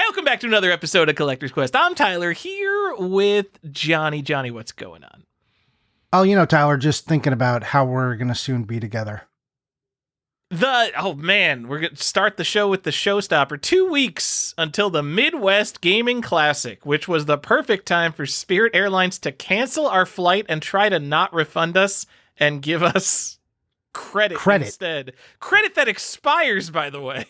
Welcome back to another episode of Collector's Quest. I'm Tyler here with Johnny. Johnny, what's going on? Oh, Tyler, just thinking about how we're going to soon be together. Oh man, we're going to start the show with the showstopper. 2 weeks until the Midwest Gaming Classic, which was the perfect time for Spirit Airlines to cancel our flight and try to not refund us and give us credit instead. Credit that expires, by the way.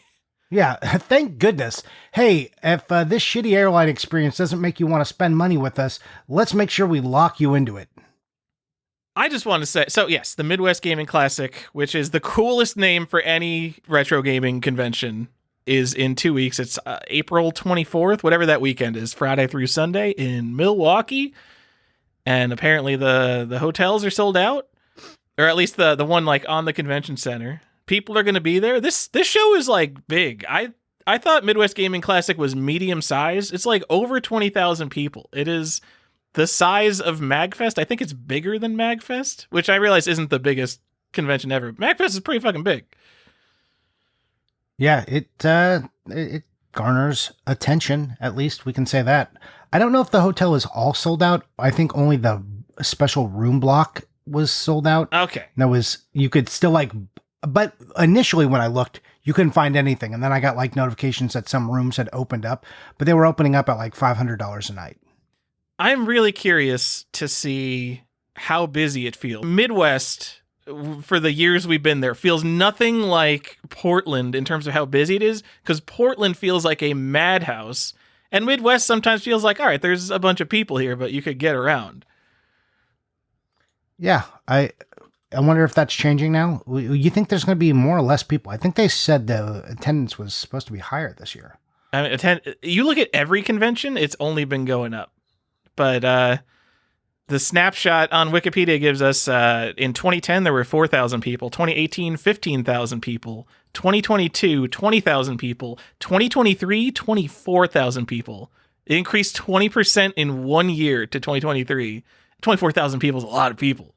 Yeah, thank goodness. Hey, if this shitty airline experience doesn't make you want to spend money with us, let's make sure we lock you into it. I just want to say, so yes, the Midwest Gaming Classic, which is the coolest name for any retro gaming convention, is in 2 weeks. It's April 24th, whatever that weekend is, Friday through Sunday in Milwaukee. And apparently the hotels are sold out, or at least the one like on the convention center. People are going to be there. This show is like big. I thought Midwest Gaming Classic was medium size. It's like over 20,000 people. It is the size of MagFest. I think it's bigger than MagFest, which I realize isn't the biggest convention ever. MagFest is pretty fucking big. Yeah, it garners attention, at least we can say that. I don't know if the hotel is all sold out. I think only the special room block was sold out. Okay. You could still but initially when I looked, you couldn't find anything. And then I got notifications that some rooms had opened up, but they were opening up at $500 a night. I'm really curious to see how busy it feels. Midwest, for the years we've been there, feels nothing like Portland in terms of how busy it is, because Portland feels like a madhouse, and Midwest sometimes feels like, all right, there's a bunch of people here, but you could get around. Yeah, I wonder if that's changing now. You think there's going to be more or less people? I think they said the attendance was supposed to be higher this year. I mean, you look at every convention, it's only been going up. But the snapshot on Wikipedia gives us in 2010, there were 4,000 people. 2018, 15,000 people. 2022, 20,000 people. 2023, 24,000 people. It increased 20% in 1 year to 2023. 24,000 people is a lot of people.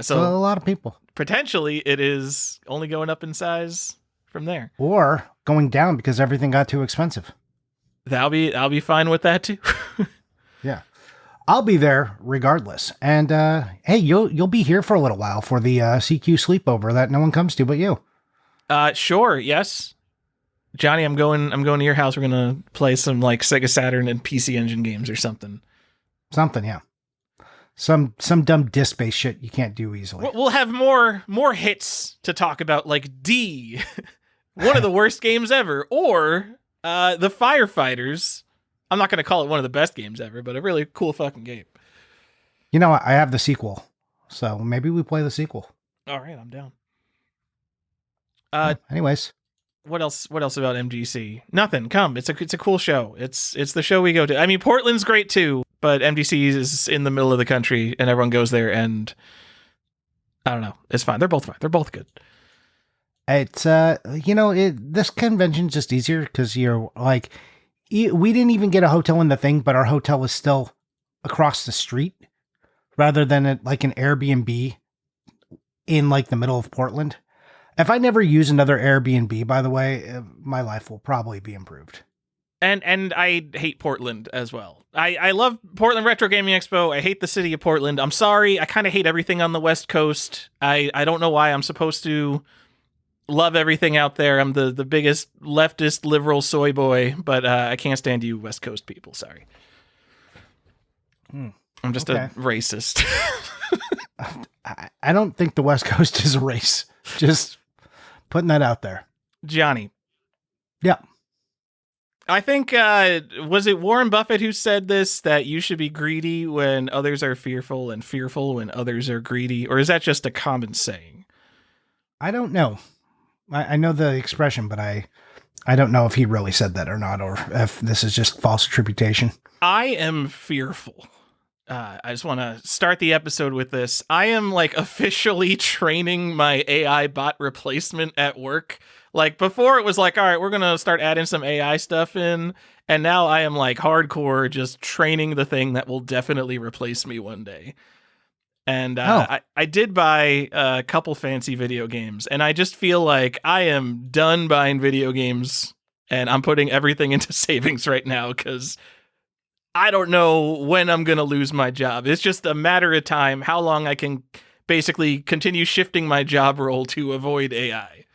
So a lot of people. Potentially, it is only going up in size from there, or going down because everything got too expensive. I'll be fine with that too. Yeah, I'll be there regardless. And hey, you'll be here for a little while for the CQ sleepover that no one comes to but you. Sure. Yes, Johnny, I'm going to your house. We're gonna play some Sega Saturn and PC Engine games or something. Something, yeah. Some dumb disc-based shit you can't do easily. We'll have more hits to talk about, like D, one of the worst games ever, or the Firefighters. I'm not going to call it one of the best games ever, but a really cool fucking game. I have the sequel, so maybe we play the sequel. All right, I'm down. Anyways, what else about MGC? Nothing. Come, it's a cool show. It's the show we go to. I mean, Portland's great too. But MDC is in the middle of the country, and everyone goes there, and I don't know. It's fine. They're both fine. They're both good. It's, this convention's just easier because you're we didn't even get a hotel in the thing, but our hotel was still across the street rather than an Airbnb in the middle of Portland. If I never use another Airbnb, by the way, my life will probably be improved. And I hate Portland as well. I love Portland Retro Gaming Expo. I hate the city of Portland. I'm sorry. I kind of hate everything on the West Coast. I don't know why I'm supposed to love everything out there. I'm the biggest leftist liberal soy boy, but I can't stand you West Coast people. Sorry. I'm just a racist. I don't think the West Coast is a race. Just putting that out there. Johnny. Yeah. I think, was it Warren Buffett who said this, that you should be greedy when others are fearful and fearful when others are greedy? Or is that just a common saying? I don't know. I know the expression, but I don't know if he really said that or not, or if this is just false attribution. I am fearful. I just want to start the episode with this. I am officially training my AI bot replacement at work. Before it was all right, we're going to start adding some AI stuff in. And now I am hardcore just training the thing that will definitely replace me one day. And I did buy a couple fancy video games, and I just feel like I am done buying video games and I'm putting everything into savings right now because I don't know when I'm going to lose my job. It's just a matter of time, how long I can basically continue shifting my job role to avoid AI.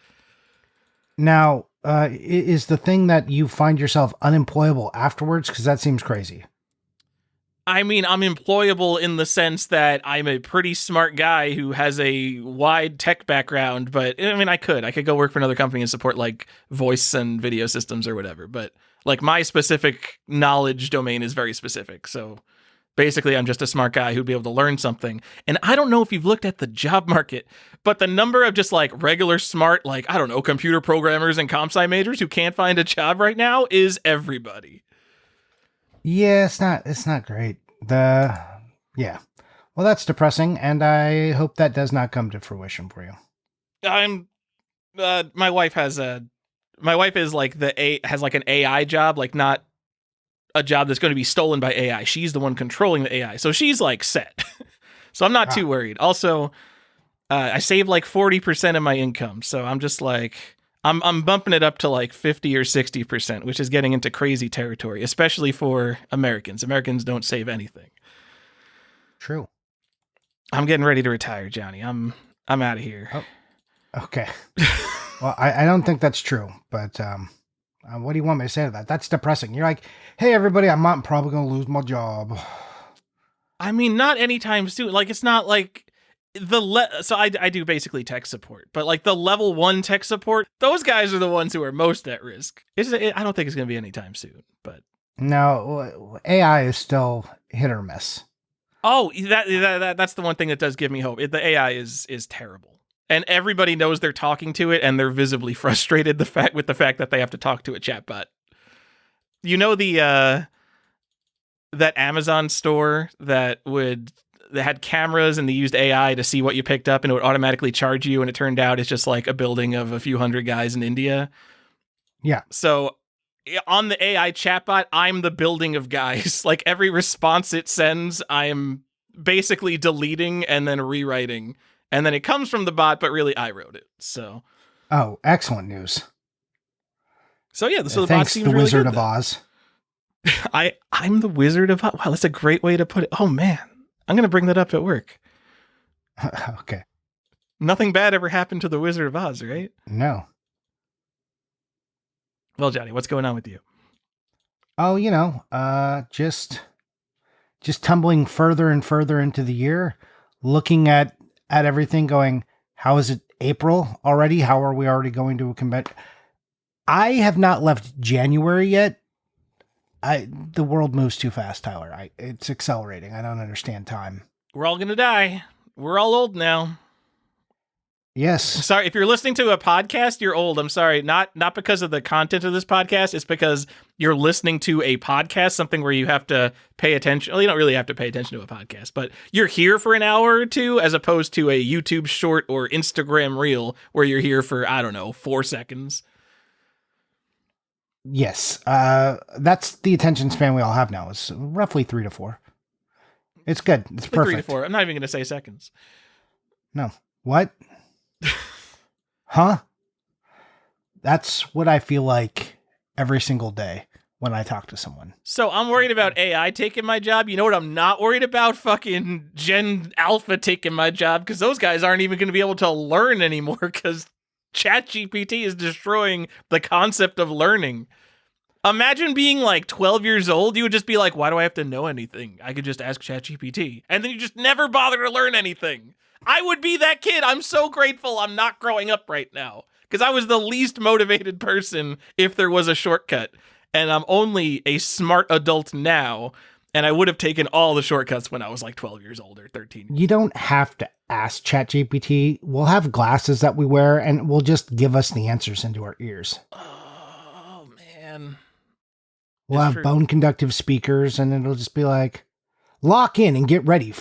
Now, is the thing that you find yourself unemployable afterwards? Because that seems crazy. I mean, I'm employable in the sense that I'm a pretty smart guy who has a wide tech background, but I mean, I could go work for another company and support like voice and video systems or whatever. But like my specific knowledge domain is very specific. So basically, I'm just a smart guy who'd be able to learn something. And I don't know if you've looked at the job market, but the number of just like regular smart, like, I don't know, computer programmers and comp sci majors who can't find a job right now is everybody. Yeah, it's not great. Yeah. Well, that's depressing, and I hope that does not come to fruition for you. My wife is like has like an AI job, like not a job that's going to be stolen by AI. She's the one controlling the AI. So she's like set. So I'm not too worried. Also, I save like 40% of my income. So I'm just like, I'm bumping it up to like 50 or 60%, which is getting into crazy territory, especially for Americans. Americans don't save anything. True. I'm getting ready to retire, Johnny. I'm out of here. Oh, okay. Well, I don't think that's true, but what do you want me to say to that? That's depressing. You're like, hey, everybody, I'm probably going to lose my job. I mean, not anytime soon. Like, it's not like so I do basically tech support, but like the level 1 tech support, those guys are the ones who are most at risk. I don't think it's going to be anytime soon, but. No, AI is still hit or miss. Oh, that's the one thing that does give me hope. The AI is terrible. And everybody knows they're talking to it, and they're visibly frustrated with the fact that they have to talk to a chatbot. You know that Amazon store that had cameras and they used AI to see what you picked up and it would automatically charge you, and it turned out it's just like a building of a few hundred guys in India? Yeah. So on the AI chatbot, I'm the building of guys. Like every response it sends, I'm basically deleting and then rewriting. And then it comes from the bot, but really I wrote it. So. Oh, excellent news. So yeah, so the Thanks, bot seems the really Wizard good, of Oz. I'm the Wizard of Oz. Wow, that's a great way to put it. Oh man, I'm gonna bring that up at work. Okay. Nothing bad ever happened to the Wizard of Oz, right? No. Well, Johnny, what's going on with you? Oh, just tumbling further and further into the year, looking at everything going, how is it April already? How are we already going to a convention? I have not left January yet. The world moves too fast, Tyler. It's accelerating. I don't understand time. We're all going to die. We're all old now. Yes. Sorry, if you're listening to a podcast, you're old. I'm sorry. Not because of the content of this podcast. It's because you're listening to a podcast, something where you have to pay attention. Well, you don't really have to pay attention to a podcast, but you're here for an hour or two as opposed to a YouTube short or Instagram reel where you're here for, I don't know, 4 seconds. Yes. That's the attention span we all have now. It's roughly 3 to 4. It's good. It's perfect. 3 to 4. I'm not even going to say seconds. No. What? Huh? That's what I feel like every single day when I talk to someone. So I'm worried about AI taking my job. You know what I'm not worried about? Fucking Gen Alpha taking my job, because those guys aren't even going to be able to learn anymore because ChatGPT is destroying the concept of learning. Imagine being like 12 years old. You would just be like, why do I have to know anything? I could just ask ChatGPT. And then you just never bother to learn anything. I would be that kid. I'm so grateful I'm not growing up right now, because I was the least motivated person if there was a shortcut. And I'm only a smart adult now, and I would have taken all the shortcuts when I was like 12 years old or 13. You don't have to ask ChatGPT. We'll have glasses that we wear, and we'll just give us the answers into our ears. Oh, man. We'll have bone conductive speakers, and it'll just be like, lock in and get ready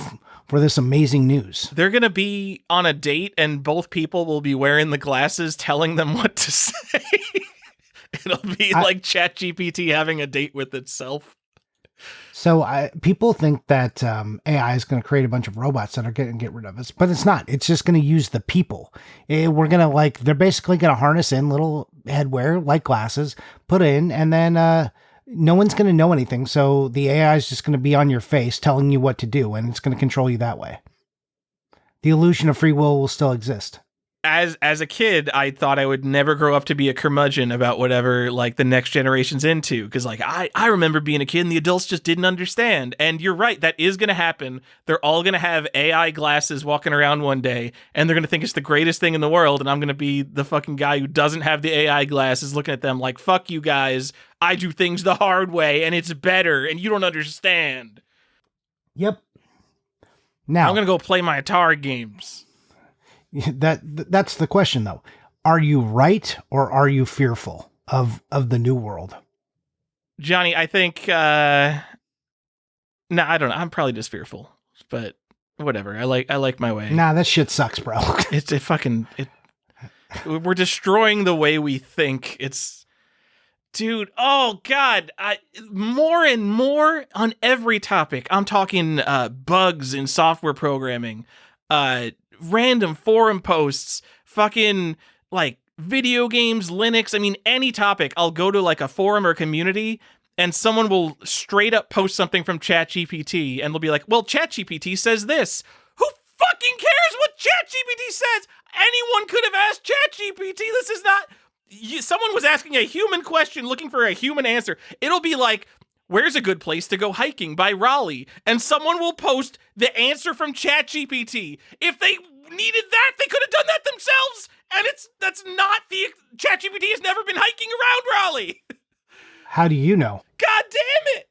for this amazing news. They're going to be on a date, and both people will be wearing the glasses telling them what to say. It'll be like ChatGPT having a date with itself. So people think that AI is going to create a bunch of robots that are going to get rid of us, but it's not. It's just going to use the people. We're going to they're basically going to harness in little headwear like glasses, put in, and then no one's going to know anything. So the AI is just going to be on your face telling you what to do, and it's going to control you that way. The illusion of free will still exist. As a kid, I thought I would never grow up to be a curmudgeon about whatever like the next generation's into, because like I remember being a kid and the adults just didn't understand. And you're right, that is going to happen. They're all going to have AI glasses walking around one day, and they're going to think it's the greatest thing in the world, and I'm going to be the fucking guy who doesn't have the AI glasses looking at them like, fuck you guys, I do things the hard way and it's better and you don't understand. Yep. Now I'm going to go play my Atari games. That's the question, though. Are you right or are you fearful of the new world? Johnny, I think, no, I don't know. I'm probably just fearful, but whatever. I like my way. Nah, that shit sucks, bro. We're destroying the way we think. Dude, oh God, more and more on every topic. I'm talking bugs in software programming, random forum posts, fucking like video games, Linux. I mean, any topic. I'll go to like a forum or community and someone will straight up post something from ChatGPT and they'll be like, well, ChatGPT says this. Who fucking cares what ChatGPT says? Anyone could have asked ChatGPT. This is not... Someone was asking a human question looking for a human answer. It'll be like, where's a good place to go hiking by Raleigh? And someone will post the answer from ChatGPT. If they needed that, they could have done that themselves. And that's not the... ChatGPT has never been hiking around Raleigh. How do you know? God damn it.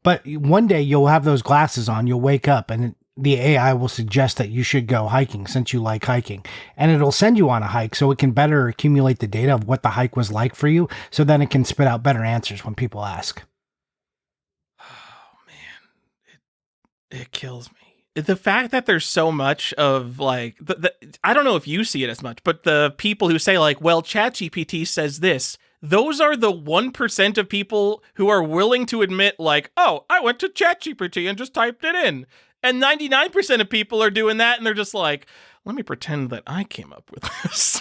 But one day you'll have those glasses on, you'll wake up and the AI will suggest that you should go hiking since you like hiking. And it'll send you on a hike so it can better accumulate the data of what the hike was like for you. So then it can spit out better answers when people ask. Oh, man. It kills me. The fact that there's so much of like, I don't know if you see it as much, but the people who say like, well, ChatGPT says this, those are the 1% of people who are willing to admit like, oh, I went to ChatGPT and just typed it in. And 99% of people are doing that, and they're just like, let me pretend that I came up with this.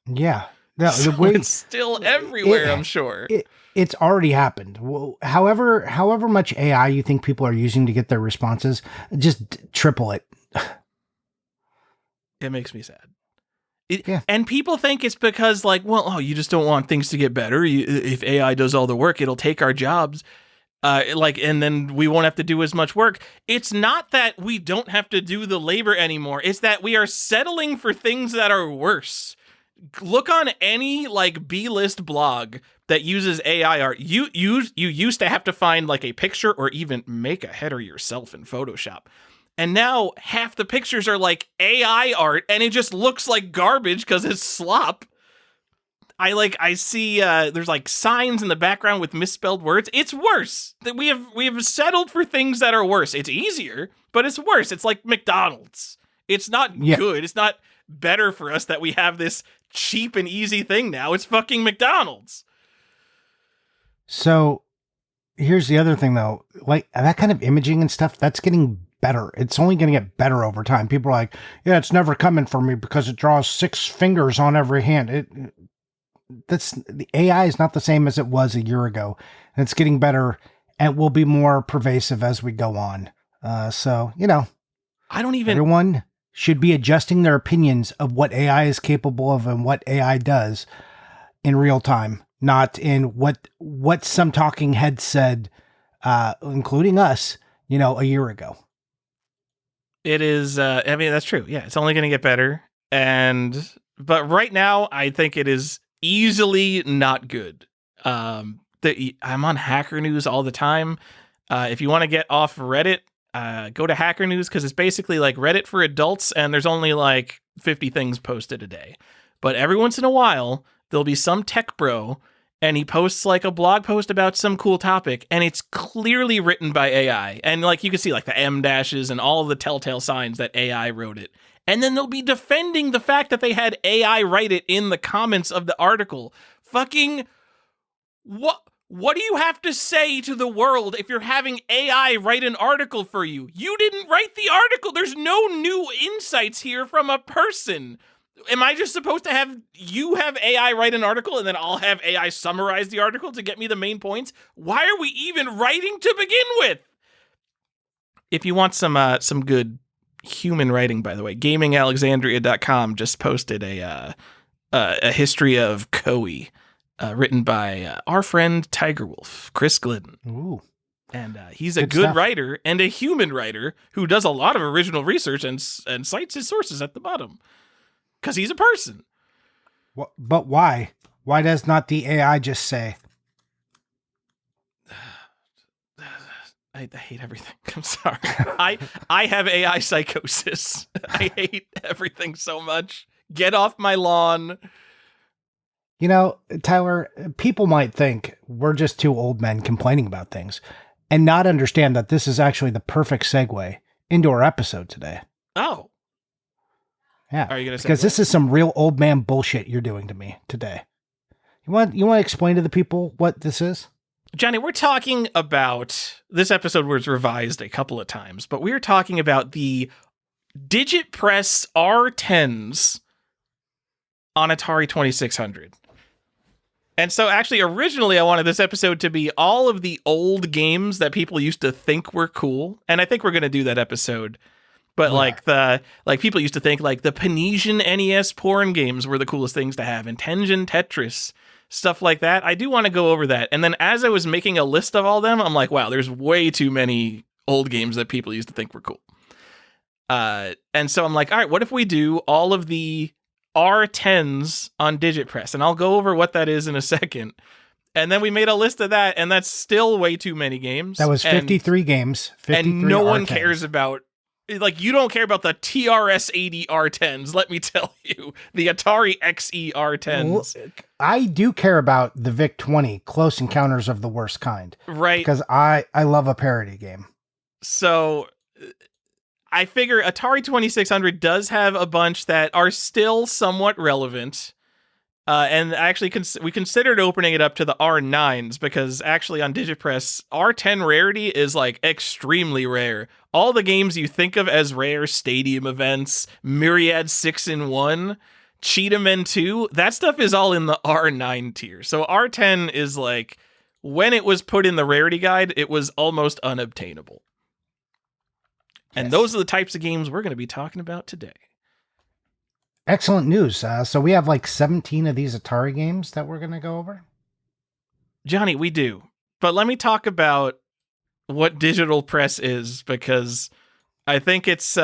Yeah. No, so it's still everywhere, I'm sure. It's already happened. However much AI you think people are using to get their responses, just triple it. It makes me sad. And people think it's because, like, well, you just don't want things to get better. If AI does all the work, it'll take our jobs. And then we won't have to do as much work. It's not that we don't have to do the labor anymore. It's that we are settling for things that are worse. Look on any like B-list blog that uses AI art. You used to have to find like a picture or even make a header yourself in Photoshop. And now half the pictures are like AI art and it just looks like garbage because it's slop. I see there's like signs in the background with misspelled words. It's worse. That we have settled for things that are worse. It's easier, but it's worse. It's like McDonald's. It's not good. It's not better for us that we have this cheap and easy thing now. It's fucking McDonald's. So here's the other thing though. Like that kind of imaging and stuff, that's getting better. It's only going to get better over time. People are like, yeah, it's never coming for me because it draws 6 fingers on every hand. The AI is not the same as it was a year ago, and it's getting better and will be more pervasive as we go on. So, everyone should be adjusting their opinions of what AI is capable of and what AI does in real time, not in what some talking head said, including us, a year ago. It is, that's true. Yeah, it's only going to get better. But right now, I think it is easily not good. I'm on Hacker News all the time. If you want to get off Reddit, go to Hacker News because it's basically like Reddit for adults, and there's only like 50 things posted a day. But every once in a while, there'll be some tech bro, and he posts like a blog post about some cool topic, and it's clearly written by AI. And like you can see like the M dashes and all of the telltale signs that AI wrote it. And then they'll be defending the fact that they had AI write it in the comments of the article. Fucking what? What do you have to say to the world if you're having AI write an article for you? You didn't write the article. There's no new insights here from a person. Am I just supposed to have you have AI write an article and then I'll have AI summarize the article to get me the main points? Why are we even writing to begin with? If you want some good human writing, by the way, GamingAlexandria.com just posted a history of Koei. Written by our friend Tiger Wolf, Chris Glidden. Ooh. And he's a good writer and a human writer who does a lot of original research and cites his sources at the bottom. Because he's a person. But why? Why does not the AI just say? I hate everything. I'm sorry. I have AI psychosis. I hate everything so much. Get off my lawn. You know, Tyler, people might think we're just two old men complaining about things and not understand that this is actually the perfect segue into our episode today. Oh. Yeah. Are you going to say because this is some real old man bullshit you're doing to me today. You want to explain to the people what this is? Johnny, we're talking about, this episode was revised a couple of times, but we're talking about the DigitPress R10s on Atari 2600. And so actually, originally, I wanted this episode to be all of the old games that people used to think were cool. And I think we're going to do that episode. But people used to think like the Panesian NES porn games were the coolest things to have, and Tengen Tetris, stuff like that. I do want to go over that. And then as I was making a list of all them, I'm like, wow, there's way too many old games that people used to think were cool. And so I'm like, all right, what if we do all of the R10s on DigitPress? And I'll go over what that is in a second. And then we made a list of that, and that's still way too many games. That was 53 games. 53 and no one R10s. cares about, like, you don't care about the TRS-80 R10s, let me tell you. The Atari XE R10s. Well, I do care about the VIC-20, Close Encounters of the Worst Kind. Right. Because I love a parody game. So I figure Atari 2600 does have a bunch that are still somewhat relevant. And actually, we considered opening it up to the R9s because actually on DigitPress, R10 rarity is like extremely rare. All the games you think of as rare, Stadium Events, Myriad 6-in-1, Cheetah Men 2, that stuff is all in the R9 tier. So R10 is like, when it was put in the rarity guide, it was almost unobtainable. And those are the types of games we're going to be talking about today. Excellent news. So we have like 17 of these Atari games that we're going to go over. Johnny, we do. But let me talk about what DigitPress is, because I think it's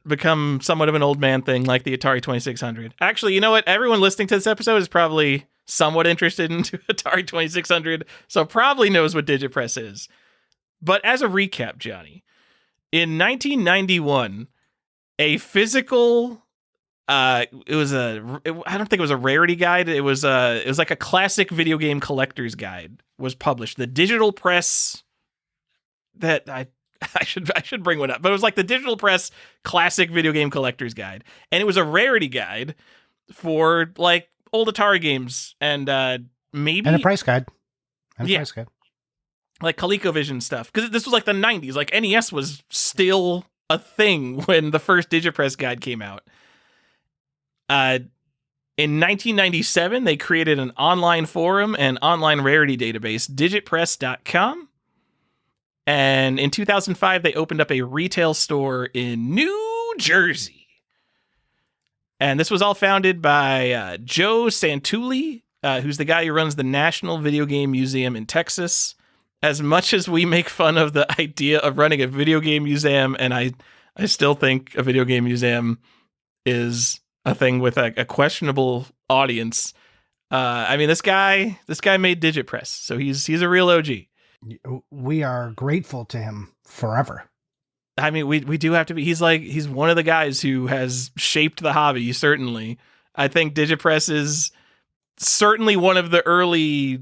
become somewhat of an old man thing like the Atari 2600. Actually, you know what? Everyone listening to this episode is probably somewhat interested into Atari 2600, so probably knows what DigitPress is. But as a recap, Johnny, in 1991, a physical... I don't think it was a rarity guide. It was like a classic video game collector's guide was published. The DigitPress that I should bring one up, but it was like the DigitPress classic video game collector's guide. And it was a rarity guide for like old Atari games and maybe and a price guide. Price guide. Like ColecoVision stuff. Because this was like the 90s. Like NES was still a thing when the first DigitPress guide came out. In 1997, they created an online forum and online rarity database, digitpress.com. And in 2005, they opened up a retail store in New Jersey. And this was all founded by Joe Santulli, who's the guy who runs the National Video Game Museum in Texas. As much as we make fun of the idea of running a video game museum, and I still think a video game museum is a thing with a questionable audience. I mean, this guy made DigitPress, so he's a real OG. We are grateful to him forever. I mean, we do have to be. He's one of the guys who has shaped the hobby. Certainly, I think DigitPress is certainly one of the early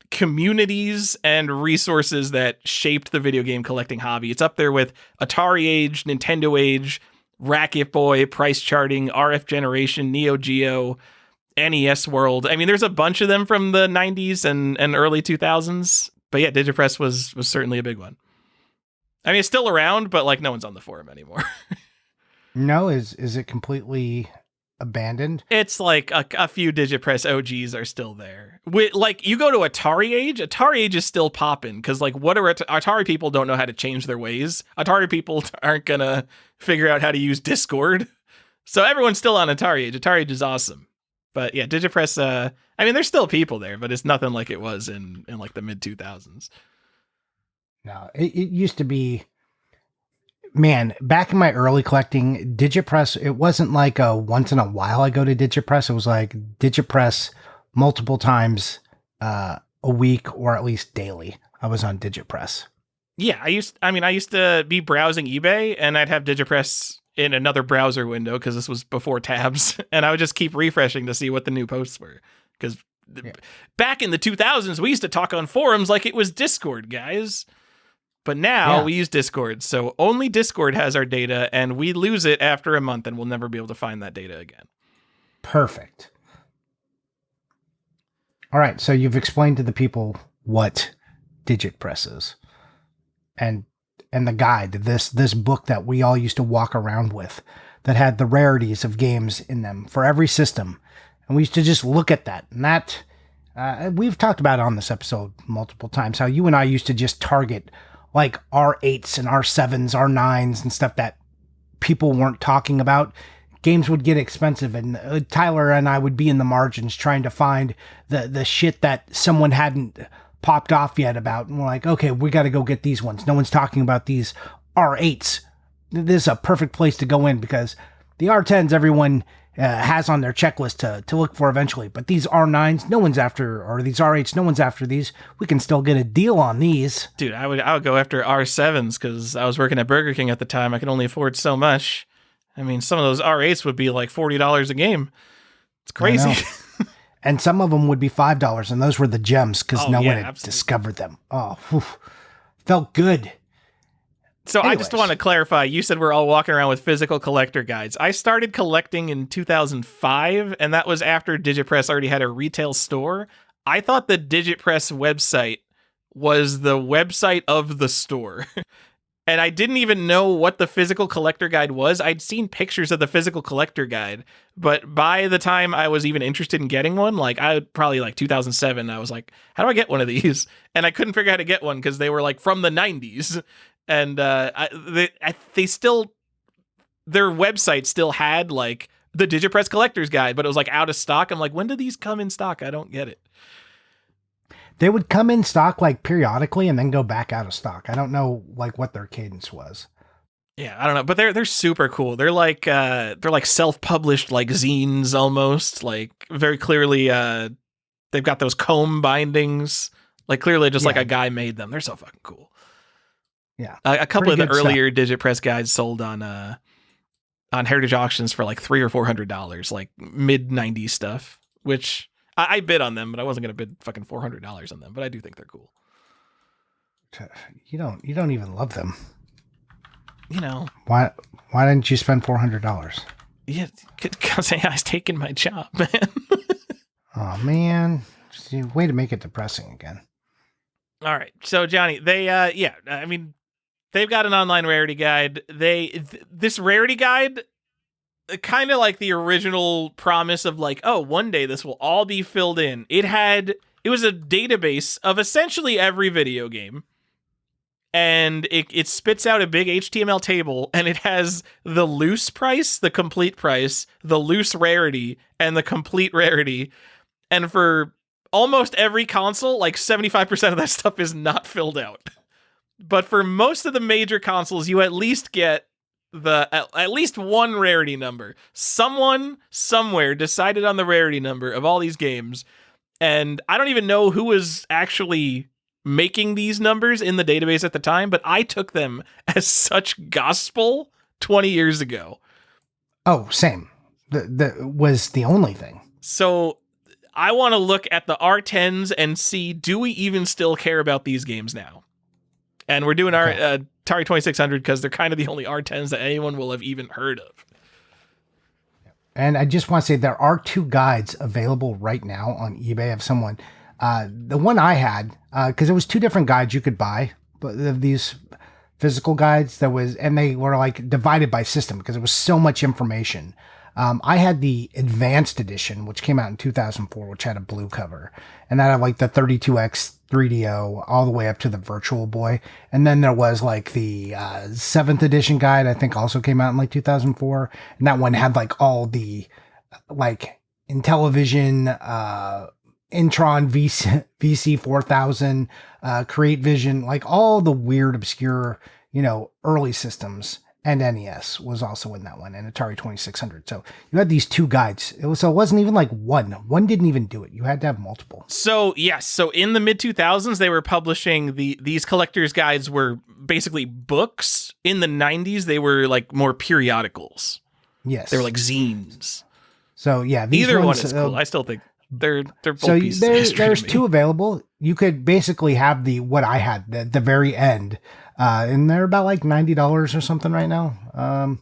communities and resources that shaped the video game collecting hobby. It's up there with Atari Age, Nintendo Age, Racket Boy, Price Charting, RF Generation, Neo Geo, NES world. I mean, there's a bunch of them from the 90s and early 2000s, but yeah, DigitPress was certainly a big one. I mean, it's still around, but like no one's on the forum anymore. No, is it completely abandoned? It's like a few DigitPress OGs are still there. Like you go to Atari Age is still popping because like what are Atari people don't know how to change their ways. Atari people aren't gonna figure out how to use Discord, so everyone's still on Atari Age. Atari Age is awesome. But yeah, DigitPress, I mean, there's still people there, but it's nothing like it was in like the mid 2000s. No, it used to be, man, back in my early collecting, DigitPress, it wasn't like a once in a while I go to DigitPress. It was like DigitPress multiple times a week or at least daily. I was on DigitPress. Yeah, I used to be browsing eBay and I'd have DigitPress in another browser window because this was before tabs, and I would just keep refreshing to see what the new posts were. Because back in the 2000s, we used to talk on forums like it was Discord, guys. But now we use Discord, so only Discord has our data, and we lose it after a month, and we'll never be able to find that data again. Perfect. All right, so you've explained to the people what DigitPress is, and the guide, this book that we all used to walk around with that had the rarities of games in them for every system. And we used to just look at that. And that, we've talked about it on this episode multiple times, how you and I used to just target like R8s and R7s, R9s and stuff that people weren't talking about. Games would get expensive, and Tyler and I would be in the margins trying to find the shit that someone hadn't popped off yet about, and we're like, okay, we got to go get these ones. No one's talking about these R8s. This is a perfect place to go in because the R10s everyone has on their checklist to look for eventually, but these R9s no one's after, or these R8s no one's after these. We can still get a deal on these. Dude, I would go after R7s because I was working at Burger King at the time. I could only afford so much. I mean, some of those R8s would be like $40 a game. It's crazy. And some of them would be $5, and those were the gems because no one had absolutely discovered them. Oh, whew. Felt good. So Anyways. I just want to clarify, you said we're all walking around with physical collector guides. I started collecting in 2005, and that was after DigitPress already had a retail store. I thought the DigitPress website was the website of the store. And I didn't even know what the physical collector guide was. I'd seen pictures of the physical collector guide, but by the time I was even interested in getting one, like I probably like 2007, I was like, how do I get one of these? And I couldn't figure out how to get one because they were like from the 90s. And they still, their website still had like the DigitPress collector's guide, but it was like out of stock. I'm like, when do these come in stock? I don't get it. They would come in stock like periodically and then go back out of stock. I don't know like what their cadence was. Yeah, I don't know, but they're super cool. They're like self-published like zines almost, like very clearly they've got those comb bindings. Like clearly just like a guy made them. They're so fucking cool. Yeah. A couple of the earlier stuff. DigitPress guides sold on Heritage Auctions for like $300 or $400, like mid 90s stuff, which I bid on them, but I wasn't going to bid fucking $400 on them, but I do think they're cool. You don't even love them. You know. Why didn't you spend $400? Yeah, because I was taking my job, man. Oh, man. See, way to make it depressing again. All right. So, Johnny, they've got an online rarity guide. This rarity guide, kind of like the original promise of like, oh, one day this will all be filled in. It was a database of essentially every video game. And it spits out a big HTML table, and it has the loose price, the complete price, the loose rarity, and the complete rarity. And for almost every console, like 75% of that stuff is not filled out. But for most of the major consoles, you at least get at least one rarity number. Someone somewhere decided on the rarity number of all these games, and I don't even know who was actually making these numbers in the database at the time, but I took them as such gospel 20 years ago. Oh, same. That was the only thing. So I want to look at the R10s and see, do we even still care about these games now? And we're doing our Atari 2600 because they're kind of the only R10s that anyone will have even heard of. And I just want to say there are 2 guides available right now on eBay of someone. The one I had, because it was 2 different guides you could buy, but these physical guides and they were like divided by system because it was so much information. I had the advanced edition, which came out in 2004, which had a blue cover, and that had like the 32X 3DO all the way up to the Virtual Boy. And then there was like the 7th edition guide, I think also came out in like 2004. And that one had like all the like Intellivision, Intron VC 4000, Create Vision, like all the weird, obscure, early systems. And NES was also in that one, and Atari 2600. So you had these 2 guides. It wasn't even like one. One didn't even do it. You had to have multiple. So yes, so in the mid 2000s, they were publishing these collectors' guides were basically books. In the 90s, they were like more periodicals. Yes, they were like zines. So yeah, either one is cool. I still think they're both so pieces of history there's to me. 2 available. You could basically have what I had at the very end. And they're about like $90 or something right now.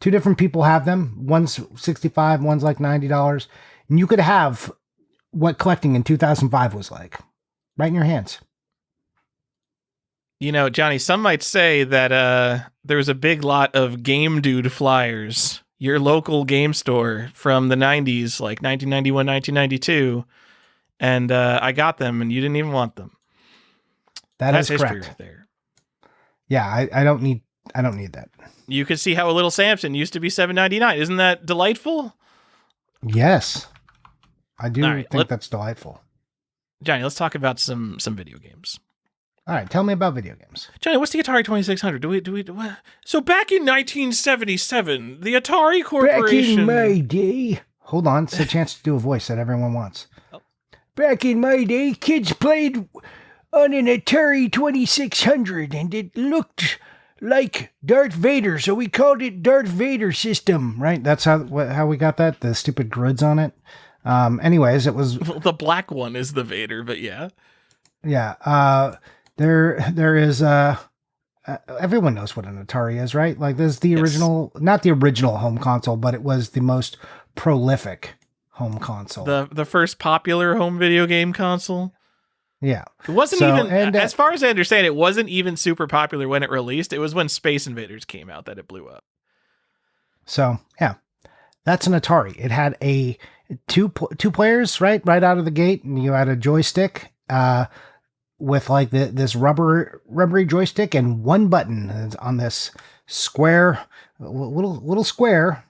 2 different people have them. One's $65, one's like $90. And you could have what collecting in 2005 was like right in your hands. Johnny, some might say that there was a big lot of Game Dude flyers, your local game store from the 90s, like 1991, 1992. And I got them and you didn't even want them. That's history correct. Right there. Yeah, I don't need that. You could see how a little Samson used to be $7.99. Isn't that delightful? Yes. I do think that's delightful. Johnny, let's talk about some video games. All right, tell me about video games. Johnny, what's the Atari 2600? So back in 1977, the Atari Corporation... Back in my day... Hold on, it's a chance to do a voice that everyone wants. Oh. Back in my day, kids played on an Atari 2600, and it looked like Darth Vader, so we called it Darth Vader System, right? That's how we got that, the stupid grids on it. Anyways, it was... The black one is the Vader, but yeah. Yeah, there is... everyone knows what an Atari is, right? Like, this is the original... Not the original home console, but it was the most prolific home console. The first popular home video game console? Yeah. It wasn't as far as I understand, it wasn't even super popular when it released. It was when Space Invaders came out that it blew up. So, yeah. That's an Atari. It had a two players, right out of the gate, and you had a joystick with like this rubbery joystick and 1 button on this square, little square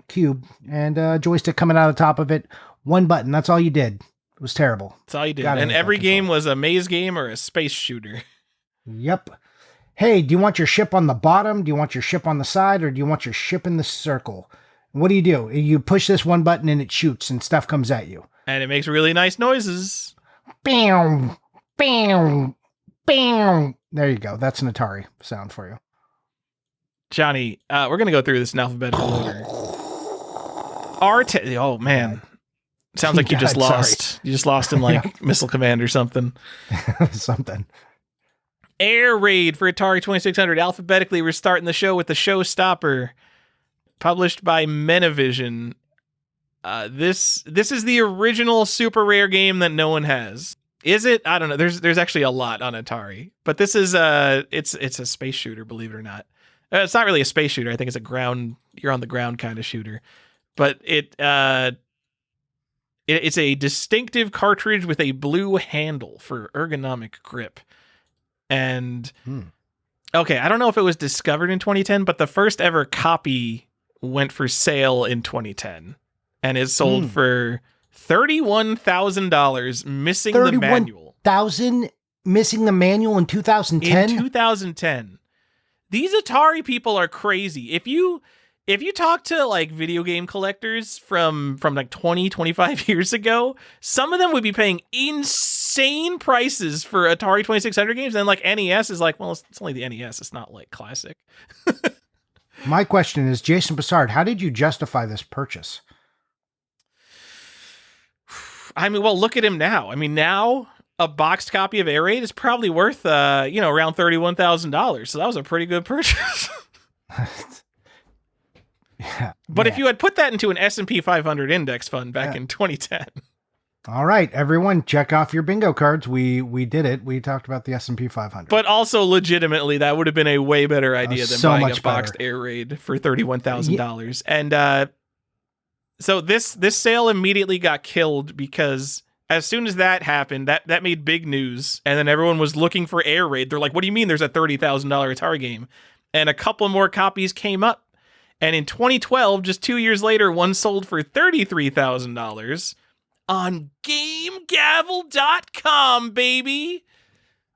cube, and a joystick coming out of the top of it. 1 button. That's all you did. It was terrible. That's all you did. And every game was a maze game or a space shooter. Yep. Hey, do you want your ship on the bottom? Do you want your ship on the side? Or do you want your ship in the circle? What do? You push this 1 button and it shoots and stuff comes at you. And it makes really nice noises. Bam, bam, bam. There you go. That's an Atari sound for you. Johnny, we're going to go through this in alphabetical order. R10. Oh, man. Sounds like you just lost. Sorry. You just lost in like Missile Command or something. Something. Air Raid for Atari 2600. Alphabetically, we're starting the show with the Showstopper, published by Menavision. This is the original super rare game that no one has. Is it? I don't know. There's actually a lot on Atari, but this is it's a space shooter, believe it or not. It's not really a space shooter. I think it's you're on the ground kind of shooter, but it's a distinctive cartridge with a blue handle for ergonomic grip. And okay, I don't know if it was discovered in 2010, but the first ever copy went for sale in 2010 and is sold for $31,000, missing the manual. $31,000 missing the manual in 2010? In 2010. These Atari people are crazy. If you talk to like video game collectors from like 20, 25 years ago, some of them would be paying insane prices for Atari 2600 games. And like NES is like, well, it's only the NES. It's not like classic. My question is, Jason Bassard, how did you justify this purchase? I mean, well, look at him now. I mean, now a boxed copy of Air Raid is probably worth, around $31,000. So that was a pretty good purchase. But if Man. you had put that into an S&P 500 index fund back in 2010. All right, everyone, check off your bingo cards. We did it. We talked about the S&P 500. But also, legitimately, that would have been a way better idea than so buying much a boxed better. air raid for $31,000. And so this sale immediately got killed because as soon as that happened, that made big news. And then everyone was looking for air raid. They're like, what do you mean there's a $30,000 Atari game? And a couple more copies came up. And in 2012, just 2 years later, one sold for $33,000 on GameGavel.com, baby.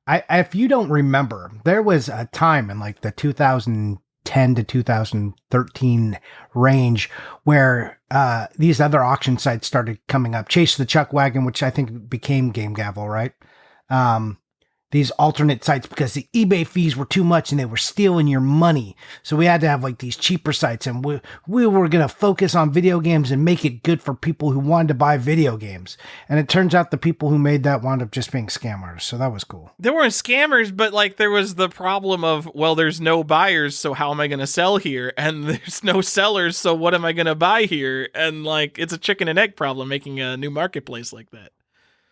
If you don't remember, there was a time in like the 2010 to 2013 range where these other auction sites started coming up. Chase the Chuck Wagon, which I think became Game Gavel, right? These alternate sites because the eBay fees were too much and they were stealing your money. So we had to have like these cheaper sites, and we were going to focus on video games and make it good for people who wanted to buy video games. And it turns out the people who made that wound up just being scammers. So that was cool. There weren't scammers, but like there was the problem of, well, there's no buyers, so how am I going to sell here? And there's no sellers, so what am I going to buy here? And like it's a chicken and egg problem making a new marketplace like that.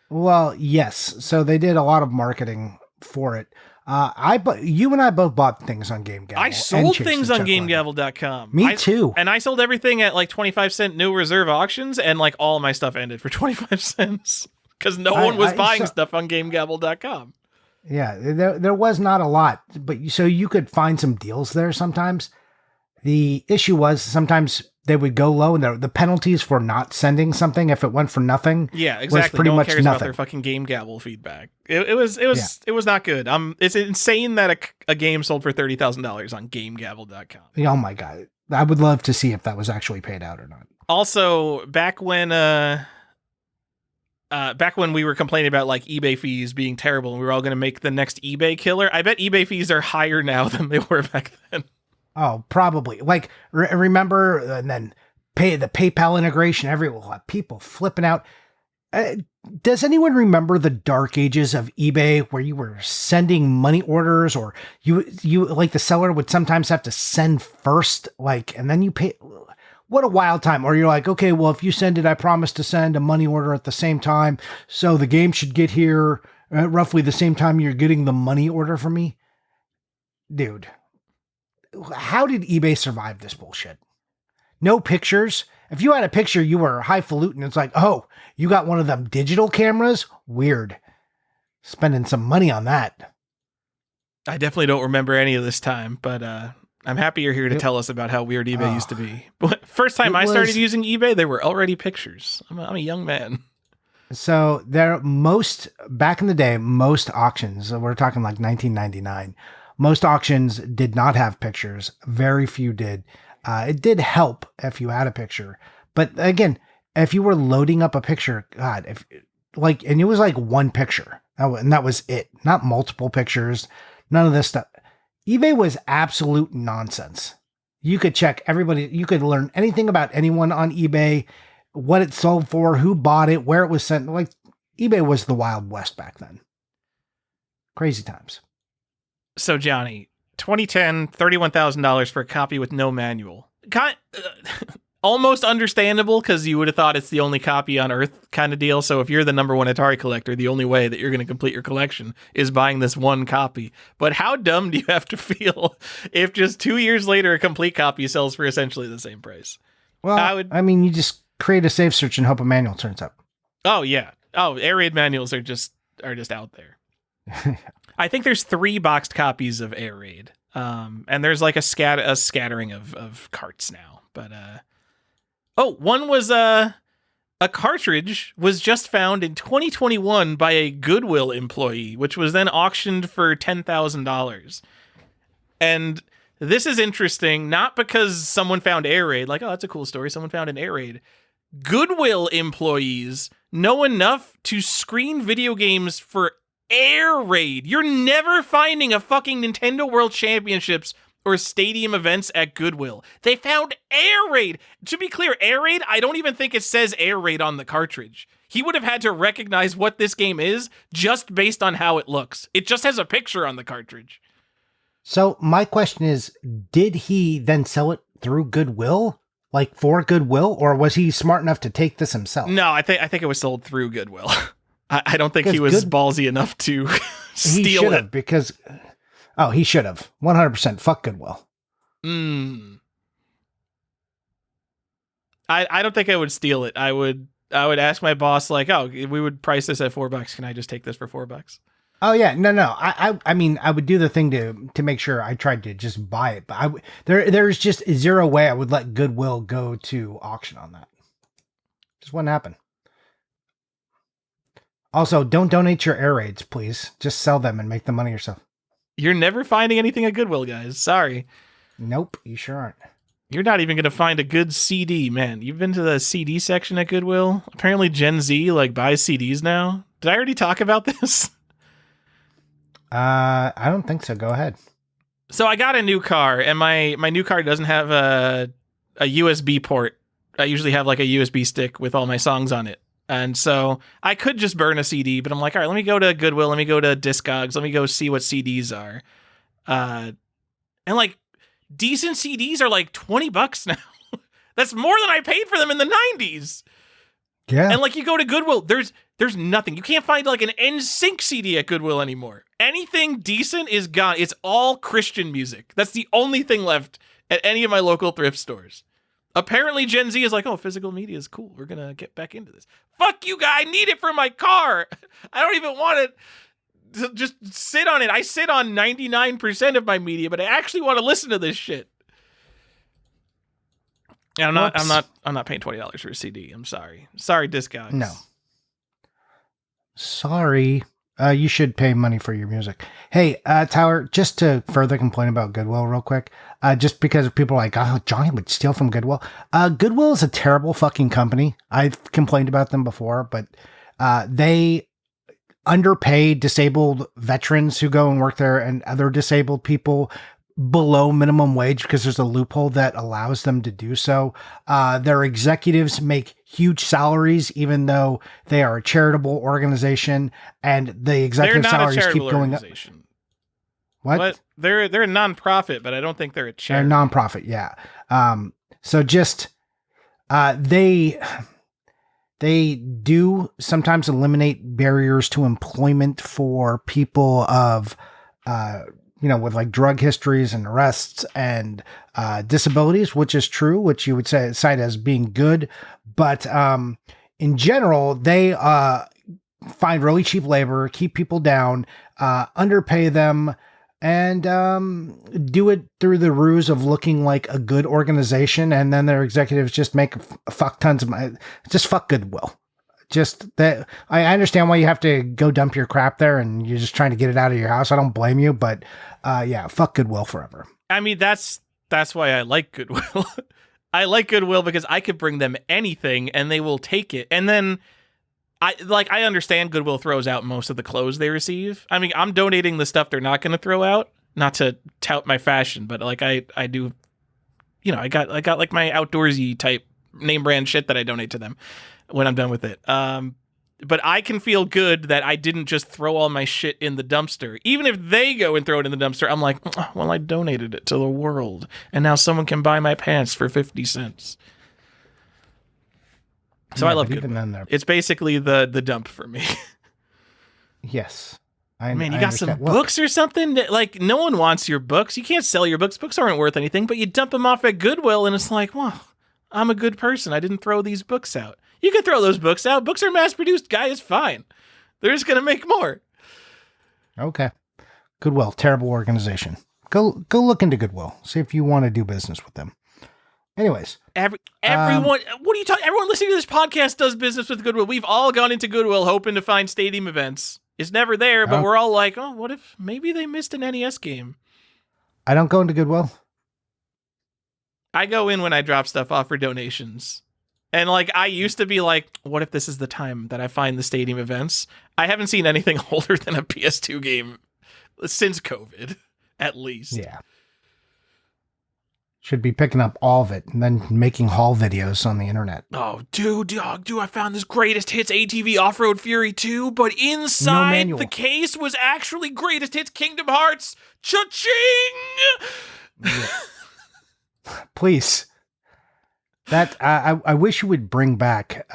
Well, yes. So they did a lot of marketing for it. You and I both bought things on Game Gavel. I sold things on GameGavel.com. Me too. And I sold everything at like 25-cent new reserve auctions, and like all my stuff ended for 25 cents because no one was buying stuff on GameGavel.com. Yeah, there was not a lot, but so you could find some deals there sometimes. The issue was sometimes they would go low, and the penalties for not sending something if it went for nothing. Yeah, exactly. Was pretty no one much cares nothing. About their fucking Game Gavel feedback. It was not good. It's insane that a game sold for $30,000 on GameGavel.com. Oh my god, I would love to see if that was actually paid out or not. Also, back when we were complaining about like eBay fees being terrible, and we were all going to make the next eBay killer, I bet eBay fees are higher now than they were back then. Oh, probably. Like, remember, and then the PayPal integration, people flipping out. Does anyone remember the dark ages of eBay where you were sending money orders, or you like the seller would sometimes have to send first, like, and then you pay? What a wild time. Or you're like, okay, well, if you send it, I promise to send a money order at the same time. So the game should get here at roughly the same time you're getting the money order from me. Dude. How did eBay survive this bullshit? No pictures. If you had a picture, you were highfalutin. It's like, oh, you got one of them digital cameras? Weird. Spending some money on that. I definitely don't remember any of this time, but I'm happy you're here to tell us about how weird eBay used to be. First time I started using eBay, there were already pictures. I'm a young man. So back in the day, most auctions, we're talking like 1999, most auctions did not have pictures. Very few did. It did help if you had a picture. But again, if you were loading up a picture, God, and it was like one picture, and that was it. Not multiple pictures, none of this stuff. eBay was absolute nonsense. You could check everybody. You could learn anything about anyone on eBay, what it sold for, who bought it, where it was sent. Like, eBay was the Wild West back then. Crazy times. So, Johnny, 2010, $31,000 for a copy with no manual. Almost understandable, because you would have thought it's the only copy on Earth kind of deal. So if you're the number one Atari collector, the only way that you're going to complete your collection is buying this one copy. But how dumb do you have to feel if just 2 years later a complete copy sells for essentially the same price? Well, I mean, you just create a safe search and hope a manual turns up. Oh, yeah. Oh, air raid manuals are just out there. I think there's 3 boxed copies of Air Raid, and there's like a scattering of carts now. But one was a cartridge was just found in 2021 by a Goodwill employee, which was then auctioned for $10,000. And this is interesting, not because someone found Air Raid, like, oh, that's a cool story, someone found an Air Raid. Goodwill employees know enough to screen video games for Air Raid. You're never finding a fucking Nintendo World Championships or stadium events at Goodwill. They found Air Raid. To be clear, Air Raid, I don't even think it says Air Raid on the cartridge. He would have had to recognize what this game is just based on how it looks. It just has a picture on the cartridge. So my question is, did he then sell it through Goodwill? Like for Goodwill, or was he smart enough to take this himself? No, I think it was sold through Goodwill. I don't think he was ballsy enough to steal it. Because he should have 100%. Fuck Goodwill. I don't think I would steal it. I would ask my boss, like, oh, we would price this at $4. Can I just take this for $4? Oh yeah, no. I mean, I would do the thing to make sure I tried to just buy it, but there's just zero way I would let Goodwill go to auction on that. Just wouldn't happen. Also, don't donate your air raids, please. Just sell them and make the money yourself. You're never finding anything at Goodwill, guys. Sorry. Nope, you sure aren't. You're not even going to find a good CD, man. You've been to the CD section at Goodwill? Apparently Gen Z buys CDs now. Did I already talk about this? I don't think so. Go ahead. So I got a new car, and my new car doesn't have a USB port. I usually have like a USB stick with all my songs on it. And so I could just burn a CD, but I'm like, all right, let me go to Goodwill. Let me go to Discogs. Let me go see what CDs are. And like decent CDs are like $20 now. That's more than I paid for them in the 90s. Yeah. And like you go to Goodwill, there's nothing. You can't find like an NSYNC CD at Goodwill anymore. Anything decent is gone. It's all Christian music. That's the only thing left at any of my local thrift stores. Apparently Gen Z is like, oh, physical media is cool. We're going to get back into this. Fuck you, guy. I need it for my car. I don't even want it to just sit on it. I sit on 99% of my media, but I actually want to listen to this shit. Yeah, I'm not paying $20 for a CD. I'm sorry. Sorry, Discogs. No. Sorry. You should pay money for your music. Hey, Tyler, just to further complain about Goodwill real quick, just because people are like, oh, Johnny would steal from Goodwill. Goodwill is a terrible fucking company. I've complained about them before, but they underpay disabled veterans who go and work there and other disabled people below minimum wage because there's a loophole that allows them to do so. Their executives make huge salaries, even though they are a charitable organization, and the executive salaries keep going up. What? They're a nonprofit, but I don't think they're a charity. They're a nonprofit, yeah. So just they do sometimes eliminate barriers to employment for people of with like drug histories and arrests and disabilities, which is true, which you would cite as being good. But in general, they find really cheap labor, keep people down, underpay them, and do it through the ruse of looking like a good organization. And then their executives just make fuck tons of money. Just fuck Goodwill. Just that I understand why you have to go dump your crap there and you're just trying to get it out of your house. I don't blame you, but yeah, fuck Goodwill forever. I mean, that's why I like Goodwill. I like Goodwill because I could bring them anything and they will take it. And then I understand Goodwill throws out most of the clothes they receive. I mean, I'm donating the stuff they're not going to throw out, not to tout my fashion, but like I do, I got like my outdoorsy type name brand shit that I donate to them when I'm done with it. But I can feel good that I didn't just throw all my shit in the dumpster. Even if they go and throw it in the dumpster, I'm like, well, I donated it to the world. And now someone can buy my pants for 50 cents. So I love Goodwill. It's basically the dump for me. Yes. Man, you got some books or something? Like, no one wants your books. You can't sell your books. Books aren't worth anything, but you dump them off at Goodwill, and it's like, well, I'm a good person. I didn't throw these books out. You can throw those books out. Books are mass-produced, guy. It's fine. They're just going to make more. Okay. Goodwill, terrible organization. Go look into Goodwill. See if you want to do business with them. Anyways. Everyone, what are you talking? Everyone listening to this podcast does business with Goodwill. We've all gone into Goodwill hoping to find stadium events. It's never there, but we're all like, oh, what if maybe they missed an NES game? I don't go into Goodwill. I go in when I drop stuff off for donations. And like, I used to be like, what if this is the time that I find the stadium events? I haven't seen anything older than a PS2 game since COVID, at least. Yeah. Should be picking up all of it and then making haul videos on the internet. Oh, dude, I found this Greatest Hits ATV Off-Road Fury 2, but inside the case was actually Greatest Hits Kingdom Hearts. Cha-ching! Yeah. Please. That I wish you would bring back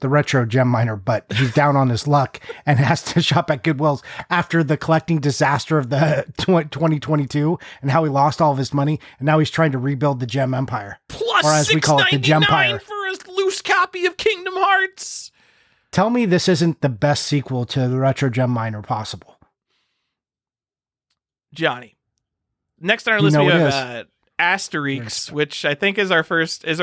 the retro gem miner, but he's down on his luck and has to shop at Goodwill's after the collecting disaster of the 2022 and how he lost all of his money, and now he's trying to rebuild the gem empire. Plus or as we call it, the Gempire. for a loose copy of Kingdom Hearts. Tell me this isn't the best sequel to the retro gem miner possible. Johnny. Next on our list we have Asterix, which I think is our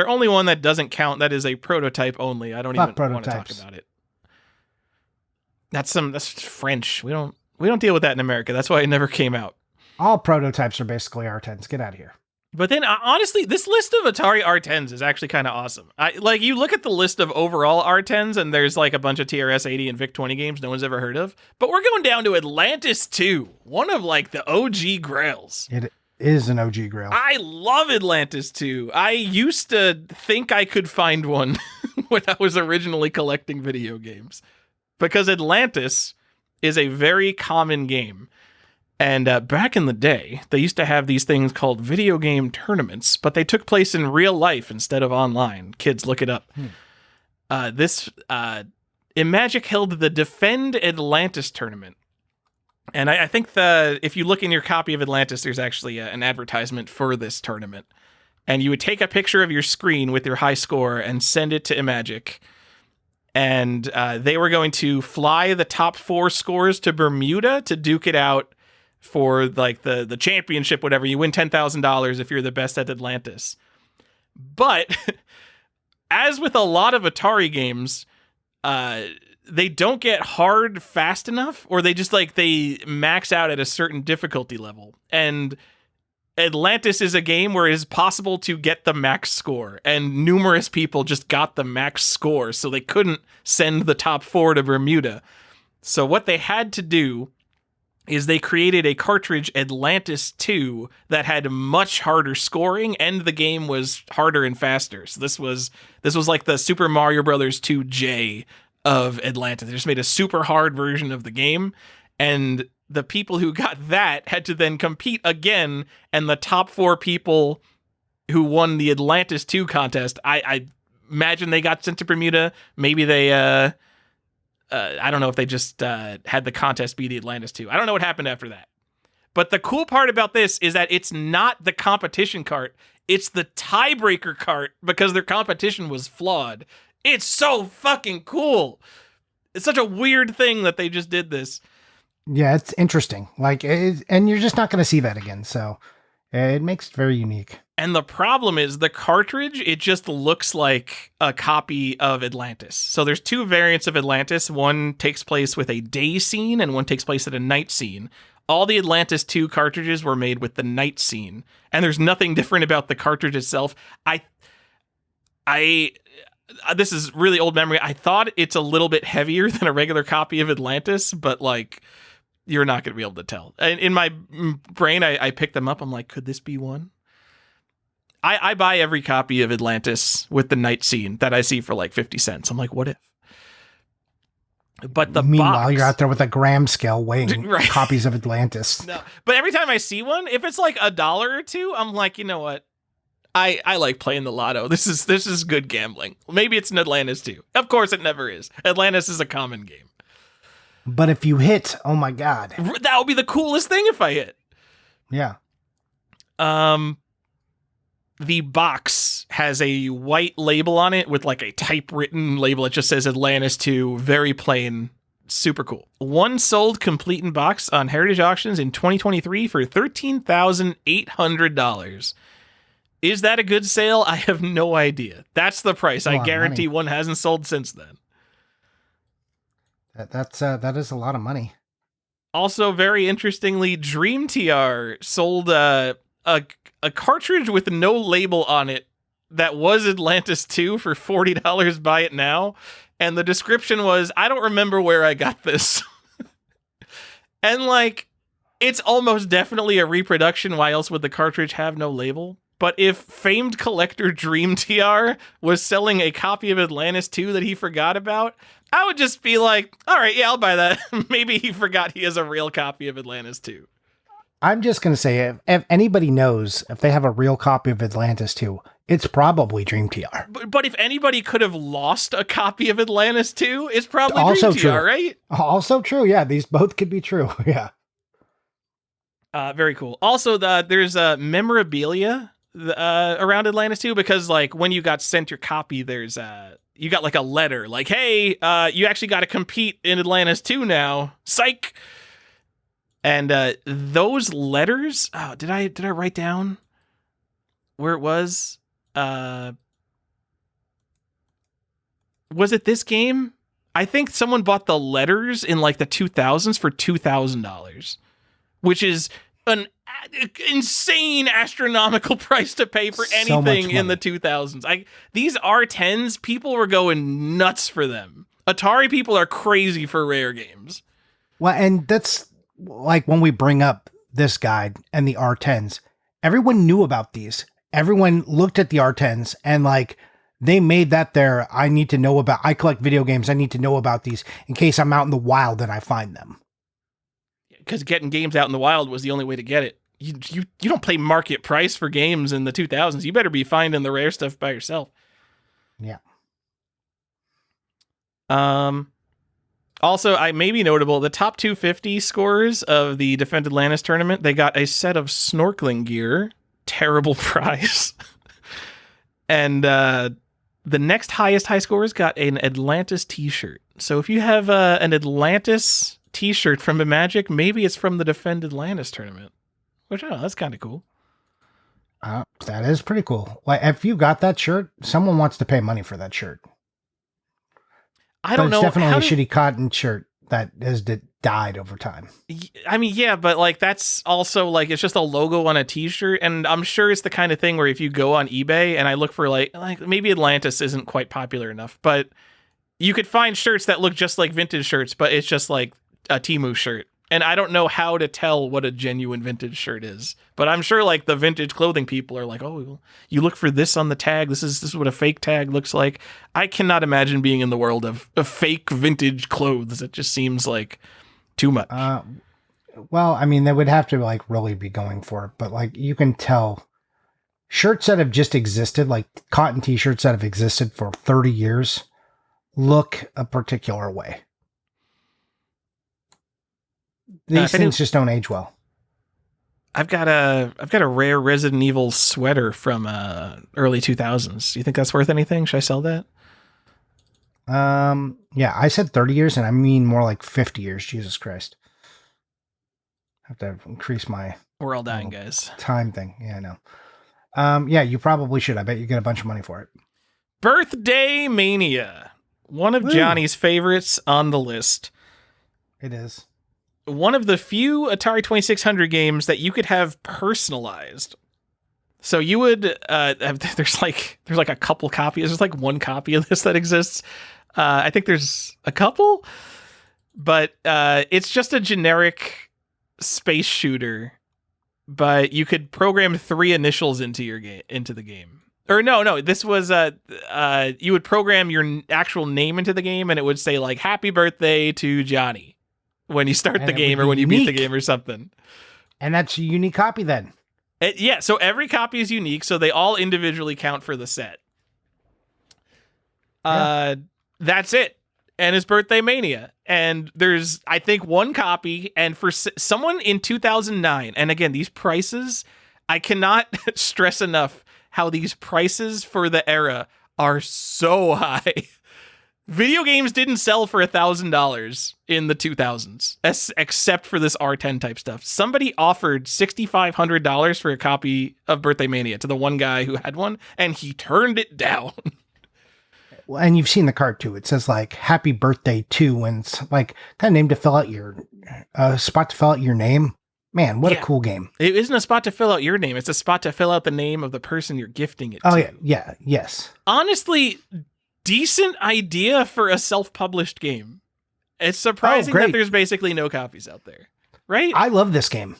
only one that doesn't count. That is a prototype only. I don't even want to talk about it. That's French. We don't deal with that in America. That's why it never came out. All prototypes are basically R10s. Get out of here. But then, honestly, this list of Atari R10s is actually kind of awesome. You look at the list of overall R10s, and there's like a bunch of TRS-80 and VIC-20 games no one's ever heard of. But we're going down to Atlantis 2, one of like the OG grails. It is an OG grail. I love Atlantis 2. I used to think I could find one when I was originally collecting video games, because Atlantis is a very common game. And back in the day, they used to have these things called video game tournaments, but they took place in real life instead of online. Kids, look it up. Imagic held the Defend Atlantis tournament. And I think if you look in your copy of Atlantis, there's actually an advertisement for this tournament. And you would take a picture of your screen with your high score and send it to Imagic. And they were going to fly the top 4 scores to Bermuda to duke it out for like the championship, whatever. You win $10,000 if you're the best at Atlantis. But as with a lot of Atari games, they don't get hard fast enough, or they just they max out at a certain difficulty level. And Atlantis is a game where it is possible to get the max score, and numerous people just got the max score, so they couldn't send the top 4 to Bermuda. So what they had to do is they created a cartridge, Atlantis 2, that had much harder scoring, and the game was harder and faster. So this was like the Super Mario Brothers 2J of Atlantis. They just made a super hard version of the game, and the people who got that had to then compete again, and the top 4 people who won the Atlantis 2 contest, I imagine they got sent to Bermuda. Maybe they I don't know if they just had the contest be the Atlantis 2. I don't know what happened after that. But the cool part about this is that it's not the competition cart. It's the tiebreaker cart, because their competition was flawed. It's so fucking cool. It's such a weird thing that they just did this. Yeah, it's interesting. And you're just not going to see that again. So it makes it very unique. And the problem is the cartridge, it just looks like a copy of Atlantis. So there's 2 variants of Atlantis. One takes place with a day scene and one takes place at a night scene. All the Atlantis 2 cartridges were made with the night scene. And there's nothing different about the cartridge itself. This is really old memory. I thought it's a little bit heavier than a regular copy of Atlantis, but you're not going to be able to tell. In my brain, I picked them up. I'm like, could this be one? I buy every copy of Atlantis with the night scene that I see for 50 cents. I'm like, what if? But meanwhile, you're out there with a gram scale weighing copies of Atlantis. No, but every time I see one, if it's $1 or $2, I'm like, you know what? I like playing the lotto. This is good gambling. Maybe it's an Atlantis 2. Of course, it never is. Atlantis is a common game. But if you hit, oh my god, that would be the coolest thing if I hit. Yeah. The box has a white label on it with a typewritten label. It just says Atlantis 2, very plain, super cool. One sold complete in box on Heritage Auctions in 2023 for $13,800. Is that a good sale? I have no idea. That's the price. I guarantee one hasn't sold since then. That is a lot of money. Also, very interestingly, Dream TR sold a cartridge with no label on it that was Atlantis 2 for $40. Buy it now. And the description was, I don't remember where I got this. And it's almost definitely a reproduction. Why else would the cartridge have no label? But if famed collector Dream TR was selling a copy of Atlantis 2 that he forgot about, I would just be like, all right, yeah, I'll buy that. Maybe he forgot he has a real copy of Atlantis 2. I'm just going to say, if anybody knows if they have a real copy of Atlantis 2, it's probably Dream TR. But if anybody could have lost a copy of Atlantis 2, it's probably Also Dream TR, true. right? Also true. Yeah, these both could be true. Yeah. Very cool. Also, there's memorabilia around Atlantis 2 because, like, when you got sent your copy, there's you got like a letter like, hey, you actually got to compete in Atlantis 2 now. Psych. And those letters, did I write down where it was? Was it this game? I think someone bought the letters in like the 2000s for $2,000, which is an insane astronomical price to pay for anything in the 2000s. These R10s, people were going nuts for them. Atari people are crazy for rare games. Well, and that's like when we bring up this guide and the R10s, everyone knew about these. Everyone looked at the R10s and like they made that their, I collect video games. I need to know about these in case I'm out in the wild and I find them. Because getting games out in the wild was the only way to get it. You don't pay market price for games in the 2000s. You better be finding the rare stuff by yourself. Yeah. Also, I may be notable, the top 250 scorers of the Defend Atlantis tournament, they got a set of snorkeling gear. Terrible prize. And the next highest high scorers got an Atlantis t-shirt. So if you have an Atlantis t-shirt from Magic, maybe it's from the Defend Atlantis tournament. Which, I don't know, that's kind of cool. That is pretty cool. Like, if you got that shirt, someone wants to pay money for that shirt. I don't know. It's definitely a shitty cotton shirt that has died over time. I mean, yeah, but like that's also like it's just a logo on a t-shirt, and I'm sure it's the kind of thing where if you go on eBay and I look for like maybe Atlantis isn't quite popular enough, but you could find shirts that look just like vintage shirts, but it's just like a Temu shirt. And I don't know how to tell what a genuine vintage shirt is, but I'm sure like the vintage clothing people are like, oh, you look for this on the tag. This is what a fake tag looks like. I cannot imagine being in the world of fake vintage clothes. It just seems like too much. Well, I mean, they would have to like really be going for it, but like you can tell shirts that have just existed, like cotton t-shirts that have existed for 30 years, look a particular way. These things just don't age well. I've got a rare Resident Evil sweater from early 2000s. Do you think that's worth anything? Should I sell that? Yeah, I said 30 years and I mean more like 50 years. Jesus Christ. I have to increase my We're all dying, guys. Time thing. Yeah, I know. Yeah, you probably should. I bet you get a bunch of money for it. Birthday Mania. One of Johnny's favorites on the list. It is. One of the few Atari 2600 games that you could have personalized. So you would there's like a couple copies. There's like one copy of this that exists. I think there's a couple, but it's just a generic space shooter. But you could program 3 initials into the game. Or no, this was you would program your actual name into the game, and it would say like "Happy Birthday to Johnny" when you start the game or when you beat the game or something. And that's a unique copy then. Yeah, so every copy is unique, so they all individually count for the set. That's it. And it's Birthday Mania. And there's, I think, one copy, and for someone in 2009, and again, these prices, I cannot stress enough how these prices for the era are so high. Video games didn't sell for $1,000 in the 2000s, except for this R10 type stuff. Somebody offered $6,500 for a copy of Birthday Mania to the one guy who had one, and he turned it down. Well, and you've seen the card too. It says like "Happy Birthday to," and it's like kind of name to fill out your spot to fill out your name. Man, what a cool game! It isn't a spot to fill out your name; it's a spot to fill out the name of the person you're gifting it to. Oh yes. Honestly, decent idea for a self-published game. It's surprising that there's basically no copies out there, right? I love this game.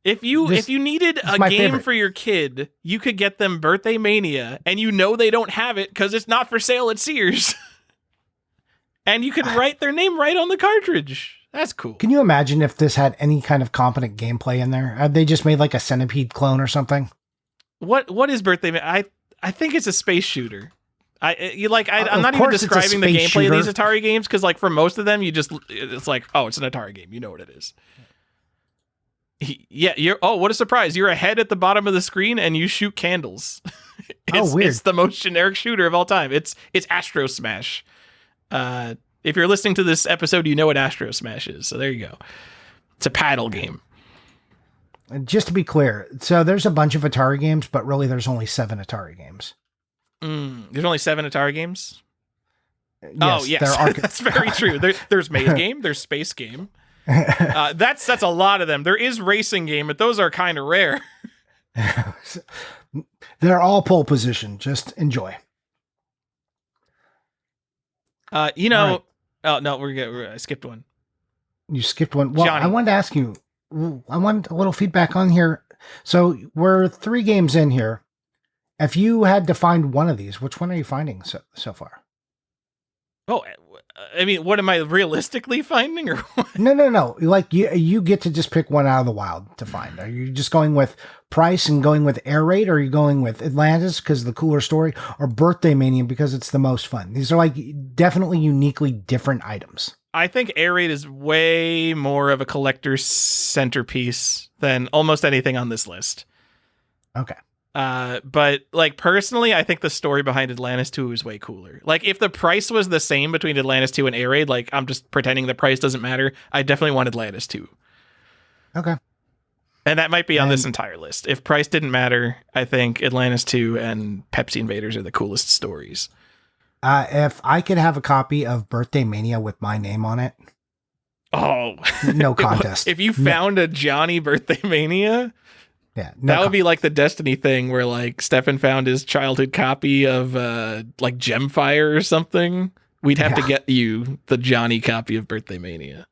If you needed a game favorite for your kid, you could get them Birthday Mania, and you know they don't have it because it's not for sale at Sears. And you could write their name right on the cartridge. That's cool. Can you imagine if this had any kind of competent gameplay in there? Had they just made like a Centipede clone or something? What is Birthday Man? I think it's a space shooter. I'm not even course it's a describing the space gameplay shooter. of these Atari games because, like, for most of them, it's like, oh, it's an Atari game. You know what it is. Yeah. What a surprise! You're ahead at the bottom of the screen and you shoot candles. Weird. It's the most generic shooter of all time. It's Astro Smash. If you're listening to this episode, you know what Astro Smash is. So there you go. It's a paddle game. Just to be clear, so there's a bunch of Atari games, but really there's only 7 Atari games. There's only 7 Atari games? Yes, yes. That's very true. There's Maze Game, there's Space Game. That's a lot of them. There is Racing Game, but those are kind of rare. They're all pole position. Just enjoy. Right. Oh, no, we're good. I skipped one. You skipped one. Well, Johnny. I wanted to ask you, I want a little feedback on here. So we're 3 games in here. If you had to find one of these, which one are you finding so far? Oh, I mean, what am I realistically finding, or what? No. Like you get to just pick one out of the wild to find. Are you just going with price and going with air raid, or are you going with Atlantis because of the cooler story, or Birthday Mania because it's the most fun? These are like definitely uniquely different items. I think Air Raid is way more of a collector's centerpiece than almost anything on this list. Okay. But like personally, I think the story behind Atlantis 2 is way cooler. Like if the price was the same between Atlantis 2 and Air Raid, like I'm just pretending the price doesn't matter, I definitely want Atlantis 2. Okay. And that might be on this entire list. If price didn't matter, I think Atlantis 2 and Pepsi Invaders are the coolest stories. If I could have a copy of Birthday Mania with my name on it. Oh, no contest. If you found a Johnny Birthday Mania, yeah, that would be like the Destiny thing where like Stefan found his childhood copy of like Gemfire or something. We'd have to get you the Johnny copy of Birthday Mania.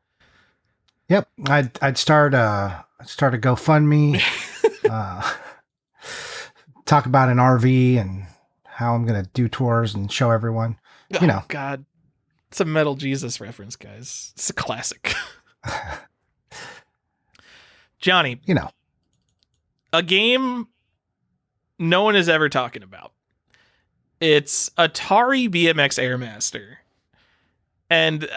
Yep. I'd start a GoFundMe, talk about an RV and how I'm going to do tours and show everyone, God, it's a Metal Jesus reference, guys. It's a classic. Johnny, a game no one is ever talking about. It's Atari BMX Airmaster. And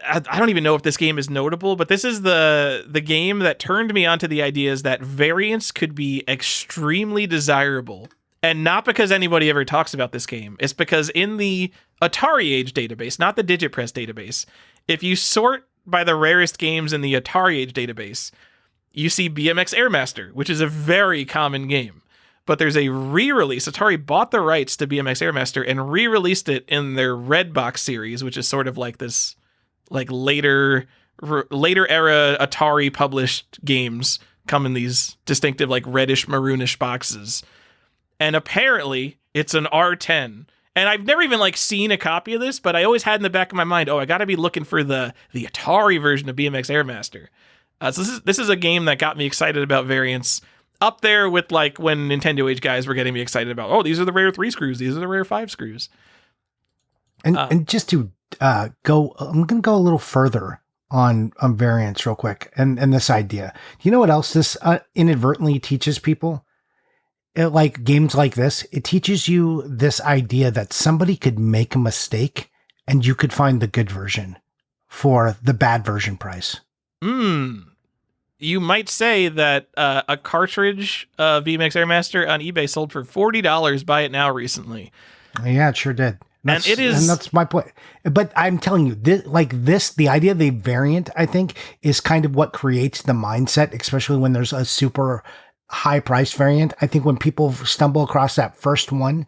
I don't even know if this game is notable, but this is the game that turned me onto the ideas that variants could be extremely desirable. And not because anybody ever talks about this game. It's because in the Atari Age database, not the DigitPress database, if you sort by the rarest games in the Atari Age database, you see BMX Airmaster, which is a very common game. But there's a re-release. Atari bought the rights to BMX Airmaster and re-released it in their Redbox series, which is sort of like this like later era Atari published games come in these distinctive like reddish maroonish boxes. And apparently it's an R10. And I've never even like seen a copy of this, but I always had in the back of my mind, I got to be looking for the Atari version of BMX Airmaster. So this is a game that got me excited about variants, up there with like when Nintendo Age guys were getting me excited about, these are the rare 3 screws, these are the rare 5 screws. And just to I'm going to go a little further on variants real quick and this idea. You know what else this inadvertently teaches people? Like games like this, it teaches you this idea that somebody could make a mistake and you could find the good version for the bad version price. You might say that a cartridge of BMX Airmaster on eBay sold for $40. Buy it now recently. Yeah, it sure did. And that's my point. But I'm telling you, the idea of the variant, I think, is kind of what creates the mindset, especially when there's a super high price variant. I think when people stumble across that first one,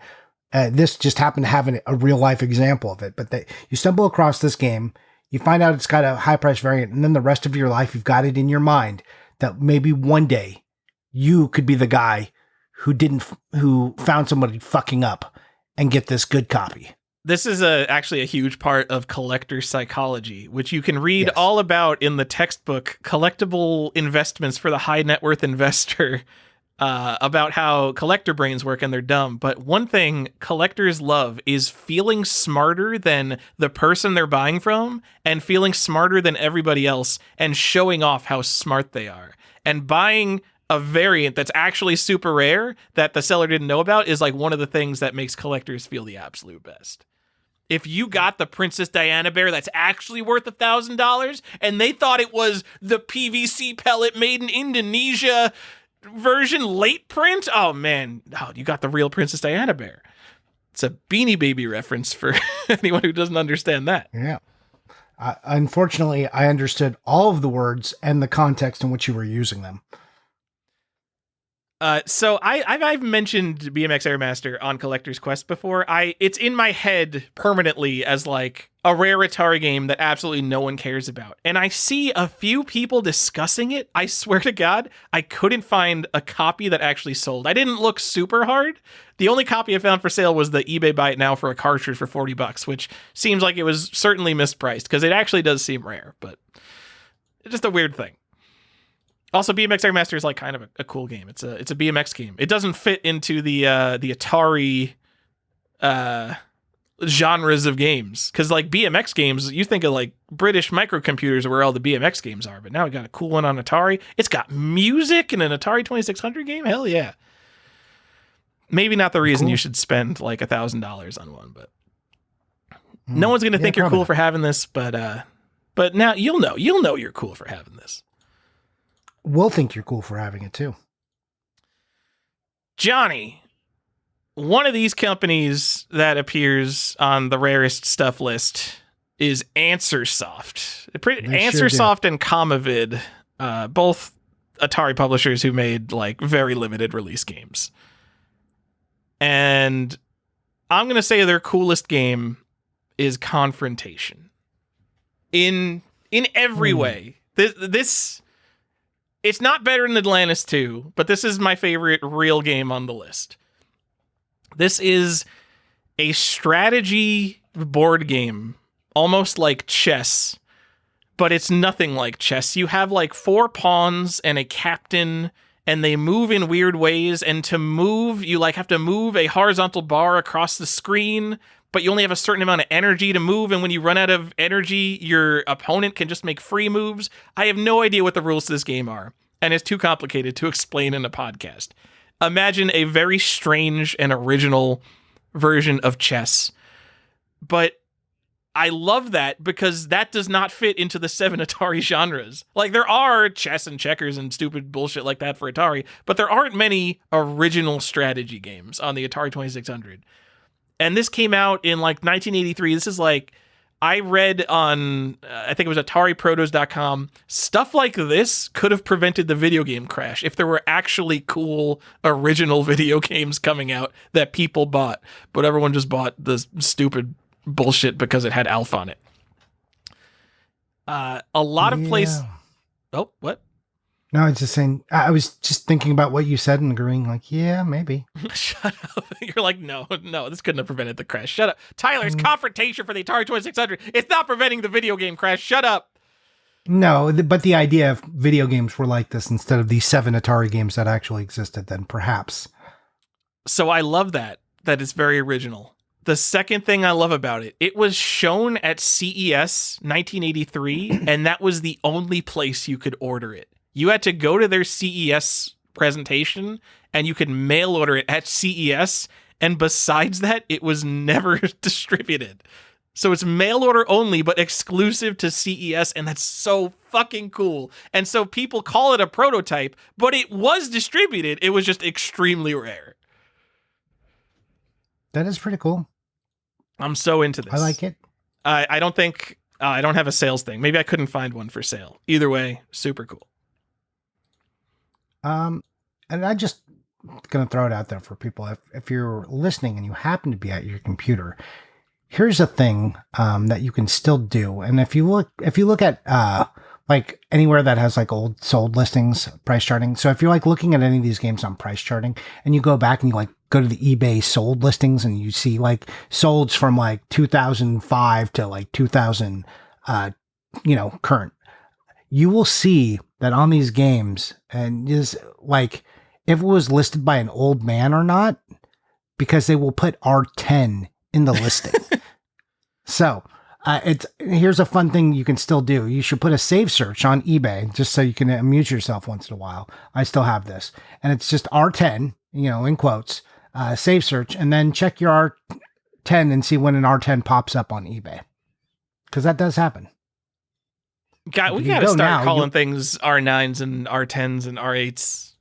this just happened to have a real life example of it. But you stumble across this game, you find out it's got a high price variant, and then the rest of your life, you've got it in your mind that maybe one day you could be the guy who found somebody fucking up and get this good copy. This is actually a huge part of collector psychology, which you can read all about in the textbook Collectible Investments for the High Net Worth Investor about how collector brains work and they're dumb. But one thing collectors love is feeling smarter than the person they're buying from and feeling smarter than everybody else and showing off how smart they are. And buying a variant that's actually super rare that the seller didn't know about is like one of the things that makes collectors feel the absolute best. If you got the Princess Diana bear that's actually worth $1,000 and they thought it was the PVC pellet made in Indonesia version late print, oh man, you got the real Princess Diana bear. It's a Beanie Baby reference for anyone who doesn't understand that. Yeah. Unfortunately, I understood all of the words and the context in which you were using them. So I've mentioned BMX Airmaster on Collector's Quest before. It's in my head permanently as like a rare Atari game that absolutely no one cares about. And I see a few people discussing it. I swear to God, I couldn't find a copy that actually sold. I didn't look super hard. The only copy I found for sale was the eBay Buy It Now for a cartridge for $40, which seems like it was certainly mispriced because it actually does seem rare, but it's just a weird thing. Also, BMX Airmaster is like kind of a cool game. It's a BMX game. It doesn't fit into the Atari genres of games because like BMX games, you think of like British microcomputers where all the BMX games are, but now we got a cool one on Atari. It's got music in an Atari 2600 game. Hell yeah! Maybe not the reason you should spend like $1,000 on one, but no one's gonna think you're cool for having this. But now you'll know you're cool for having this. We'll think you're cool for having it too. Johnny, one of these companies that appears on the rarest stuff list is Answersoft. Answersoft and Comavid, both Atari publishers who made like very limited release games. And I'm going to say their coolest game is Confrontation. In every way. This it's not better than Atlantis 2, but this is my favorite real game on the list. This is a strategy board game, almost like chess, but it's nothing like chess. You have like 4 pawns and a captain, and they move in weird ways, and to move, you like have to move a horizontal bar across the screen, but you only have a certain amount of energy to move, and when you run out of energy, your opponent can just make free moves. I have no idea what the rules to this game are, and it's too complicated to explain in a podcast. Imagine a very strange and original version of chess, but I love that because that does not fit into the 7 Atari genres. Like, there are chess and checkers and stupid bullshit like that for Atari, but there aren't many original strategy games on the Atari 2600. And this came out in like 1983. This is like, I read on, I think it was AtariProtos.com, stuff like this could have prevented the video game crash if there were actually cool original video games coming out that people bought, but everyone just bought the stupid bullshit because it had Alpha on it. A lot of places. Oh, what? No, I was just saying, I was just thinking about what you said and agreeing, like, yeah, maybe. Shut up. You're like, no, this couldn't have prevented the crash. Shut up. Tyler's Confrontation for the Atari 2600. It's not preventing the video game crash. Shut up. No, but the idea of video games were like this instead of the 7 Atari games that actually existed, then perhaps. So I love that it's very original. The second thing I love about it, it was shown at CES 1983, and that was the only place you could order it. You had to go to their CES presentation, and you could mail order it at CES, and besides that, it was never distributed. So it's mail order only, but exclusive to CES, and that's so fucking cool. And so people call it a prototype, but it was distributed. It was just extremely rare. That is pretty cool. I'm so into this. I like it. I don't think, I don't have a sales thing. Maybe I couldn't find one for sale. Either way, super cool. And I just going to throw it out there for people. If you're listening and you happen to be at your computer, here's a thing that you can still do. And if you look at like anywhere that has like old sold listings, price charting. So if you're like looking at any of these games on price charting and you go back and you like go to the eBay sold listings and you see like solds from like 2005 to like 2000, current, you will see that on these games, and is like, if it was listed by an old man or not, because they will put R10 in the listing. So here's a fun thing you can still do. You should put a save search on eBay just so you can amuse yourself once in a while. I still have this, and it's just R10, in quotes, save search, and then check your R10 and see when an R10 pops up on eBay, because that does happen. We got to start calling things R9s and R10s and R8s.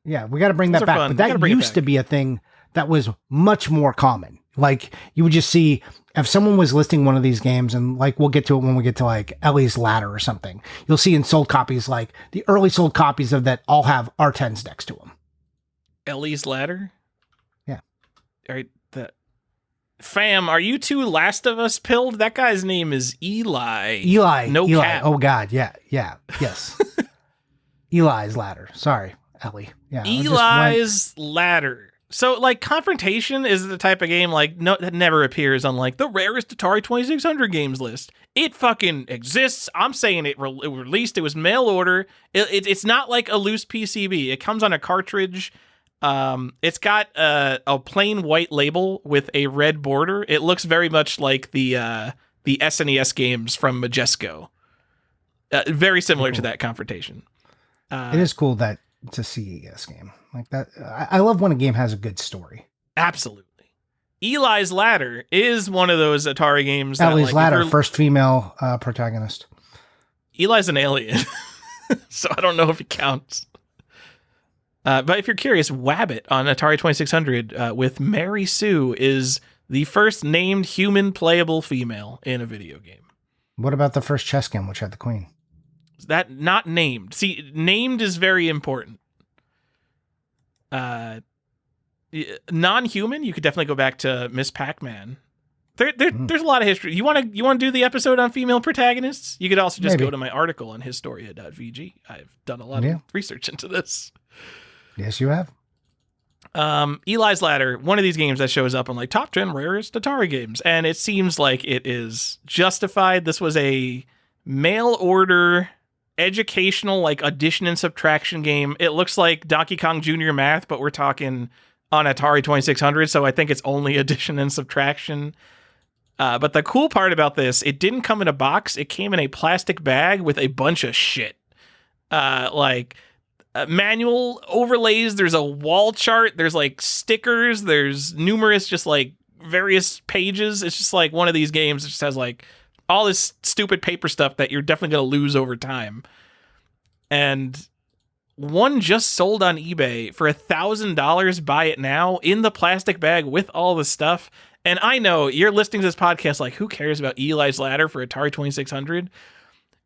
Yeah, we got to bring that back. But that used to be a thing that was much more common. Like, you would just see if someone was listing one of these games, and like, we'll get to it when we get to like Ellie's Ladder or something. You'll see in sold copies, like the early sold copies of that all have R10s next to them. Ellie's Ladder? Yeah. All right. Fam, are you two Last of Us pilled? That guy's name is Eli. No cap. Oh, God. Yeah. Yes. Eli's Ladder. Sorry, Ellie. Yeah. Eli's Ladder. So, like, Confrontation is the type of game, like, that never appears on, like, the rarest Atari 2600 games list. It fucking exists. I'm saying it released. It was mail order. It's not like a loose PCB. It comes on a cartridge. It's got a plain white label with a red border. It looks very much like the SNES games from Majesco. Very similar to that Confrontation. It is cool that it's a CES game like that. I love when a game has a good story. Absolutely. Eli's Ladder is one of those Atari games. Ellie's Ladder, first female protagonist. Eli's an alien, so I don't know if he counts. But if you're curious, Wabbit on Atari 2600 with Mary Sue is the first named human playable female in a video game. What about the first chess game, which had the queen? That not named. See, named is very important. Non-human, you could definitely go back to Miss Pac-Man. There's a lot of history. You want to do the episode on female protagonists? You could also just go to my article on historia.vg. I've done a lot of research into this. Yes, you have. Eli's Ladder, one of these games that shows up on like top 10 rarest Atari games, and it seems like it is justified. This was a mail order educational, like, addition and subtraction game. It looks like Donkey Kong Jr. Math, but we're talking on Atari 2600, so I think it's only addition and subtraction. But the cool part about this, it didn't come in a box. It came in a plastic bag with a bunch of shit. Manual overlays, there's a wall chart, there's like stickers, there's numerous just like various pages. It's just like one of these games that just has like all this stupid paper stuff that you're definitely going to lose over time. And one just sold on eBay for $1,000. Buy it now in the plastic bag with all the stuff. And I know you're listening to this podcast like, who cares about Eli's Ladder for Atari 2600?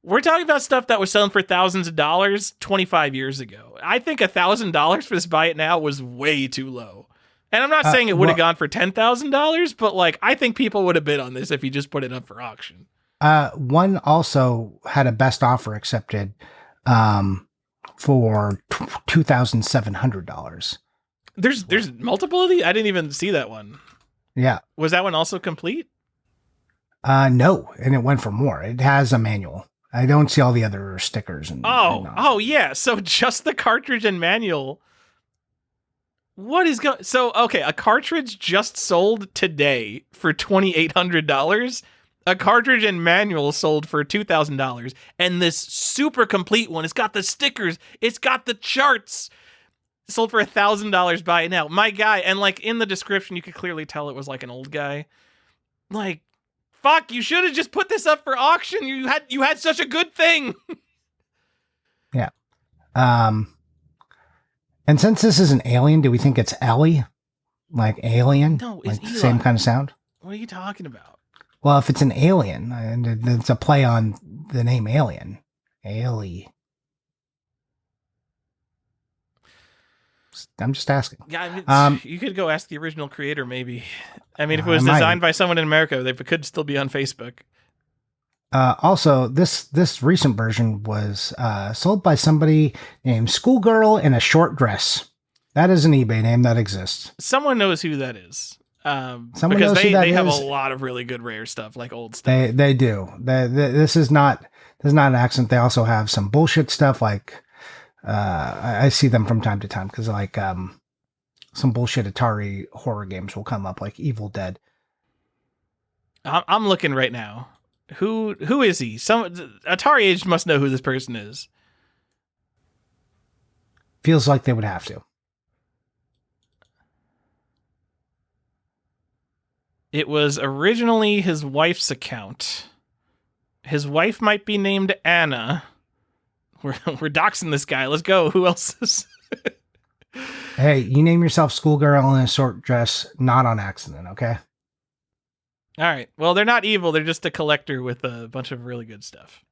We're talking about stuff that was selling for thousands of dollars 25 years ago. I think $1,000 for this buy it now was way too low. And I'm not saying it would have gone for $10,000, but like, I think people would have bid on this if you just put it up for auction. One also had a best offer accepted for $2,700. There's multiple of these? I didn't even see that one. Yeah. Was that one also complete? No, and it went for more. It has a manual. I don't see all the other stickers. Oh yeah. So just the cartridge and manual. What is going? So okay, a cartridge just sold today for $2,800. A cartridge and manual sold for $2,000, and this super complete one, it's got the stickers, it's got the charts, sold for $1,000. Buy it now, my guy. And like in the description, you could clearly tell it was like an old guy. Like, fuck, you should have just put this up for auction. You had such a good thing. Yeah. And since this is an alien, do we think it's Ellie? Like Alien? No, it's like same kind of sound? What are you talking about? Well, if it's an alien, and it's a play on the name Alien. Allie. I'm just asking. Yeah, I mean, you could go ask the original creator, maybe. I mean, if it was designed by someone in America, they could still be on Facebook. Also, this recent version was sold by somebody named Schoolgirl in a Short Dress. That is an eBay name that exists. Someone knows who that is. Because they have a lot of really good rare stuff, like old stuff. They do. This is not an accident. They also have some bullshit stuff like I see them from time to time because like some bullshit Atari horror games will come up, like Evil Dead. I'm looking right now. Who is he? Some Atari Age must know who this person is. Feels like they would have to. It was originally his wife's account. His wife might be named Anna. We're doxing this guy. Let's go. Who else is? Hey, you name yourself Schoolgirl in a short dress, not on accident, okay? All right. Well, they're not evil. They're just a collector with a bunch of really good stuff.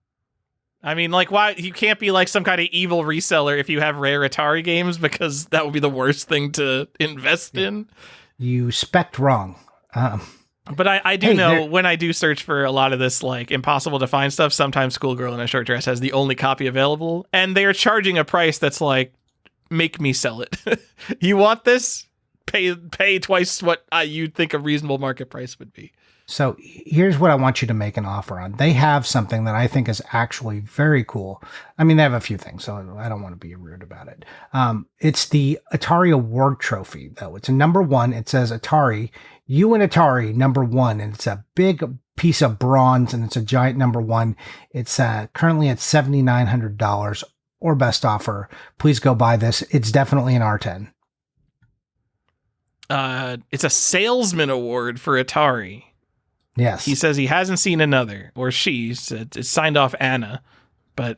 I mean, like, why you can't be like some kind of evil reseller if you have rare Atari games, because that would be the worst thing to invest in. You spec'd wrong. But I do know when I do search for a lot of this, like, impossible to find stuff, sometimes Schoolgirl in a Short Dress has the only copy available, and they are charging a price that's like, make me sell it. You want this? Pay twice what you'd think a reasonable market price would be. So here's what I want you to make an offer on. They have something that I think is actually very cool. I mean, they have a few things, so I don't want to be rude about it. It's the Atari Award Trophy, though. It's a number 1. It says Atari, you and Atari, number 1. And it's a big piece of bronze, and it's a giant number 1. It's currently at $7,900 or best offer. Please go buy this. It's definitely an R10. It's a salesman award for Atari. Yes. He says he hasn't seen another, or she said it's signed off Anna, but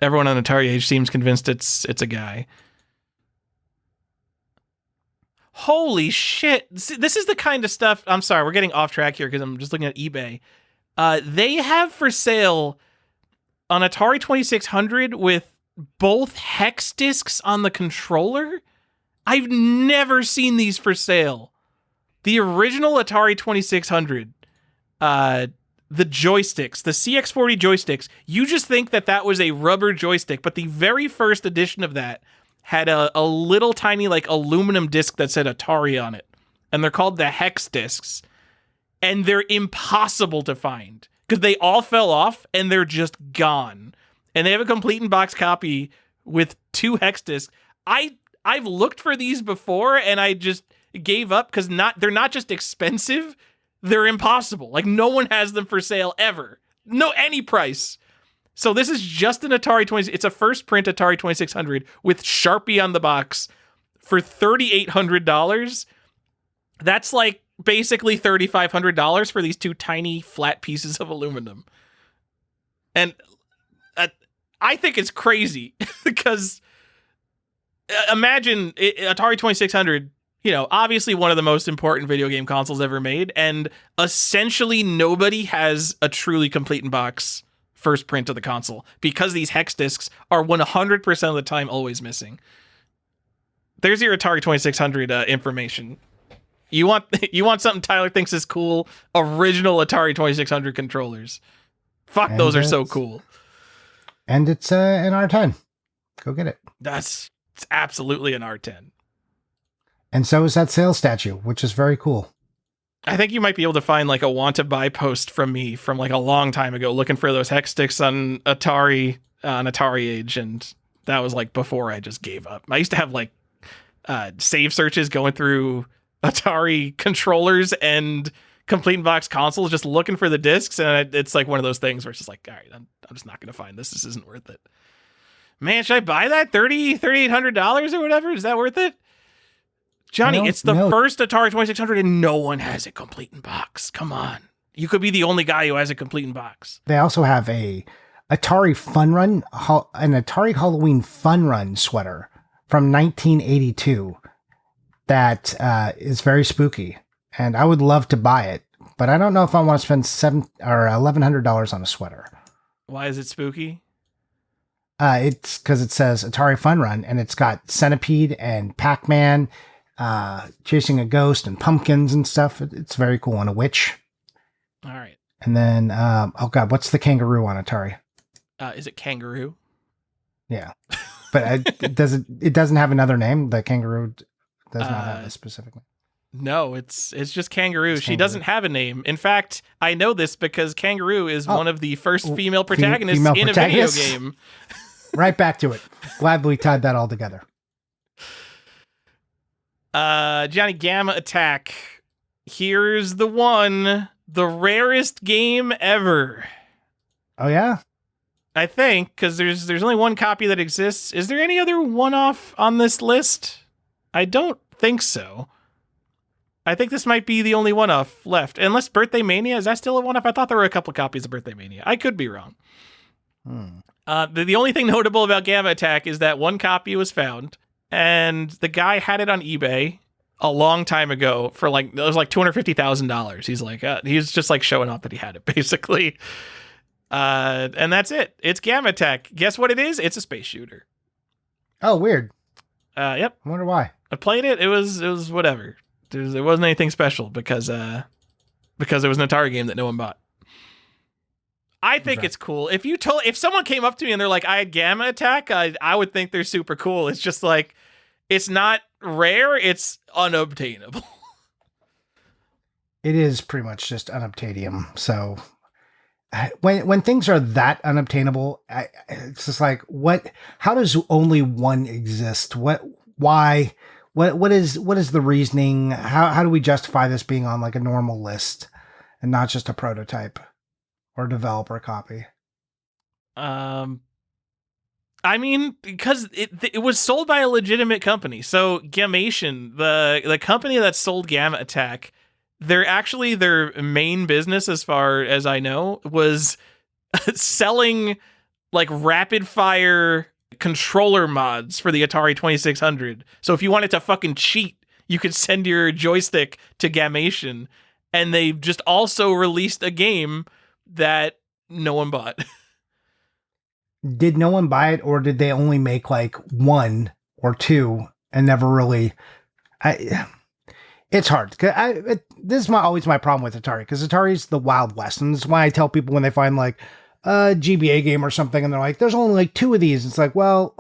everyone on Atari Age seems convinced it's a guy. Holy shit. This is the kind of stuff. I'm sorry, we're getting off track here because I'm just looking at eBay. They have for sale an Atari 2600 with both hex discs on the controller. I've never seen these for sale. The original Atari 2600, the joysticks, the CX40 joysticks, you just think that was a rubber joystick, but the very first edition of that had a little tiny like aluminum disc that said Atari on it. And they're called the hex discs. And they're impossible to find because they all fell off and they're just gone. And they have a complete in box copy with 2 hex discs. I've looked for these before and I just gave up because they're not just expensive, they're impossible. Like, no one has them for sale ever. No, any price. So this is just an Atari 20. It's a first print Atari 2600 with Sharpie on the box for $3,800. That's like basically $3,500 for these 2 tiny flat pieces of aluminum. And I think it's crazy because imagine Atari 2600, obviously one of the most important video game consoles ever made, and essentially nobody has a truly complete in box first print of the console because these hex discs are 100% of the time always missing. There's your Atari 2600 information. You want something Tyler thinks is cool? Original Atari 2600 controllers. Fuck, and those are so cool. And it's an R10. Go get it. It's absolutely an R10. And so is that sales statue, which is very cool. I think you might be able to find like a want to buy post from me from like a long time ago looking for those hex sticks on Atari Age, and that was like before I just gave up. I used to have like save searches going through Atari controllers and complete in box consoles just looking for the discs, and it's like one of those things where it's just like, all right, I'm just not going to find this. This isn't worth it. Man, should I buy that $3,800 or whatever? Is that worth it? Johnny, it's the first Atari 2600 and no one has it complete in box. Come on. You could be the only guy who has it complete in box. They also have a Atari Fun Run, an Atari Halloween Fun Run sweater from 1982 that is very spooky. And I would love to buy it, but I don't know if I want to spend $700 or $1,100 on a sweater. Why is it spooky? It's because it says Atari Fun Run, and it's got Centipede and Pac-Man chasing a ghost and pumpkins and stuff. It's very cool, and a witch. All right. And then, oh god, what's the kangaroo on Atari? Is it Kangaroo? Yeah, but it doesn't have another name. The kangaroo does not have a specific name. No, it's just Kangaroo. She doesn't have a name. In fact, I know this because Kangaroo is one of the first female protagonists in a video game. Right back to it. glad we tied that all together. Johnny, Gamma Attack. Here's the one. The rarest game ever. Oh, yeah? I think, because there's only one copy that exists. Is there any other one-off on this list? I don't think so. I think this might be the only one-off left. Unless Birthday Mania, is that still a one-off? I thought there were a couple copies of Birthday Mania. I could be wrong. The only thing notable about Gamma Attack is that one copy was found, and the guy had it on eBay a long time ago for like, it was like $250,000. He's like, he's just like showing off that he had it, basically. And that's it. It's Gamma Attack. Guess what it is? It's a space shooter. Oh, weird. Yep. I wonder why. I played it. It was whatever. There wasn't anything special because it was an Atari game that no one bought. I think it's cool. If someone came up to me and they're like, I had Gamma Attack, I would think they're super cool. It's just like, it's not rare, it's unobtainable. It is pretty much just unobtainium. So when things are that unobtainable, it's just like, how does only one exist? Why? What is the reasoning? How do we justify this being on like a normal list and not just a prototype or developer copy? I mean, because it was sold by a legitimate company. So Gamation, the company that sold Gamma Attack, their main business, as far as I know, was selling like rapid fire controller mods for the Atari 2600. So if you wanted to fucking cheat, you could send your joystick to Gamation, and they just also released a game that no one bought. Did no one buy it, or did they only make like one or two and never really? It's hard. This is always my problem with Atari, because Atari's the Wild West, and this is why I tell people when they find like a GBA game or something, and they're like, "There's only like two of these." It's like, well,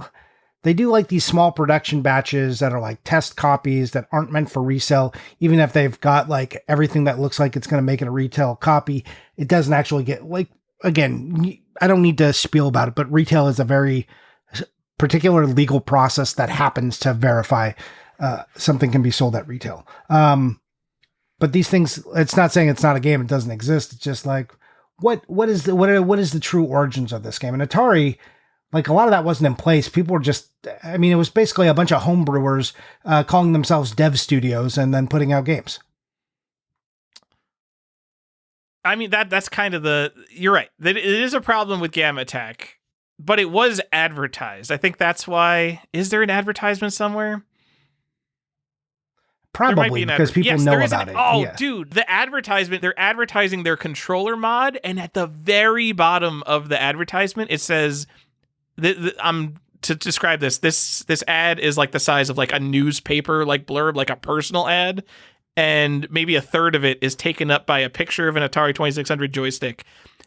they do like these small production batches that are like test copies that aren't meant for resale. Even if they've got like everything that looks like it's going to make it a retail copy, it doesn't actually get like. Again, I don't need to spiel about it, but retail is a very particular legal process that happens to verify something can be sold at retail. But these things, it's not saying it's not a game; it doesn't exist. It's just like what is the true origins of this game? And Atari, like a lot of that wasn't in place. People were just, I mean, it was basically a bunch of homebrewers calling themselves dev studios and then putting out games. I mean, that's kind of you're right. It is a problem with Gamma Attack, but it was advertised. I think that's why. Is there an advertisement somewhere? Probably, because people know about it. Oh, yeah. Dude, the advertisement, they're advertising their controller mod, and at the very bottom of the advertisement, it says, to describe this ad is like the size of like a newspaper, like blurb, like a personal ad. And maybe a third of it is taken up by a picture of an Atari 2600 joystick.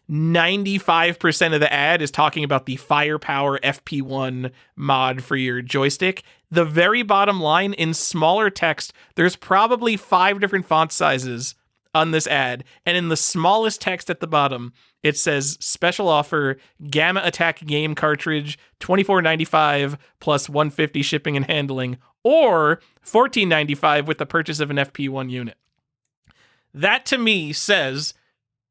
95% of the ad is talking about the Firepower FP1 mod for your joystick. The very bottom line, in smaller text, there's probably 5 different font sizes on this ad. And in the smallest text at the bottom, it says, special offer, Gamma Attack game cartridge, $24.95 plus $150 shipping and handling, or $14.95 with the purchase of an FP1 unit. That to me says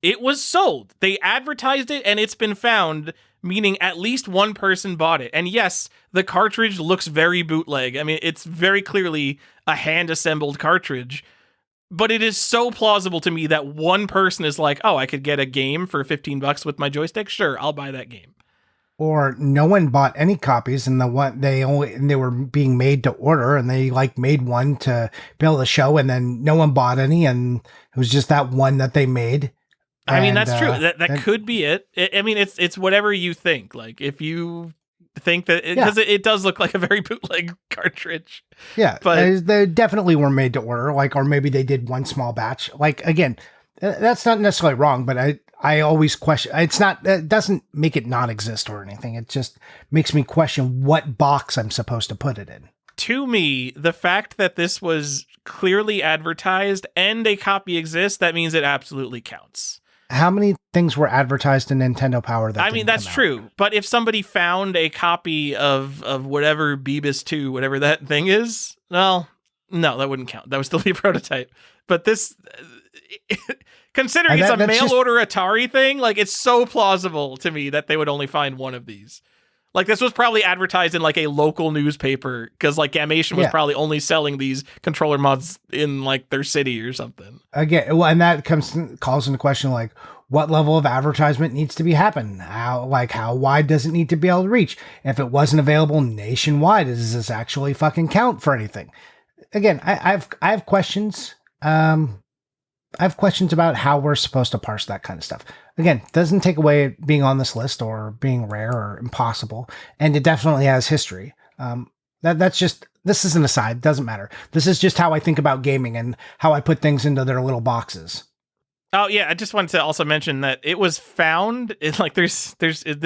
it was sold. They advertised it and it's been found, meaning at least one person bought it. And yes, the cartridge looks very bootleg. I mean, it's very clearly a hand-assembled cartridge, but it is so plausible to me that one person is like, oh, I could get a game for $15 with my joystick. Sure, I'll buy that game. Or no one bought any copies, and they were being made to order, and they like made one to be able to show, and then no one bought any, and it was just that one that they made. I mean, that's true. That could be it. I mean, it's whatever you think. Like if you think that, because it does look like a very bootleg cartridge. Yeah, but they definitely were made to order. Like, or maybe they did one small batch. Like again, that's not necessarily wrong, but I always question. It doesn't make it not exist or anything. It just makes me question what box I'm supposed to put it in. To me, the fact that this was clearly advertised and a copy exists, that means it absolutely counts. How many things were advertised in Nintendo Power that I mean, didn't that's come out? true. But if somebody found a copy of whatever Beavis 2, whatever that thing is, well, no, that wouldn't count. That would still be a prototype. But this, considering And it's a that's mail just order Atari thing, like it's so plausible to me that they would only find one of these. Like this was probably advertised in like a local newspaper because like Gamation was Yeah. probably only selling these controller mods in like their city or something. again. Well, and that calls into question like what level of advertisement needs to be happen. How wide does it need to be able to reach? If it wasn't available nationwide, does this actually fucking count for anything? Again, I have questions. I have questions about how we're supposed to parse that kind of stuff. Again, doesn't take away being on this list or being rare or impossible, and it definitely has history. That's just, this is an aside, doesn't matter. This is just how I think about gaming and how I put things into their little boxes. Oh yeah, I just wanted to also mention that it was found. It, like this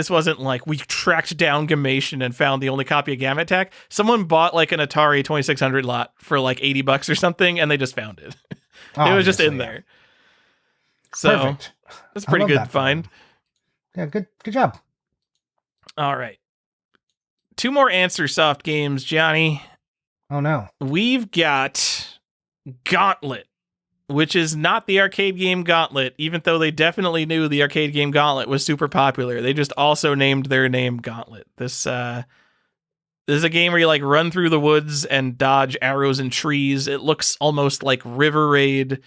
wasn't like we tracked down Gamation and found the only copy of Gamma Attack. Someone bought like an Atari 2600 lot for like $80 or something, and they just found it. It was just in there. So Perfect. that's a pretty good find. Yeah, good job. All right. 2 more Answer Soft games, Johnny. Oh no. We've got Gauntlet, which is not the arcade game Gauntlet, even though they definitely knew the arcade game Gauntlet was super popular. They just also named their name Gauntlet. This is a game where you like run through the woods and dodge arrows and trees. It looks almost like River Raid.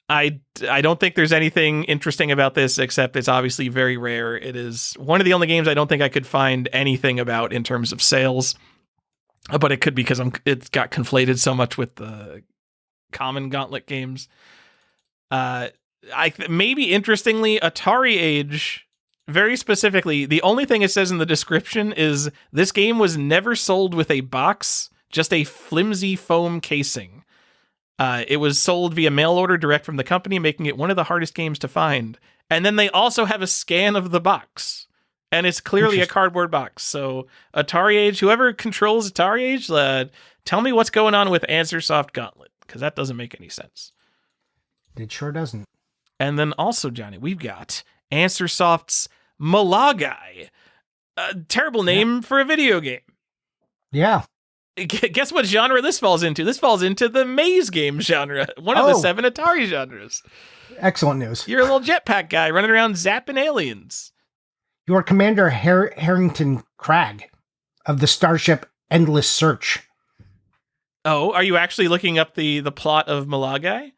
I don't think there's anything interesting about this except it's obviously very rare. It is one of the only games I don't think I could find anything about in terms of sales, but it could be because it's got conflated so much with the common Gauntlet games. Maybe interestingly, Atari Age, very specifically, the only thing it says in the description is this game was never sold with a box, just a flimsy foam casing. It was sold via mail order direct from the company, making it one of the hardest games to find. And then they also have a scan of the box, and it's clearly a cardboard box. So Atari Age, whoever controls Atari Age, tell me what's going on with Answersoft Gauntlet, because that doesn't make any sense. It sure doesn't. And then also, Johnny, we've got Answersoft's Malagai. A terrible name for a video game. Yeah. Guess what genre this falls into? This falls into the maze game genre, one of the 7 Atari genres. Excellent news. You're a little jetpack guy running around zapping aliens. You're Commander Harrington Cragg of the starship Endless Search. Oh, are you actually looking up the plot of Malagai?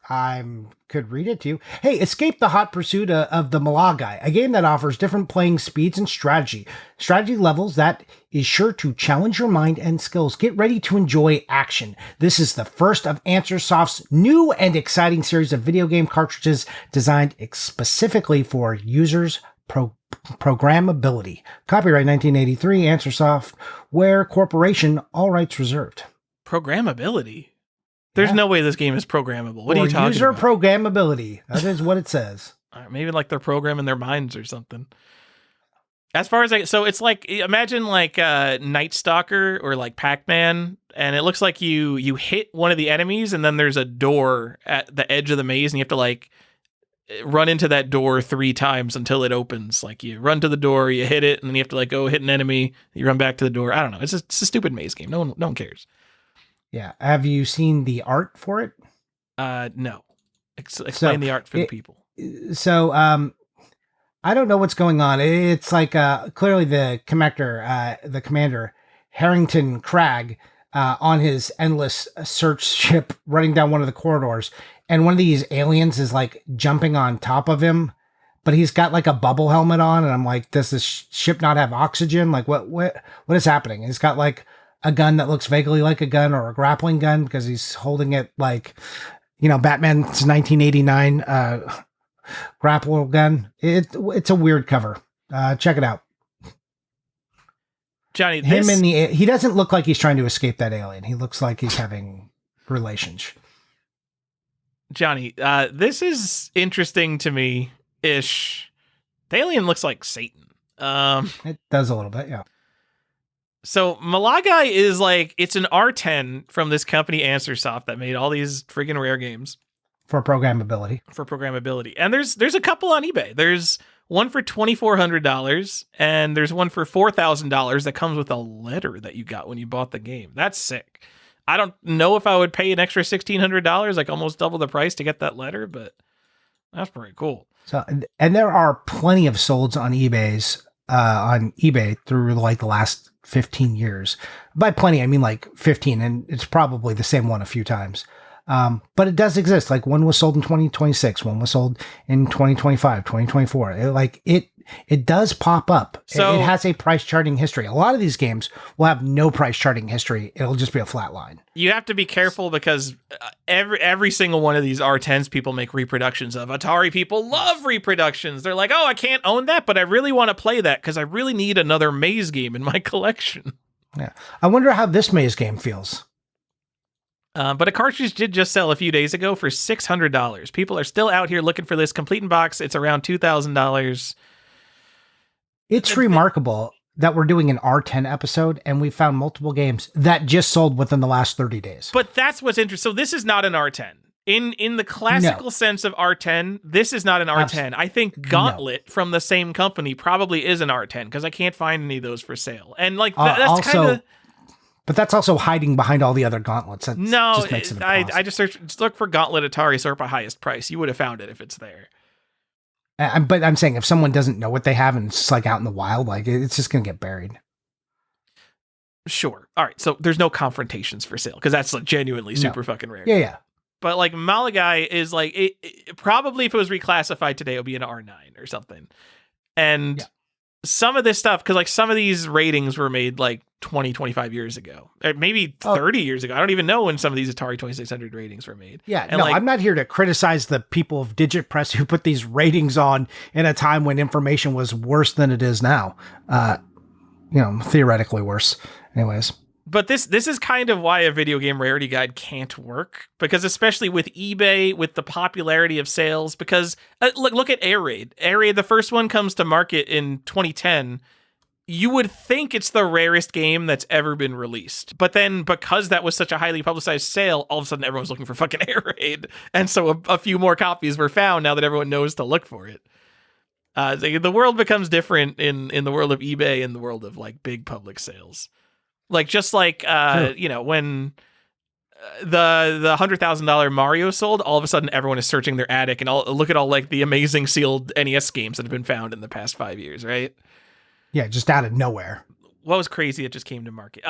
I could read it to you. Hey, escape the hot pursuit of the Malagai, a game that offers different playing speeds and strategy levels that is sure to challenge your mind and skills. Get ready to enjoy action. This is the first of Answersoft's new and exciting series of video game cartridges designed specifically for users' programmability. Copyright 1983, Answersoft, Ware Corporation, all rights reserved. Programmability? There's no way this game is programmable. What are you talking user about? programmability. That is what it says. Maybe like they're programming their minds or something. As far as so it's like, imagine like Night Stalker or like Pac-Man, and it looks like you hit one of the enemies, and then there's a door at the edge of the maze, and you have to like run into that door 3 times until it opens. Like you run to the door, you hit it, and then you have to like go hit an enemy, you run back to the door. I don't know. It's a stupid maze game. No one cares. Yeah. Have you seen the art for it? No. Explain the art for the people. So, I don't know what's going on. It's like clearly the commander Harrington Cragg on his Endless Search ship running down one of the corridors, and one of these aliens is like jumping on top of him, but he's got like a bubble helmet on, and I'm like, does this ship not have oxygen? Like what is happening? He's got like a gun that looks vaguely like a gun or a grappling gun because he's holding it like, Batman's 1989 grapple gun. It's a weird cover. Check it out. Johnny, he doesn't look like he's trying to escape that alien. He looks like he's having relations. Johnny, this is interesting to me ish. The alien looks like Satan. It does a little bit, yeah. So Malagai is like, it's an R10 from this company Answersoft that made all these friggin' rare games. for programmability. And there's a couple on eBay. There's one for $2,400 and there's one for $4,000 that comes with a letter that you got when you bought the game. That's sick. I don't know if I would pay an extra $1,600, like almost double the price to get that letter, but that's pretty cool. So, and there are plenty of solds on on eBay through like the last 15 years. By plenty, I mean like 15, and it's probably the same one a few times. But it does exist. Like one was sold in 2026, one was sold in 2025, 2024. It does pop up. So, it has a price charting history. A lot of these games will have no price charting history. It'll just be a flat line. You have to be careful because every single one of these R10s people make reproductions of. Atari people love reproductions. They're like, oh, I can't own that, but I really want to play that because I really need another maze game in my collection. Yeah. I wonder how this maze game feels. But a cartridge did just sell a few days ago for $600. People are still out here looking for this complete in box. It's around $2,000. It's remarkable that we're doing an R10 episode and we found multiple games that just sold within the last 30 days. But that's what's interesting. So this is not an R10. In the classical sense of R10, this is not an R10. I think Gauntlet from the same company probably is an R10 because I can't find any of those for sale. And like that's kind of... But that's also hiding behind all the other gauntlets. That just makes it impossible. I just look for Gauntlet Atari Sorpa highest price. You would have found it if it's there. But I'm saying if someone doesn't know what they have and it's just like out in the wild, like it's just going to get buried. Sure. All right. So there's no confrontations for sale because that's like genuinely super fucking rare. Yeah. But like Malagai is like, it probably if it was reclassified today, it would be an R9 or something. And some of this stuff, because like some of these ratings were made like 20, 25 years ago, maybe 30 years ago. I don't even know when some of these Atari 2600 ratings were made. Yeah, and I'm not here to criticize the people of DigitPress who put these ratings on in a time when information was worse than it is now. Theoretically worse. Anyways. But this is kind of why a video game rarity guide can't work, because especially with eBay, with the popularity of sales, because look at Air Raid. Air Raid, the first one comes to market in 2010. You would think it's the rarest game that's ever been released. But then because that was such a highly publicized sale, all of a sudden everyone's looking for fucking Air Raid. And so a few more copies were found now that everyone knows to look for it. The world becomes different in the world of eBay and the world of like big public sales. Like just like Sure. When the $100,000 Mario sold, all of a sudden everyone is searching their attic and look at all like the amazing sealed NES games that have been found in the past 5 years, right? Yeah, just out of nowhere. What was crazy? It just came to market.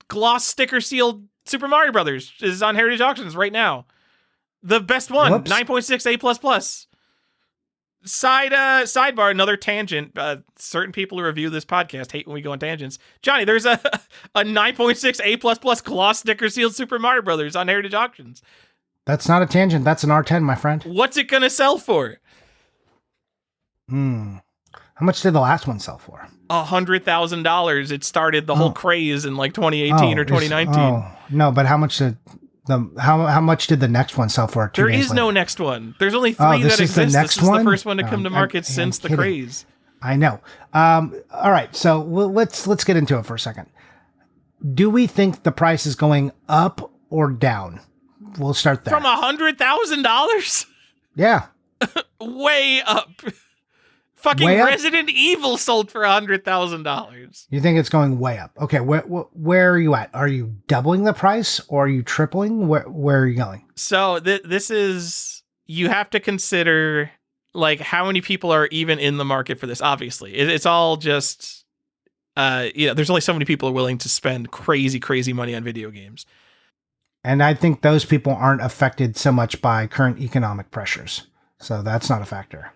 Gloss sticker sealed Super Mario Brothers is on Heritage Auctions right now. The best one, 9.6 A++. Sidebar, another tangent. Certain people who review this podcast hate when we go on tangents. Johnny, there's a 9.6 A++ gloss sticker sealed Super Mario Brothers on Heritage Auctions. That's not a tangent. That's an R10, my friend. What's it gonna sell for? How much did the last one sell for? $100,000. It started the whole craze in like 2018 or 2019. No, but how much did how much did the next one sell for? There is no next one. There's only 3 that exist. This is the first one to come to market since the craze. I know. All right, so let's get into it for a second. Do we think the price is going up or down? We'll start there. From $100,000? Yeah. Way up. Fucking Way up? Resident Evil sold for $100,000. You think it's going way up? Okay, where are you at? Are you doubling the price or are you tripling? Where are you going? So this is, you have to consider like how many people are even in the market for this. Obviously, it's all just, there's only so many people are willing to spend crazy money on video games. And I think those people aren't affected so much by current economic pressures. So that's not a factor.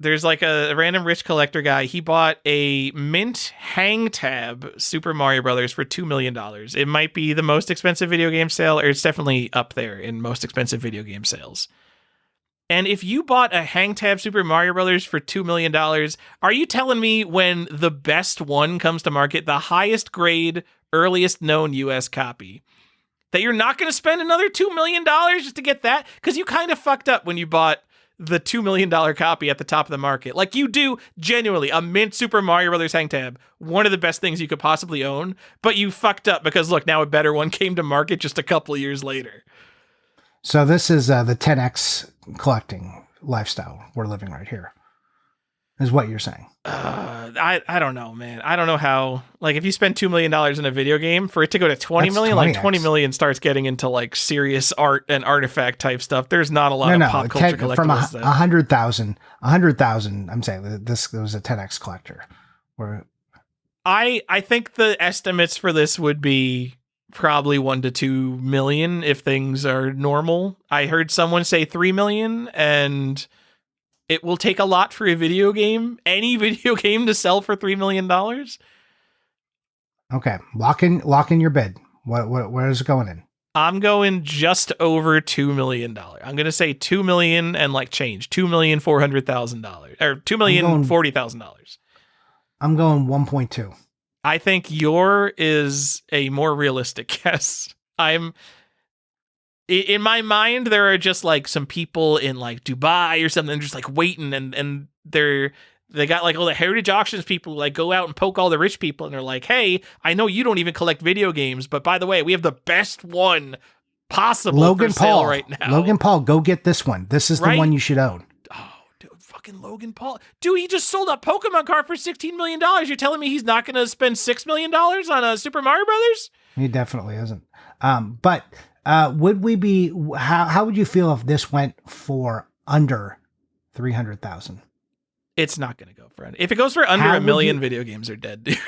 There's like a random rich collector guy. He bought a mint hang tab Super Mario Brothers for $2 million. It might be the most expensive video game sale, or it's definitely up there in most expensive video game sales. And if you bought a hang tab Super Mario Brothers for $2 million, are you telling me when the best one comes to market, the highest grade, earliest known US copy, that you're not going to spend another $2 million just to get that? Because you kind of fucked up when you bought the $2 million copy at the top of the market. Like you do genuinely a mint Super Mario Brothers hang tab, one of the best things you could possibly own, but you fucked up because look, now a better one came to market just a couple of years later. So this is the 10x collecting lifestyle we're living right here, is what you're saying. I don't know, man. I don't know how, like, if you spend $2 million in a video game, for it to go to 20 That's million, 20x. like 20 million starts getting into like serious art and artifact type stuff. There's not a lot of pop culture collectibles. From 100,000, I'm saying this was a 10x collector. Where I think the estimates for this would be probably 1 to 2 million if things are normal. I heard someone say 3 million, and it will take a lot for a video game, any video game, to sell for $3 million. Okay, lock in your bid. Where is it going in? I'm going just over $2 million. I'm going to say 2 million and like change, $2,400,000 or $2,040,000. I'm going 1.2. I think your is a more realistic guess. In my mind, there are just like some people in like Dubai or something just like waiting, and they got like all the heritage auctions people like go out and poke all the rich people, and they're like, hey, I know you don't even collect video games, but by the way, we have the best one possible for sale right now. Logan Paul, go get this one. This is the one you should own. Oh, dude, fucking Logan Paul. Dude, he just sold a Pokemon card for $16 million. You're telling me he's not going to spend $6 million on a Super Mario Brothers? He definitely isn't. But would we be, how would you feel if this went for under 300,000? It's not going to go for, if it goes for under $1 million, video games are dead, dude.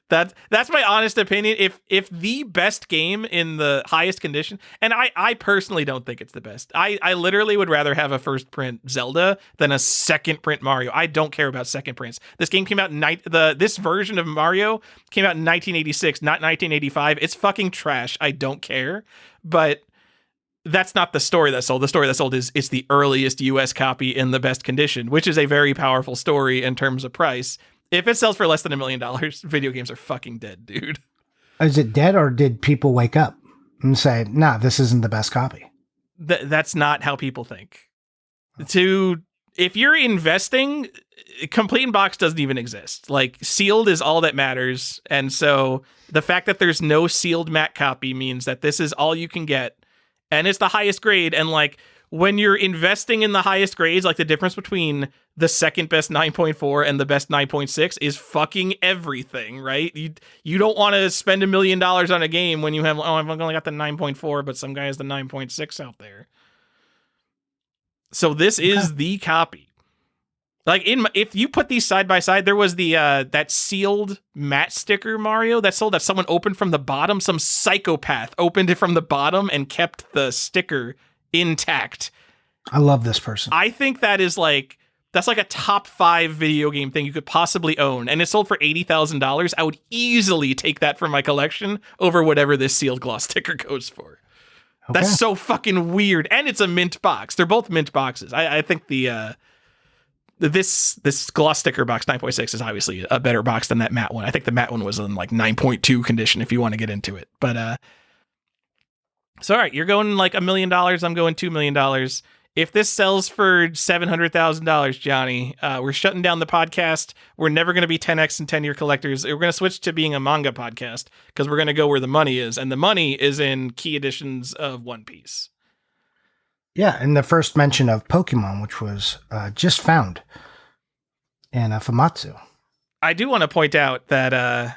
That's my honest opinion. If the best game in the highest condition, and I personally don't think it's the best. I literally would rather have a first print Zelda than a second print Mario. I don't care about second prints. This game came out this version of Mario came out in 1986, not 1985. It's fucking trash. I don't care. But that's not the story that sold. The story that sold is it's the earliest US copy in the best condition, which is a very powerful story in terms of price. If it sells for less than $1 million, video games are fucking dead, dude. Is it dead, or did people wake up and say, nah, this isn't the best copy? That's not how people think. If you're investing, complete in box doesn't even exist. Like, sealed is all that matters. And so the fact that there's no sealed matte copy means that this is all you can get. And it's the highest grade. And like, when you're investing in the highest grades, like the difference between the second best 9.4 and the best 9.6 is fucking everything, right? You don't want to spend $1 million on a game when you have, I've only got the 9.4, but some guy has the 9.6 out there. So this is the copy. Like, if you put these side by side, there was the that sealed matte sticker Mario that sold that someone opened from the bottom. Some psychopath opened it from the bottom and kept the sticker intact. I love this person. I think that's like a top 5 video game thing you could possibly own, and it sold for $80,000. I would easily take that from my collection over whatever this sealed gloss sticker goes for. Okay. That's so fucking weird, and it's a mint box. They're both mint boxes. I think this gloss sticker box 9.6 is obviously a better box than that matte one. I think the matte one was in like 9.2 condition if you want to get into it. But so all right, you're going like $1 million. I'm going $2 million. If this sells for $700,000, Johnny, we're shutting down the podcast. We're never going to be 10x and 10-year collectors. We're going to switch to being a manga podcast because we're going to go where the money is, and the money is in key editions of One Piece. Yeah, and the first mention of Pokemon, which was just found in Famitsu. I do want to point out that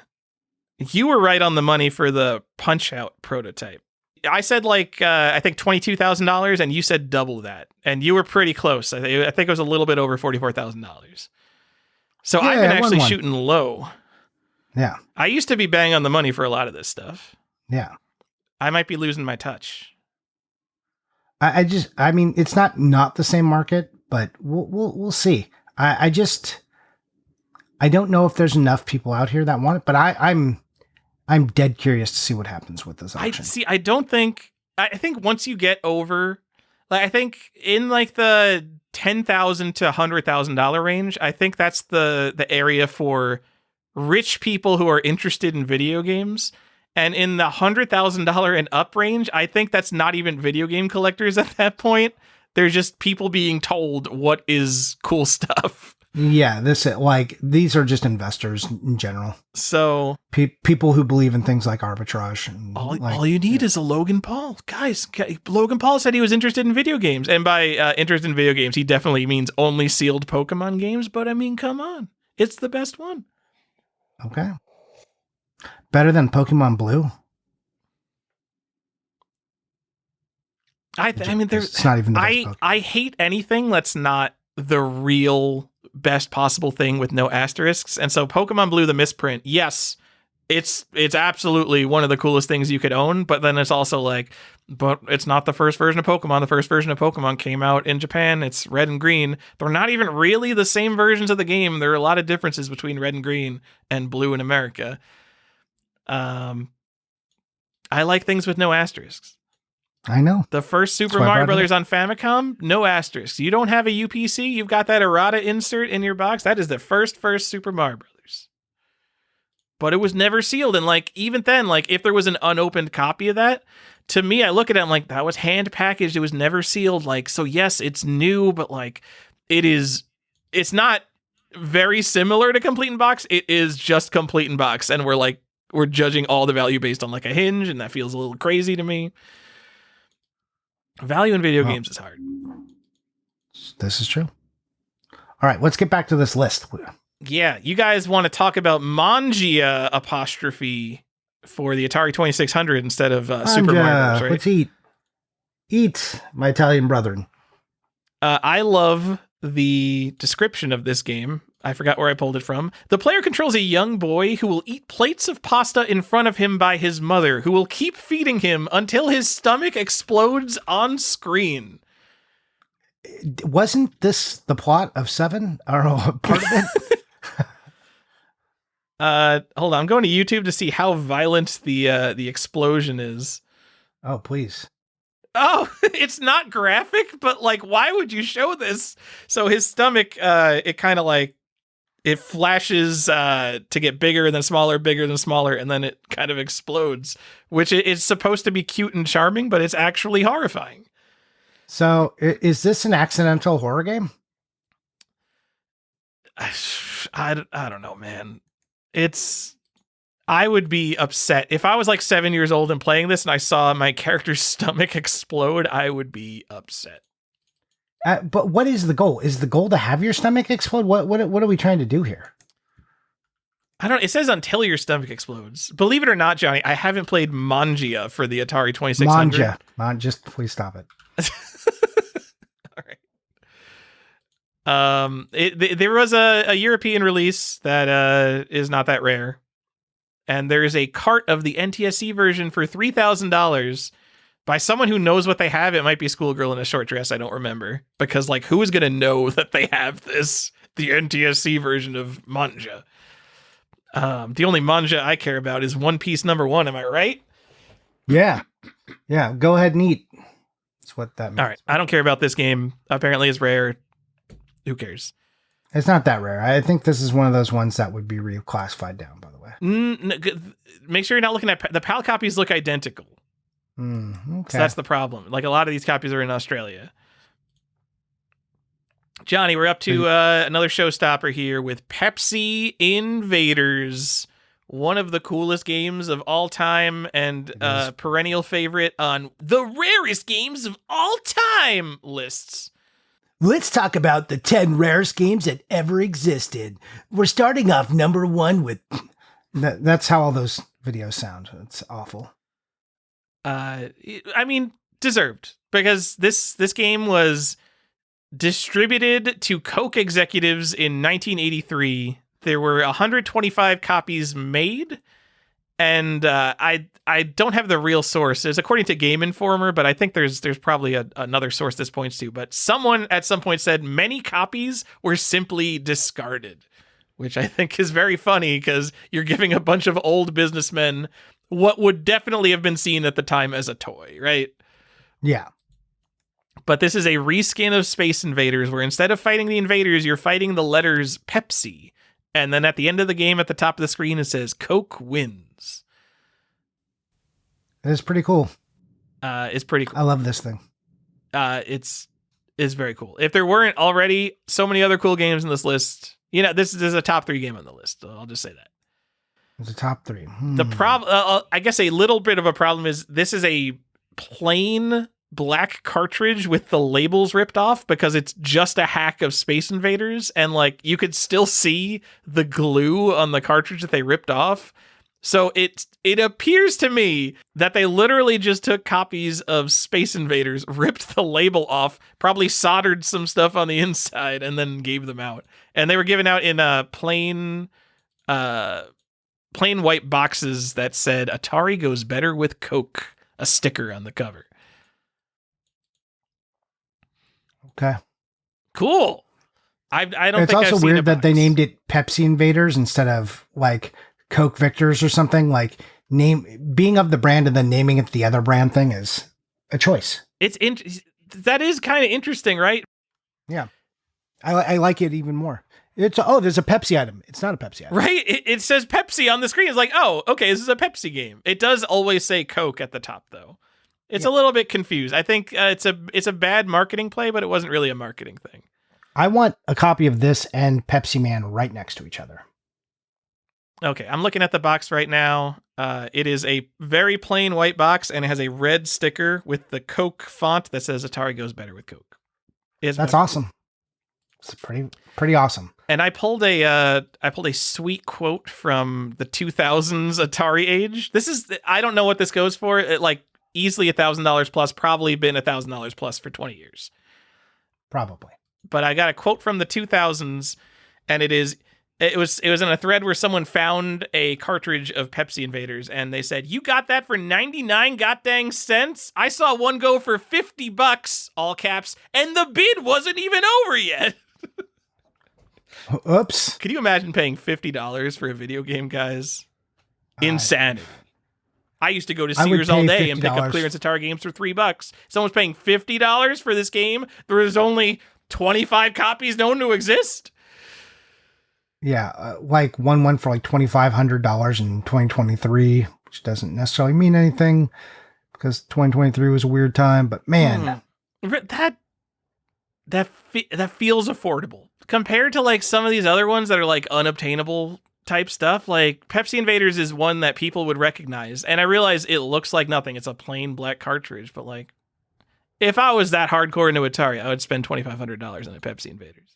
you were right on the money for the Punch-Out prototype. I said I think $22,000, and you said double that, and you were pretty close. I think it was a little bit over $44,000. So yeah, I've been actually shooting low. Yeah, I used to be bang on the money for a lot of this stuff. Yeah, I might be losing my touch. I mean, it's not the same market, but we'll see. I don't know if there's enough people out here that want it, but I'm dead curious to see what happens with this auction. I think once you get over, like, I think in like the $10,000 to $100,000 range, I think that's the area for rich people who are interested in video games. And in the $100,000 and up range, I think that's not even video game collectors at that point. They're just people being told what is cool stuff. Yeah, these are just investors in general. So People who believe in things like arbitrage. And all you need is a Logan Paul. Guys, Logan Paul said he was interested in video games. And by interested in video games, he definitely means only sealed Pokemon games. But I mean, come on. It's the best one. Okay. Better than Pokemon Blue? I mean, it's not even the best Pokemon. I hate anything that's not the real best possible thing with no asterisks. And so Pokemon Blue, the misprint, yes, it's absolutely one of the coolest things you could own. But then it's also like, but it's not the first version of Pokemon. The first version of Pokemon came out in Japan. It's red and green. They're not even really the same versions of the game. There are a lot of differences between red and green and blue in America. I like things with no asterisks. I know. The first Super Mario Brothers on Famicom, no asterisks. You don't have a UPC, you've got that errata insert in your box. That is the first Super Mario Brothers. But it was never sealed. And like, even then, like if there was an unopened copy of that, to me, I look at it, I'm like, that was hand packaged. It was never sealed. Like, so yes, it's new, but like it's not very similar to Complete in Box. It is just Complete in Box. And we're judging all the value based on like a hinge. And that feels a little crazy to me. Value in video games is hard. This is true. All right, let's get back to this list. Yeah, you guys want to talk about Mangia apostrophe for the Atari 2600 instead of Super Mario Bros., right? Let's eat, my Italian brethren. I love the description of this game. I forgot where I pulled it from. The player controls a young boy who will eat plates of pasta in front of him by his mother, who will keep feeding him until his stomach explodes on screen. Wasn't this the plot of 7? Or part of it? Hold on. I'm going to YouTube to see how violent the explosion is. Oh, please. Oh, it's not graphic, but like, why would you show this? So his stomach, it kind of like, it flashes to get bigger than smaller, and then it kind of explodes, which is supposed to be cute and charming, but it's actually horrifying. So is this an accidental horror game? I don't know, man. I would be upset. If I was like 7 years old and playing this and I saw my character's stomach explode, I would be upset. But what is the goal? Is the goal to have your stomach explode? What are we trying to do here? I don't. It says until your stomach explodes. Believe it or not, Johnny, I haven't played Mangia for the Atari 2600. Just please stop it. All right. There was a European release that is not that rare, and there is a cart of the NTSC version for $3,000. By someone who knows what they have. It might be a schoolgirl in a short dress. I don't remember. Because, like, who is going to know that they have this? The NTSC version of Manja. The only Manja I care about is One Piece #1. Am I right? Yeah. Yeah. Go ahead and eat. That's what that means. All right. I don't care about this game. Apparently it's rare. Who cares? It's not that rare. I think this is one of those ones that would be reclassified down, by the way. Make sure you're not looking at... The PAL copies look identical. Okay. So that's the problem. Like, a lot of these copies are in Australia. Johnny, we're up to another showstopper here with Pepsi Invaders, one of the coolest games of all time and perennial favorite on the rarest games of all time lists. Let's talk about the 10 rarest games that ever existed. We're starting off #1 with... That's how all those videos sound. It's awful. I mean, deserved, because this game was distributed to Coke executives in 1983. There were 125 copies made, and I don't have the real source. It's according to Game Informer, but I think there's probably another source this points to. But someone at some point said many copies were simply discarded, which I think is very funny because you're giving a bunch of old businessmen what would definitely have been seen at the time as a toy, right? Yeah. But this is a reskin of Space Invaders where instead of fighting the invaders, you're fighting the letters Pepsi. And then at the end of the game, at the top of the screen, it says Coke wins. It's pretty cool. It's pretty cool. I love this thing. It's is very cool. If there weren't already so many other cool games in this list, this is a top 3 game on the list. So I'll just say that. It's a top 3. The problem, I guess a little bit of a problem is this is a plain black cartridge with the labels ripped off because it's just a hack of Space Invaders, and like you could still see the glue on the cartridge that they ripped off. So it appears to me that they literally just took copies of Space Invaders, ripped the label off, probably soldered some stuff on the inside, and then gave them out. And they were given out in plain white boxes that said Atari goes better with Coke, a sticker on the cover. Okay. Cool. I don't it's think also I've seen weird a that they box. named it Pepsi Invaders instead of like Coke Victors or something. Like being of the brand and then naming it the other brand thing is a choice. That is kind of interesting, right? Yeah. I like it even more. There's a Pepsi item. It's not a Pepsi item. Right? It says Pepsi on the screen. It's like, oh, okay, this is a Pepsi game. It does always say Coke at the top, though. It's a little bit confused. I think it's a bad marketing play, but it wasn't really a marketing thing. I want a copy of this and Pepsi Man right next to each other. Okay, I'm looking at the box right now. It is a very plain white box, and it has a red sticker with the Coke font that says Atari goes better with Coke. That's awesome. It's pretty awesome. And I pulled a sweet quote from the 2000s Atari age. I don't know what this goes for. Easily $1,000 plus, probably been $1,000 plus for 20 years. Probably. But I got a quote from the 2000s, and it was in a thread where someone found a cartridge of Pepsi Invaders, and they said, "You got that for 99 goddang cents? I saw one go for $50, all caps, and the bid wasn't even over yet." Oops. Can you imagine paying $50 for a video game, guys? Insanity. I used to go to Sears all day and pick up clearance Atari games for $3. Someone's paying $50 for this game. There was only 25 copies known to exist. Yeah, one went for like $2,500 in 2023, which doesn't necessarily mean anything because 2023 was a weird time. But man, that feels affordable compared to like some of these other ones that are like unobtainable type stuff. Like Pepsi Invaders is one that people would recognize, and I realize it looks like nothing. It's a plain black cartridge, but like if I was that hardcore into Atari, I would spend $2,500 on a Pepsi Invaders.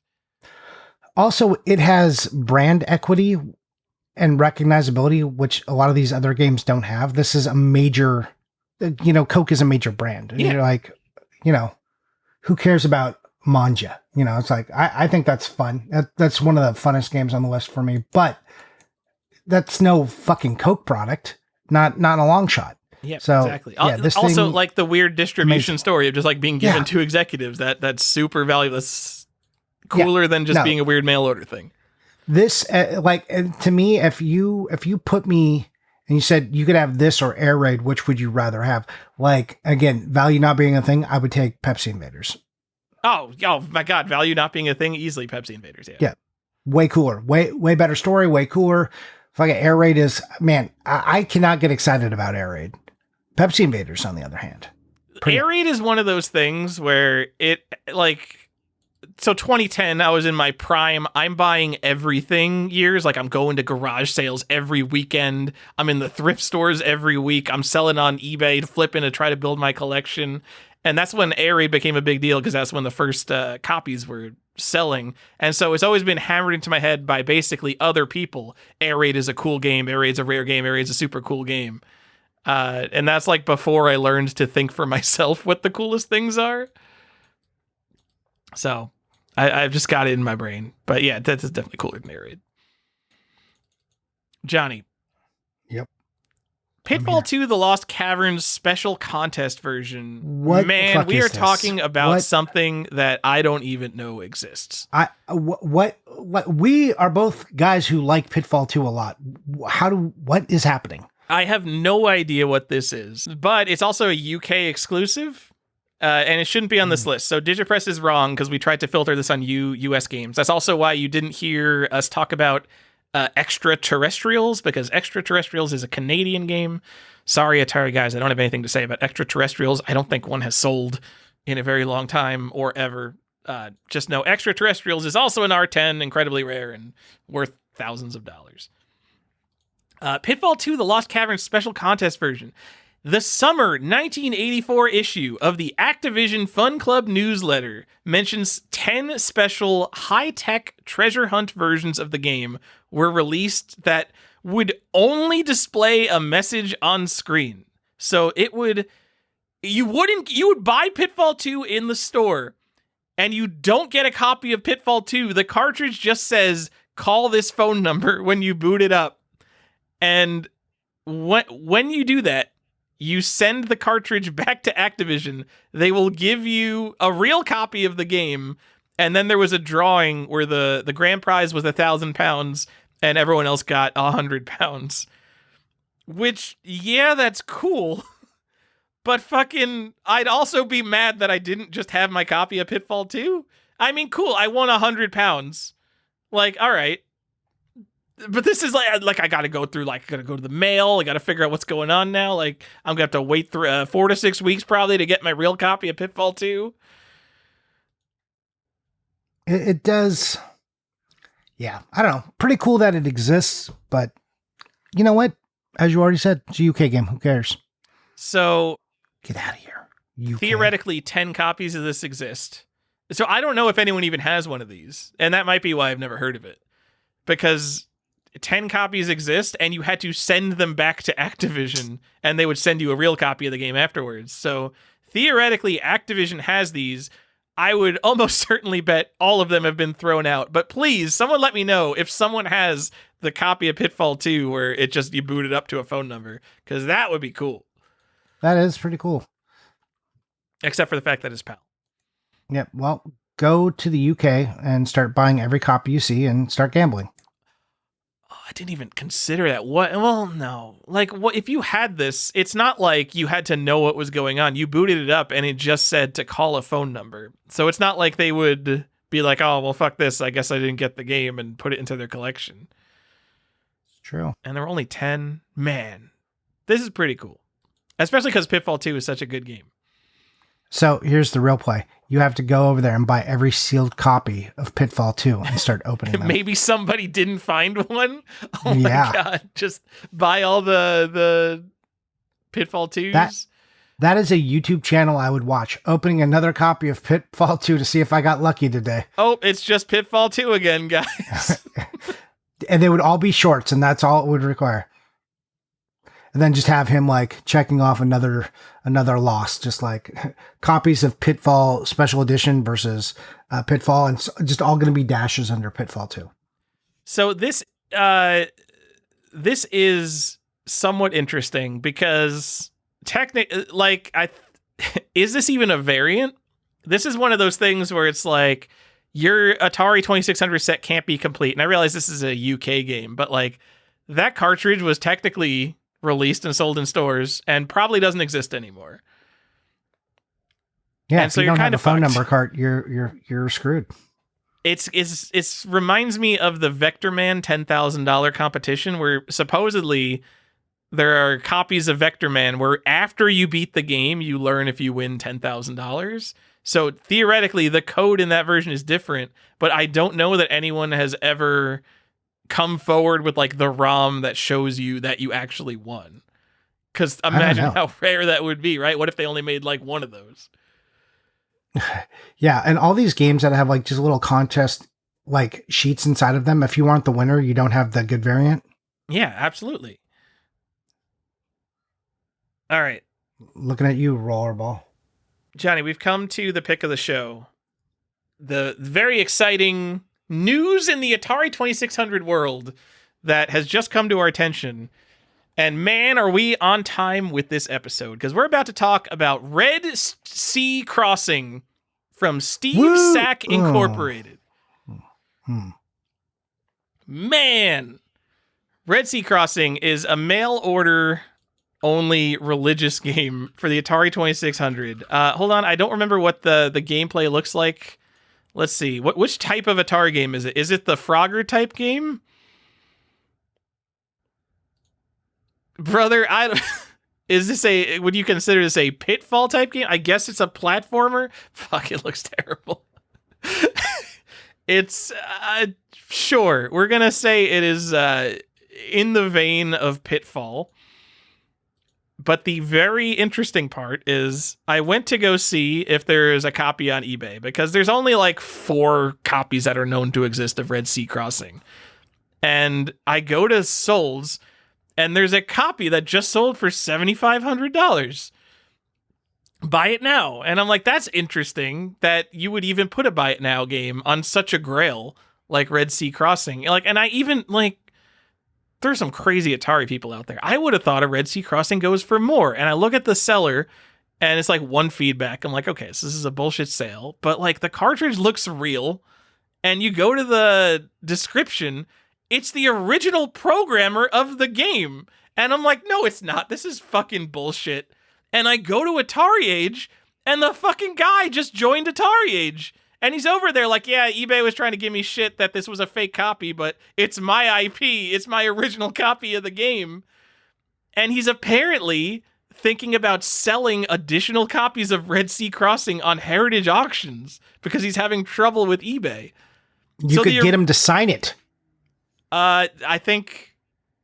Also, it has brand equity and recognizability, which a lot of these other games don't have. This is a major, Coke is a major brand. And you're like, who cares about Manja? It's like, I think that's fun. That's one of the funnest games on the list for me, but that's no fucking Coke product. Not in a long shot. Yeah, so, exactly. Yeah, this also, thing, like the weird distribution story of just like being given Yeah. to executives. That's super valuable. That's cooler than just being a weird mail order thing. This, to me, if you put me and you said you could have this or Air Raid, which would you rather have? Like, again, value not being a thing, I would take Pepsi Invaders. Oh my God, value not being a thing, easily Pepsi Invaders. Yeah. Way cooler, way better story, way cooler. Fucking Air Raid is, man, I cannot get excited about Air Raid. Pepsi Invaders, on the other hand. Air Raid is one of those things where so 2010, I was in my prime, I'm buying everything years. Like I'm going to garage sales every weekend. I'm in the thrift stores every week. I'm selling on eBay, flipping to try to build my collection. And that's when Air Raid became a big deal because that's when the first copies were selling. And so it's always been hammered into my head by basically other people. Air Raid is a cool game. Air Raid's a rare game. Air Raid's a super cool game. And that's like before I learned to think for myself what the coolest things are. So I've just got it in my brain. But yeah, that's definitely cooler than Air Raid. Johnny. Yep. Pitfall 2 The Lost Caverns special contest version. What Man, we are this? talking about something that I don't even know exists. What we are both guys who like Pitfall 2 a lot. What is happening? I have no idea what this is, but it's also a UK exclusive, and it shouldn't be on this list. So DigitPress is wrong because we tried to filter this on US games. That's also why you didn't hear us talk about Extraterrestrials, because Extraterrestrials is a Canadian game. Sorry, Atari guys, I don't have anything to say about Extraterrestrials. I don't think one has sold in a very long time or ever. Just know Extraterrestrials is also an R10, incredibly rare and worth thousands of dollars. Pitfall 2, The Lost Caverns Special Contest version. The summer 1984 issue of the Activision Fun Club newsletter mentions 10 special high-tech treasure hunt versions of the game were released that would only display a message on screen. So you would buy Pitfall 2 in the store and you don't get a copy of Pitfall 2. The cartridge just says, call this phone number when you boot it up. And when you do that, you send the cartridge back to Activision. They will give you a real copy of the game. And then there was a drawing where the grand prize was £1,000 and everyone else got £100. Which, yeah, that's cool. But fucking, I'd also be mad that I didn't just have my copy of Pitfall 2. I mean, cool, I won £100. Like, all right. But this is like I gotta go through, like, I gotta go to the mail. I gotta figure out what's going on now. Like, I'm gonna have to wait through 4 to 6 weeks probably to get my real copy of Pitfall 2. It does. Yeah, I don't know. Pretty cool that it exists, but you know what? As you already said, it's a UK game. Who cares? So, get out of here. UK. Theoretically, 10 copies of this exist. So I don't know if anyone even has one of these. And that might be why I've never heard of it. Because 10 copies exist, and you had to send them back to Activision, and they would send you a real copy of the game afterwards. So theoretically, Activision has these. I would almost certainly bet all of them have been thrown out. But please, someone let me know if someone has the copy of Pitfall 2 where it just, you boot it up to a phone number, because that would be cool. That is pretty cool. Except for the fact that it's PAL. Yep. Well, go to the UK and start buying every copy you see and start gambling. I didn't even consider that. What? Well, no. Like, what if you had this? It's not like you had to know what was going on. You booted it up, and it just said to call a phone number. So it's not like they would be like, "Oh, well, fuck this. I guess I didn't get the game," and put it into their collection. It's true. And there were only 10. Man, this is pretty cool, especially because Pitfall 2 is such a good game. So here's the real play. You have to go over there and buy every sealed copy of Pitfall 2 and start opening them. Maybe somebody didn't find one. Oh my Yeah. God. Just buy all the Pitfall 2s. That is a YouTube channel I would watch. Opening another copy of Pitfall 2 to see if I got lucky today. Oh, it's just Pitfall 2 again, guys. And they would all be shorts, and that's all it would require. And then just have him like checking off another loss, just like copies of Pitfall Special Edition versus Pitfall, and just all going to be dashes under Pitfall 2. So this is somewhat interesting because is this even a variant? This is one of those things where it's like your Atari 2600 set can't be complete. And I realize this is a UK game, but like that cartridge was technically released and sold in stores and probably doesn't exist anymore. Yeah, and so if you you're don't kind have of a phone fucked. number cart, you're screwed. It's reminds me of the Vector Man $10,000 competition where supposedly there are copies of Vector Man where after you beat the game, you learn if you win $10,000. So theoretically, the code in that version is different, but I don't know that anyone has ever come forward with like the ROM that shows you that you actually won. Because imagine how rare that would be, right? What if they only made like one of those? Yeah, and all these games that have like just little contest like sheets inside of them, if you aren't the winner, you don't have the good variant. Yeah, absolutely. All right. Looking at you, Rollerball. Johnny, we've come to the pick of the show. The very exciting news in the Atari 2600 world that has just come to our attention. And man, are we on time with this episode, because we're about to talk about Red Sea Crossing from Steve Sack Incorporated. Man, Red Sea Crossing is a mail order only religious game for the Atari 2600. Hold on, I don't remember what the gameplay looks like. Let's see. Which type of Atari game is it? Is it the Frogger type game? Brother, would you consider this a Pitfall type game? I guess it's a platformer. Fuck, it looks terrible. It's, sure, we're going to say it is in the vein of Pitfall. But the very interesting part is I went to go see if there's a copy on eBay, because there's only like 4 copies that are known to exist of Red Sea Crossing. And I go to Solds, and there's a copy that just sold for $7,500. Buy it now. And I'm like, that's interesting that you would even put a buy it now game on such a grail like Red Sea Crossing. Like, and I even like, there's some crazy Atari people out there. I would have thought a Red Sea Crossing goes for more. And I look at the seller and it's like 1 feedback. I'm like, okay, so this is a bullshit sale, but like the cartridge looks real. And you go to the description, it's the original programmer of the game. And I'm like, no, it's not. This is fucking bullshit. And I go to Atari Age and the fucking guy just joined Atari Age. And he's over there like, yeah, eBay was trying to give me shit that this was a fake copy, but it's my IP. It's my original copy of the game. And he's apparently thinking about selling additional copies of Red Sea Crossing on heritage auctions because he's having trouble with eBay. You could get him to sign it. I think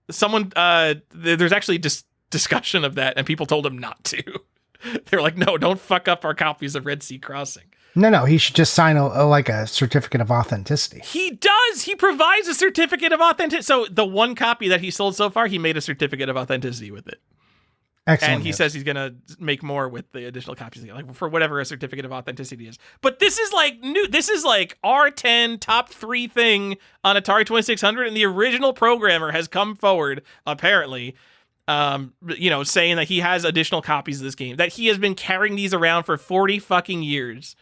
someone, there's actually discussion of that, and people told him not to. They're like, no, don't fuck up our copies of Red Sea Crossing. No, he should just sign a certificate of authenticity. He does. He provides a certificate of authenticity. So the 1 copy that he sold so far, he made a certificate of authenticity with it. Excellent. And he says he's going to make more with the additional copies, like for whatever a certificate of authenticity is. But this is like new. This is like R10 top 3 thing on Atari 2600. And the original programmer has come forward, apparently, saying that he has additional copies of this game, that he has been carrying these around for 40 fucking years.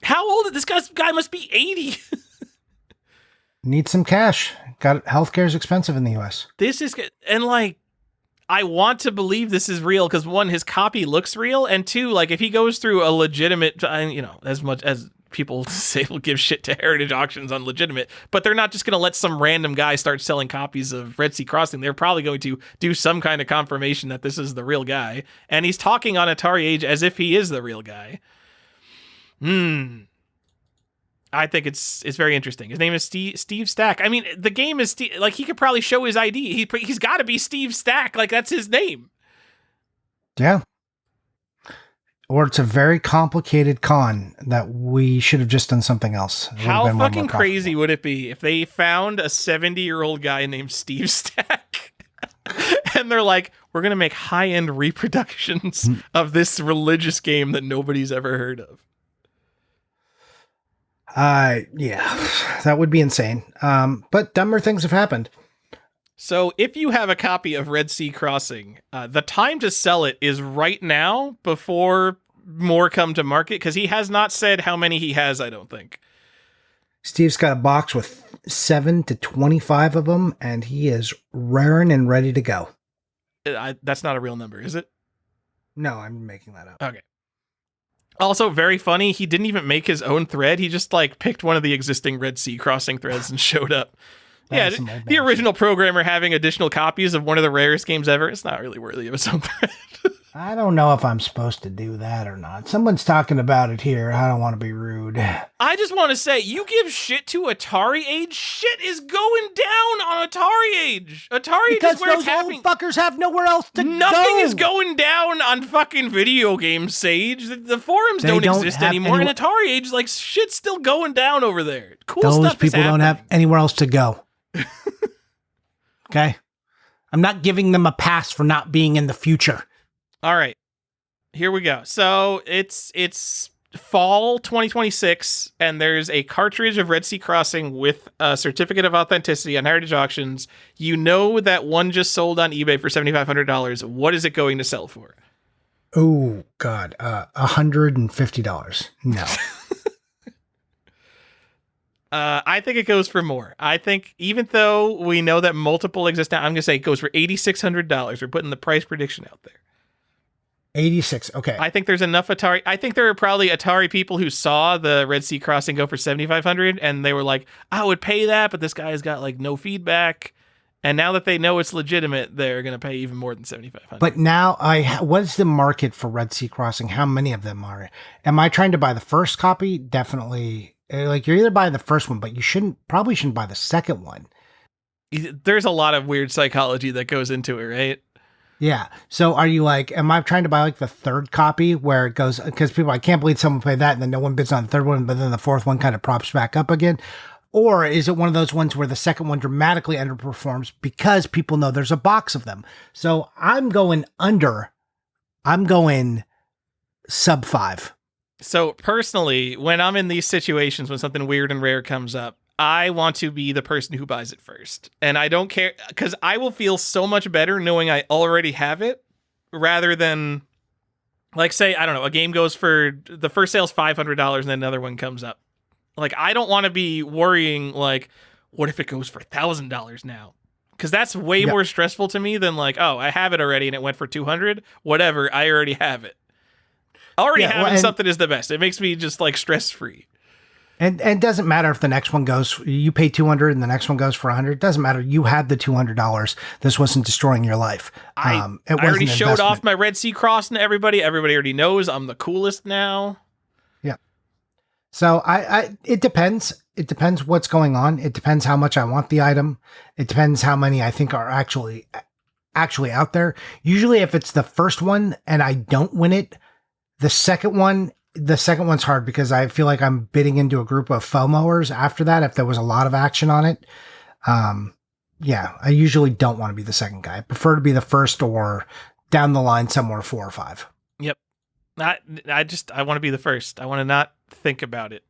How old is this guy? Must be 80. Need some cash. Healthcare is expensive in the US. This is, and like, I want to believe this is real because 1, his copy looks real, and 2, like if he goes through a legitimate, as much as people say will give shit to heritage auctions on legitimate, but they're not just going to let some random guy start selling copies of Red Sea Crossing. They're probably going to do some kind of confirmation that this is the real guy, and he's talking on Atari Age as if he is the real guy. I think it's very interesting. His name is Steve Stack. I mean, the game is like he could probably show his ID. He's got to be Steve Stack. Like that's his name. Yeah. Or it's a very complicated con that we should have just done something else. How fucking crazy would it be if they found a 70-year-old guy named Steve Stack and they're like, we're going to make high-end reproductions of this religious game that nobody's ever heard of. Yeah, that would be insane. But dumber things have happened. So if you have a copy of Red Sea Crossing, the time to sell it is right now before more come to market, because he has not said how many he has, I don't think. Steve's got a box with 7 to 25 of them, and he is raring and ready to go. That's not a real number, is it? No, I'm making that up. Okay. Also, very funny, he didn't even make his own thread. He just like picked one of the existing Red Sea Crossing threads and showed up. Yeah, the original programmer having additional copies of one of the rarest games ever, it's not really worthy of its own thread. I don't know if I'm supposed to do that or not. Someone's talking about it here. I don't want to be rude. I just want to say, you give shit to Atari Age, shit is going down on Atari Age. Atari Age is where it's happening. Old fuckers have nowhere else to go. Nothing is going down on fucking video games, Sage. The forums don't exist anymore, and Atari Age, like, shit's still going down over there. Cool stuff is happening. Those people don't have anywhere else to go. Okay? I'm not giving them a pass for not being in the future. All right, here we go. So it's fall 2026, and there's a cartridge of Red Sea Crossing with a certificate of authenticity on Heritage Auctions. You know that one just sold on eBay for $7,500. What is it going to sell for? Oh, God. $150. No. I think it goes for more. I think even though we know that multiple exist now, I'm going to say it goes for $8,600. We're putting the price prediction out there. 86. Okay. I think there's enough Atari. I think there are probably Atari people who saw the Red Sea Crossing go for $7,500 and they were like, I would pay that, but this guy's got like no feedback. And now that they know it's legitimate, they're going to pay even more than $7,500. But now, what's the market for Red Sea Crossing? How many of them are? Am I trying to buy the first copy? Definitely. Like, you're either buying the first one, but you probably shouldn't buy the second one. There's a lot of weird psychology that goes into it, right? Yeah. So are you like, am I trying to buy like the third copy where it goes, because people, I can't believe someone played that and then no one bids on the third one, but then the fourth one kind of props back up again? Or is it one of those ones where the second one dramatically underperforms because people know there's a box of them? So I'm going sub 5. So personally, when I'm in these situations, when something weird and rare comes up, I want to be the person who buys it first. And I don't care, because I will feel so much better knowing I already have it rather than, like, say, I don't know, a game goes for, the first sale's $500 and then another one comes up. Like, I don't want to be worrying, like, what if it goes for $1,000 now? Because that's way more stressful to me than, like, oh, I have it already and it went for $200. Whatever, I already have it. Already having something is the best. It makes me just, like, stress-free. And it doesn't matter if the next one goes, you pay $200 and the next one goes for $100. It doesn't matter. You had the $200. This wasn't destroying your life. I already showed off my Red Sea Crossing to everybody. Everybody already knows I'm the coolest now. Yeah. So it depends. It depends what's going on. It depends how much I want the item. It depends how many I think are actually out there. Usually if it's the first one and I don't win it, the second one's hard because I feel like I'm bidding into a group of FOMOers after that if there was a lot of action on it. Yeah, I usually don't want to be the second guy. I prefer to be the first or down the line somewhere 4 or 5. Yep. I want to be the first. I want to not think about it.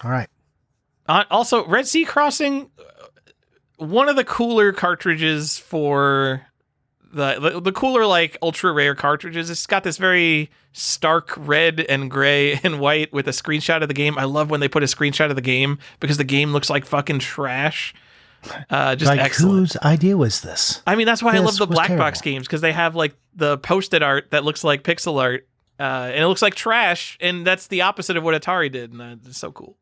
All right. Also, Red Sea Crossing, one of the cooler cartridges for the cooler, like, ultra rare cartridges. It's got this very stark red and gray and white with a screenshot of the game. I love when they put a screenshot of the game because the game looks like fucking trash. Just like, excellent. Whose idea was this? I mean, that's why I love the black box games, because they have, like, the posted art that looks like pixel art, and it looks like trash, and that's the opposite of what Atari did, and it's so cool.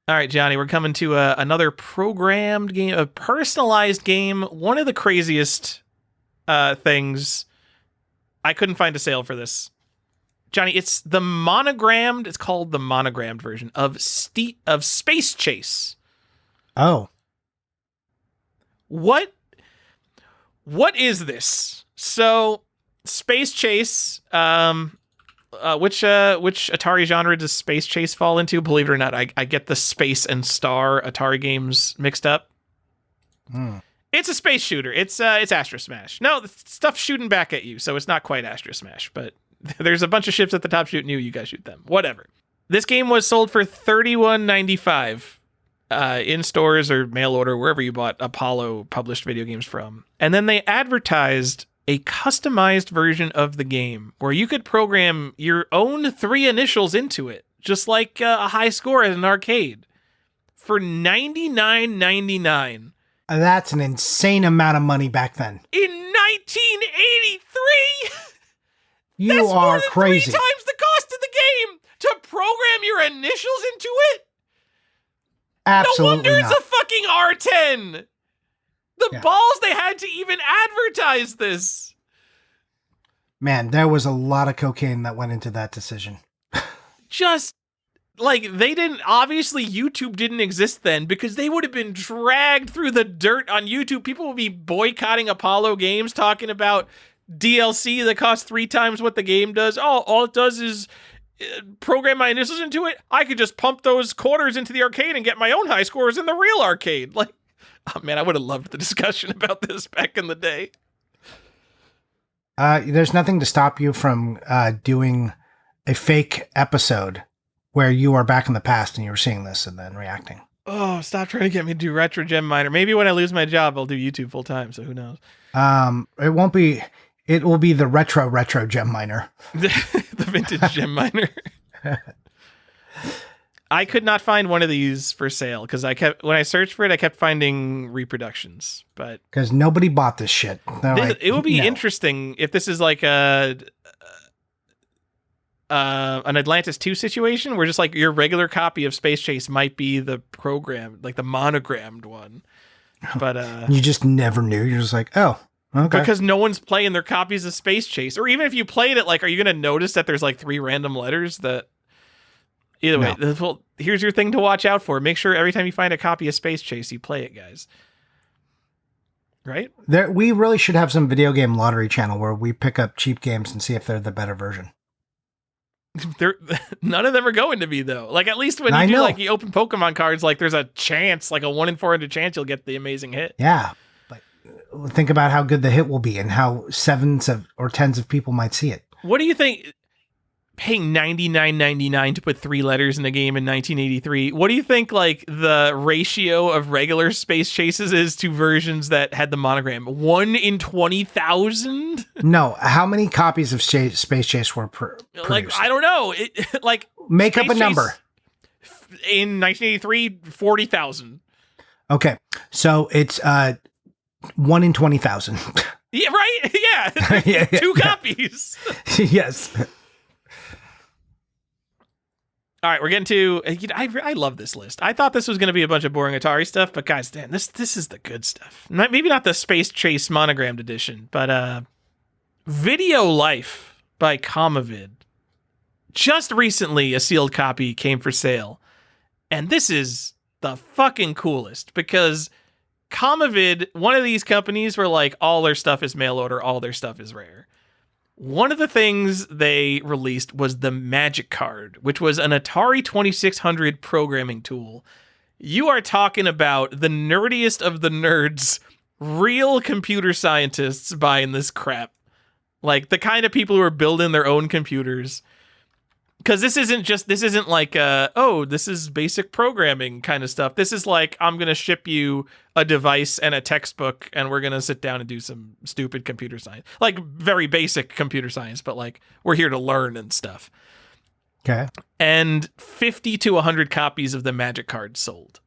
All right, Johnny, we're coming to another programmed game, a personalized game. One of the craziest things. I couldn't find a sale for this. Johnny, it's called the monogrammed version of Space Chase. Oh. What is this? So, Space Chase, which Atari genre does Space Chase fall into? Believe it or not, I get the Space and Star Atari games mixed up. It's a space shooter. It's Astro Smash. No, the stuff's shooting back at you, so it's not quite Astro Smash, but there's a bunch of ships at the top shooting you. You guys shoot them. Whatever. This game was sold for $31.95 in stores or mail order, wherever you bought Apollo published video games from. And then they advertised a customized version of the game where you could program your own 3 initials into it, just like a high score at an arcade, for $99.99. That's an insane amount of money back then. In 1983? You are crazy. 3 times the cost of the game to program your initials into it? Absolutely no wonder not. It's a fucking R10. The balls they had to even advertise this. Man, there was a lot of cocaine that went into that decision. Just, like, obviously YouTube didn't exist then, because they would have been dragged through the dirt on YouTube. People would be boycotting Apollo games, talking about DLC that costs 3 times what the game does. Oh, all it does is program my initials into it. I could just pump those quarters into the arcade and get my own high scores in the real arcade. Like, oh man, I would have loved the discussion about this back in the day. There's nothing to stop you from doing a fake episode where you are back in the past and you were seeing this and then reacting. Oh, stop trying to get me to do Retro Gem Miner. Maybe when I lose my job, I'll do YouTube full time. So who knows? It will be the retro Gem Miner. The vintage Gem Miner. I could not find one of these for sale because when I searched for it, I kept finding reproductions, but because nobody bought this shit. It would be interesting if this is like an Atlantis 2 situation where just like your regular copy of Space Chase might be the program, like the monogrammed one. But you just never knew. You're just like, oh, okay. because no one's playing their copies of Space Chase, or even if you played it, like, are you going to notice that there's like 3 random letters that? Either way, well, here's your thing to watch out for. Make sure every time you find a copy of Space Chase, you play it, guys. Right? We really should have some video game lottery channel where we pick up cheap games and see if they're the better version. None of them are going to be, though. Like, at least when you do like you open Pokemon cards, like there's a chance, like a 1 in 400 chance you'll get the amazing hit. Yeah, but think about how good the hit will be and how 7s or 10s of people might see it. What do you think? Paying $99.99 to put 3 letters in a game in 1983. What do you think, like, the ratio of regular Space Chases is to versions that had the monogram? 1 in 20,000? No. How many copies of Space Chase were produced? Like, I don't know. Like, make Space up a number. In 1983, 40,000. Okay, so it's 1 in 20,000. Yeah, right. Yeah, 2 copies. Yes. All right, we're getting to. I love this list. I thought this was going to be a bunch of boring Atari stuff, but guys, damn, this is the good stuff. Maybe not the Space Chase monogrammed edition, but Video Life by Comavid. Just recently, a sealed copy came for sale, and this is the fucking coolest because Comavid, one of these companies where like all their stuff is mail order, all their stuff is rare. One of the things they released was the Magic Card, which was an Atari 2600 programming tool. You are talking about the nerdiest of the nerds, real computer scientists buying this crap. Like the kind of people who are building their own computers. Because this isn't like, this is basic programming kind of stuff. This is like, I'm going to ship you a device and a textbook, and we're going to sit down and do some stupid computer science. Like, very basic computer science, but like, we're here to learn and stuff. Okay. And 50 to 100 copies of the Magic Card sold.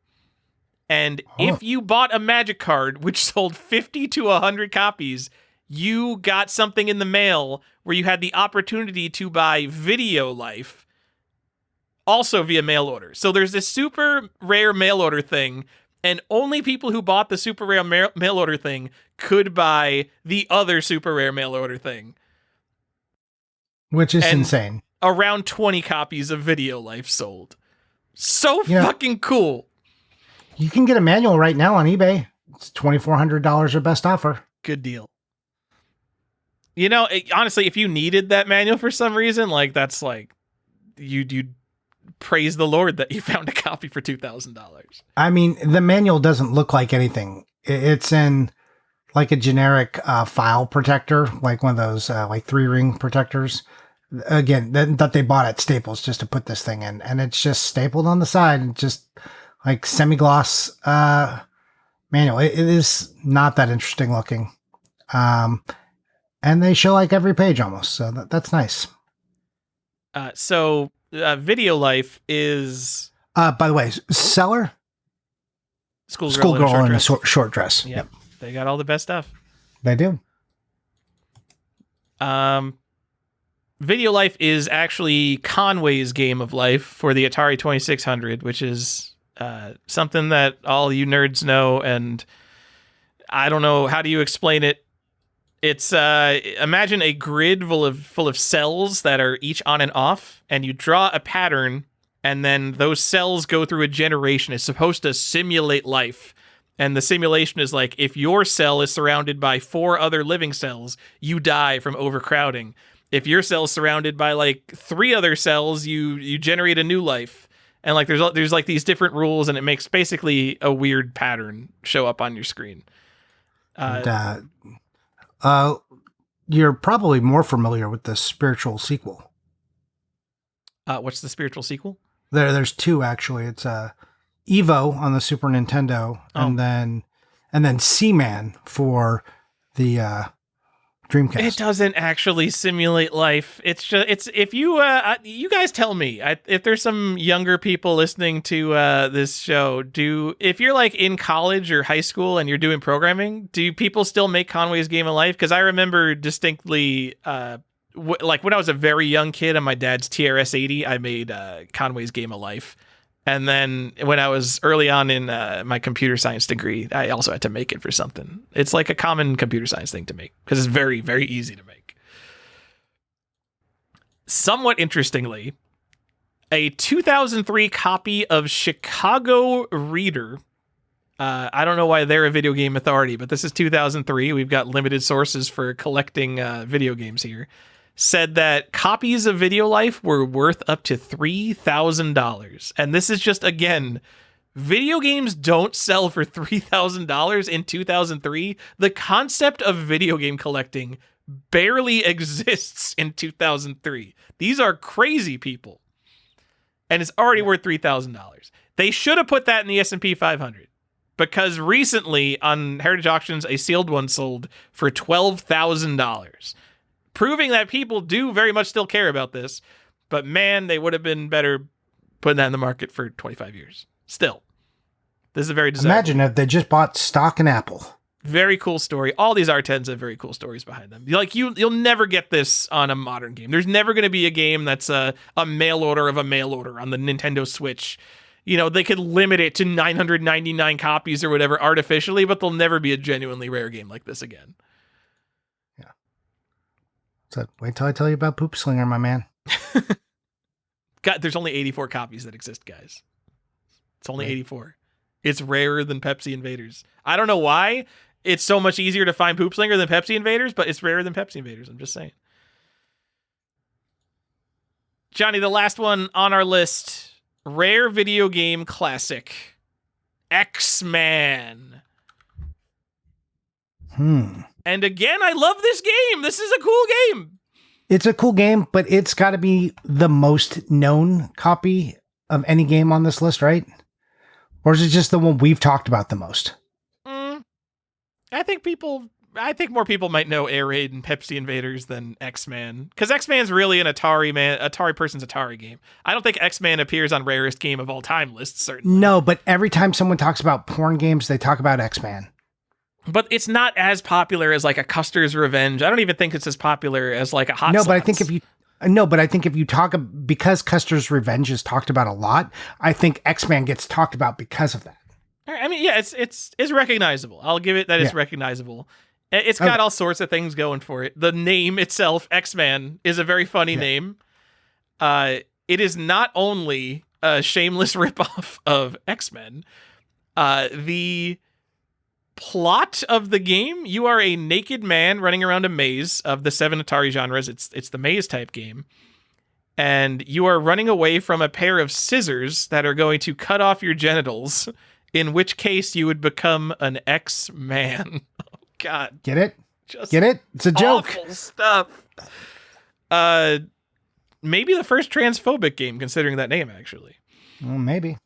And if you bought a Magic Card, which sold 50 to 100 copies, you got something in the mail where you had the opportunity to buy Video Life, also via mail order. So there's this super rare mail order thing, and only people who bought the super rare mail order thing could buy the other super rare mail order thing. Which is insane. Around 20 copies of Video Life sold. So fucking cool. You can get a manual right now on eBay. It's $2,400 or best offer. Good deal. You know, honestly, if you needed that manual for some reason, like that's like, you'd praise the Lord that you found a copy for $2,000. I mean, the manual doesn't look like anything. It's in like a generic file protector, like one of those like 3-ring protectors. Again, that they bought at Staples just to put this thing in, and it's just stapled on the side, and just like semi-gloss manual. It is not that interesting looking. And they show like every page almost, so that's nice. So Video Life is... by the way, seller? Schoolgirl in a short dress. Yep. They got all the best stuff. They do. Video Life is actually Conway's Game of Life for the Atari 2600, which is something that all you nerds know, and I don't know, how do you explain it? It's imagine a grid full of cells that are each on and off, and you draw a pattern, and then those cells go through a generation. It's supposed to simulate life, and the simulation is like, if your cell is surrounded by 4 other living cells, you die from overcrowding. If your cell is surrounded by like 3 other cells, you generate a new life. And like there's like these different rules, and it makes basically a weird pattern show up on your screen. You're probably more familiar with the spiritual sequel. What's the spiritual sequel? There's 2 actually. It's Evo on the Super Nintendo, and then Seaman for the Dreamcast. It doesn't actually simulate life. It's just if you you guys tell me if there's some younger people listening to this show. If you're like in college or high school and you're doing programming, do people still make Conway's Game of Life? Because I remember distinctly like when I was a very young kid on my dad's TRS-80, I made Conway's Game of Life. And then when I was early on in my computer science degree, I also had to make it for something. It's like a common computer science thing to make because it's very, very easy to make. Somewhat interestingly, a 2003 copy of Chicago Reader. I don't know why they're a video game authority, but this is 2003. We've got limited sources for collecting video games here. Said that copies of Video Life were worth up to $3,000. And this is just, again, video games don't sell for $3,000 in 2003. The concept of video game collecting barely exists in 2003. These are crazy people. And it's already worth $3,000. They should have put that in the S&P 500. Because recently on Heritage Auctions, a sealed one sold for $12,000. Proving that people do very much still care about this. But man, they would have been better putting that in the market for 25 years. Still, this is a very desirable. Imagine if they just bought stock in Apple. Very cool story. All these R10s have very cool stories behind them. Like you'll never get this on a modern game. There's never going to be a game that's a mail order of a mail order on the Nintendo Switch. You know, they could limit it to 999 copies or whatever artificially, but there'll never be a genuinely rare game like this again. So wait till I tell you about Poop Slinger, my man. God, there's only 84 copies that exist, guys. It's only 84. It's rarer than Pepsi Invaders. I don't know why it's so much easier to find Poop Slinger than Pepsi Invaders, but it's rarer than Pepsi Invaders. I'm just saying. Johnny, the last one on our list, rare video game classic, X-Man. And again, I love this game. This is a cool game. It's a cool game, but it's got to be the most known copy of any game on this list, right? Or is it just the one we've talked about the most? I think more people might know Air Raid and Pepsi Invaders than X-Man. Because X-Man's really an Atari person's Atari game. I don't think X-Man appears on rarest game of all time lists, certainly. No, but every time someone talks about porn games, they talk about X-Man. But it's not as popular as like a Custer's Revenge. I don't even think it's as popular as like a Hot Slots. But I think if you talk, because Custer's Revenge is talked about a lot, I think X-Man gets talked about because of that. I mean, yeah, it's recognizable. I'll give it that it's recognizable. It's got all sorts of things going for it. The name itself, X-Man, is a very funny name. It is not only a shameless ripoff of X-Men. The plot of the game, you are a naked man running around a maze of the 7 Atari genres. It's the maze type game. And you are running away from a pair of scissors that are going to cut off your genitals, in which case you would become an X-Man. Oh, God. Get it? Get it? It's a joke. Awful stuff. Maybe the first transphobic game, considering that name, actually. Well, maybe.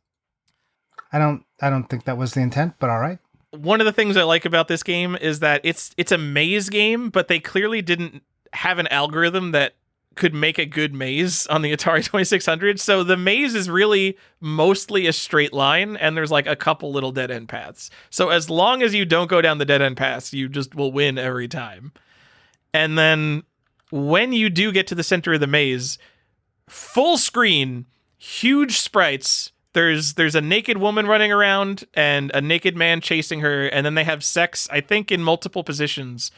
I don't think that was the intent, but all right. One of the things I like about this game is that it's a maze game, but they clearly didn't have an algorithm that could make a good maze on the Atari 2600. So the maze is really mostly a straight line, and there's like a couple little dead-end paths. So as long as you don't go down the dead-end paths, you just will win every time. And then when you do get to the center of the maze, full screen, huge sprites. There's a naked woman running around and a naked man chasing her, and then they have sex, I think, in multiple positions.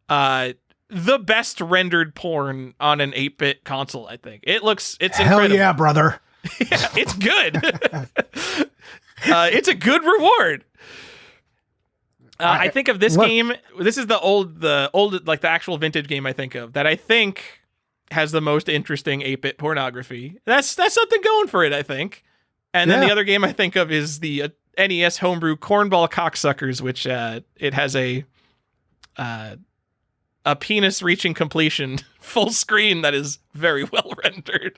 The best rendered porn on an 8-bit console, I think. It's incredible. Hell yeah, brother. Yeah, it's good. It's a good reward. I think of this game. This is the old, like the actual vintage game I think of that I think has the most interesting 8-bit pornography. That's something going for it, I think. And then the other game I think of is the NES homebrew Cornball Cocksuckers, which it has a penis reaching completion full screen that is very well rendered.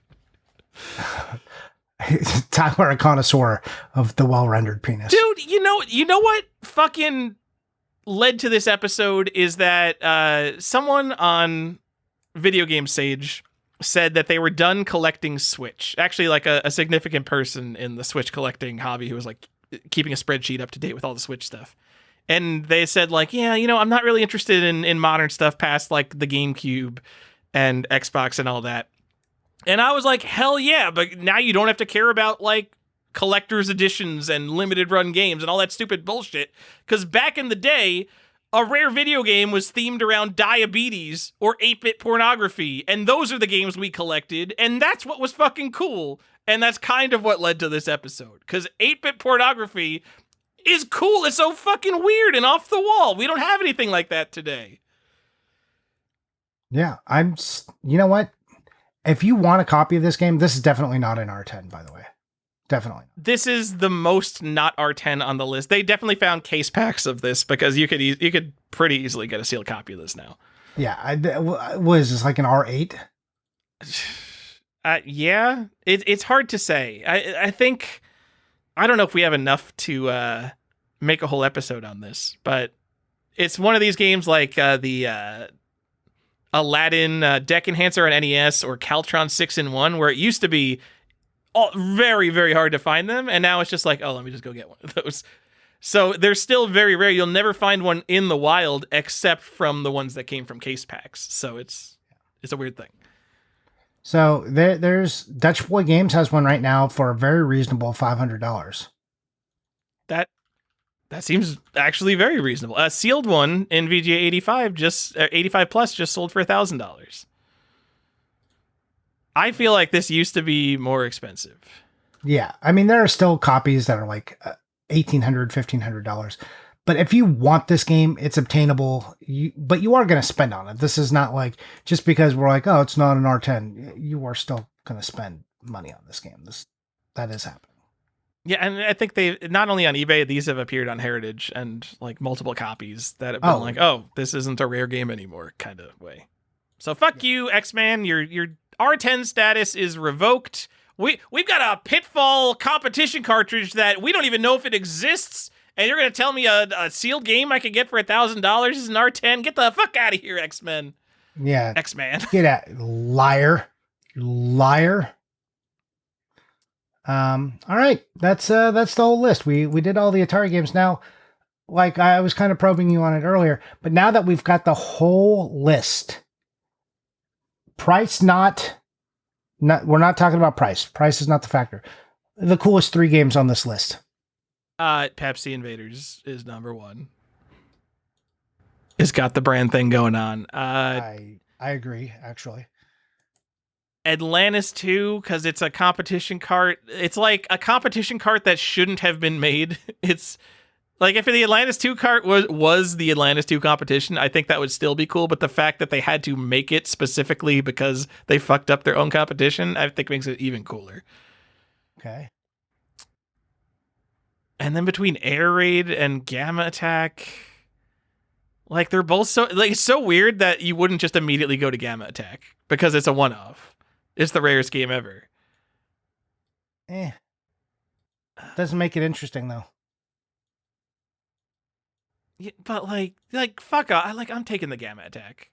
Tyler, a connoisseur of the well rendered penis. Dude, you know what fucking led to this episode is that someone on Video Game Sage said that they were done collecting Switch. Actually, like a significant person in the Switch collecting hobby who was like keeping a spreadsheet up to date with all the Switch stuff. And they said like, yeah, I'm not really interested in modern stuff past like the GameCube. and Xbox and all that. And I was like, hell yeah, but now you don't have to care about like collector's editions and limited run games and all that stupid bullshit. Because back in the day, a rare video game was themed around diabetes or 8-bit pornography, and those are the games we collected, and that's what was fucking cool. And that's kind of what led to this episode, because 8-bit pornography is cool. It's so fucking weird and off the wall. We don't have anything like that today. Yeah, you know what? If you want a copy of this game, this is definitely not an R10, by the way. Definitely. This is the most not R10 on the list. They definitely found case packs of this because you could pretty easily get a sealed copy of this now. Yeah, was this like an R8? Yeah, it's hard to say. I think, I don't know if we have enough to make a whole episode on this, but it's one of these games like the Aladdin Deck Enhancer on NES or Caltron 6-in-1, where it used to be very, very hard to find them, and now it's just like, oh, let me just go get one of those. So they're still very rare. You'll never find one in the wild except from the ones that came from case packs. So it's a weird thing. So there's Dutch Boy Games has one right now for a very reasonable $500. That seems actually very reasonable. A sealed one in VGA 85 plus just sold for $1,000. I feel like this used to be more expensive. Yeah, I mean there are still copies that are like $1,800, $1,500. But if you want this game, it's obtainable. But you are going to spend on it. This is not like just because we're like, oh, it's not an R10. You are still going to spend money on this game. That is happening. Yeah, and I think they not only on eBay, these have appeared on Heritage and like multiple copies that have been like, oh, this isn't a rare game anymore kind of way. So fuck you, X-Man. Your R10 status is revoked. We've got a Pitfall competition cartridge that we don't even know if it exists, and you're going to tell me a sealed game I could get for $1,000 is an R10? Get the fuck out of here, X-Men. Yeah. X-Man. Get out, liar. All right. That's the whole list. We did all the Atari games. Now, like I was kind of probing you on it earlier, but now that we've got the whole list, price not we're not talking about price. Price is not the factor. The coolest 3 games on this list. Pepsi Invaders is number 1. It's got the brand thing going on. I agree, actually. Atlantis 2, because it's a competition cart. It's like a competition cart that shouldn't have been made. It's like if the Atlantis 2 cart was the Atlantis 2 competition, I think that would still be cool. But the fact that they had to make it specifically because they fucked up their own competition, I think makes it even cooler. Okay. And then between Air Raid and Gamma Attack, like they're both so like it's so weird that you wouldn't just immediately go to Gamma Attack because it's a one-off. It's the rarest game ever. Doesn't make it interesting though. Yeah, but like fuck off. I'm taking the Gamma Attack.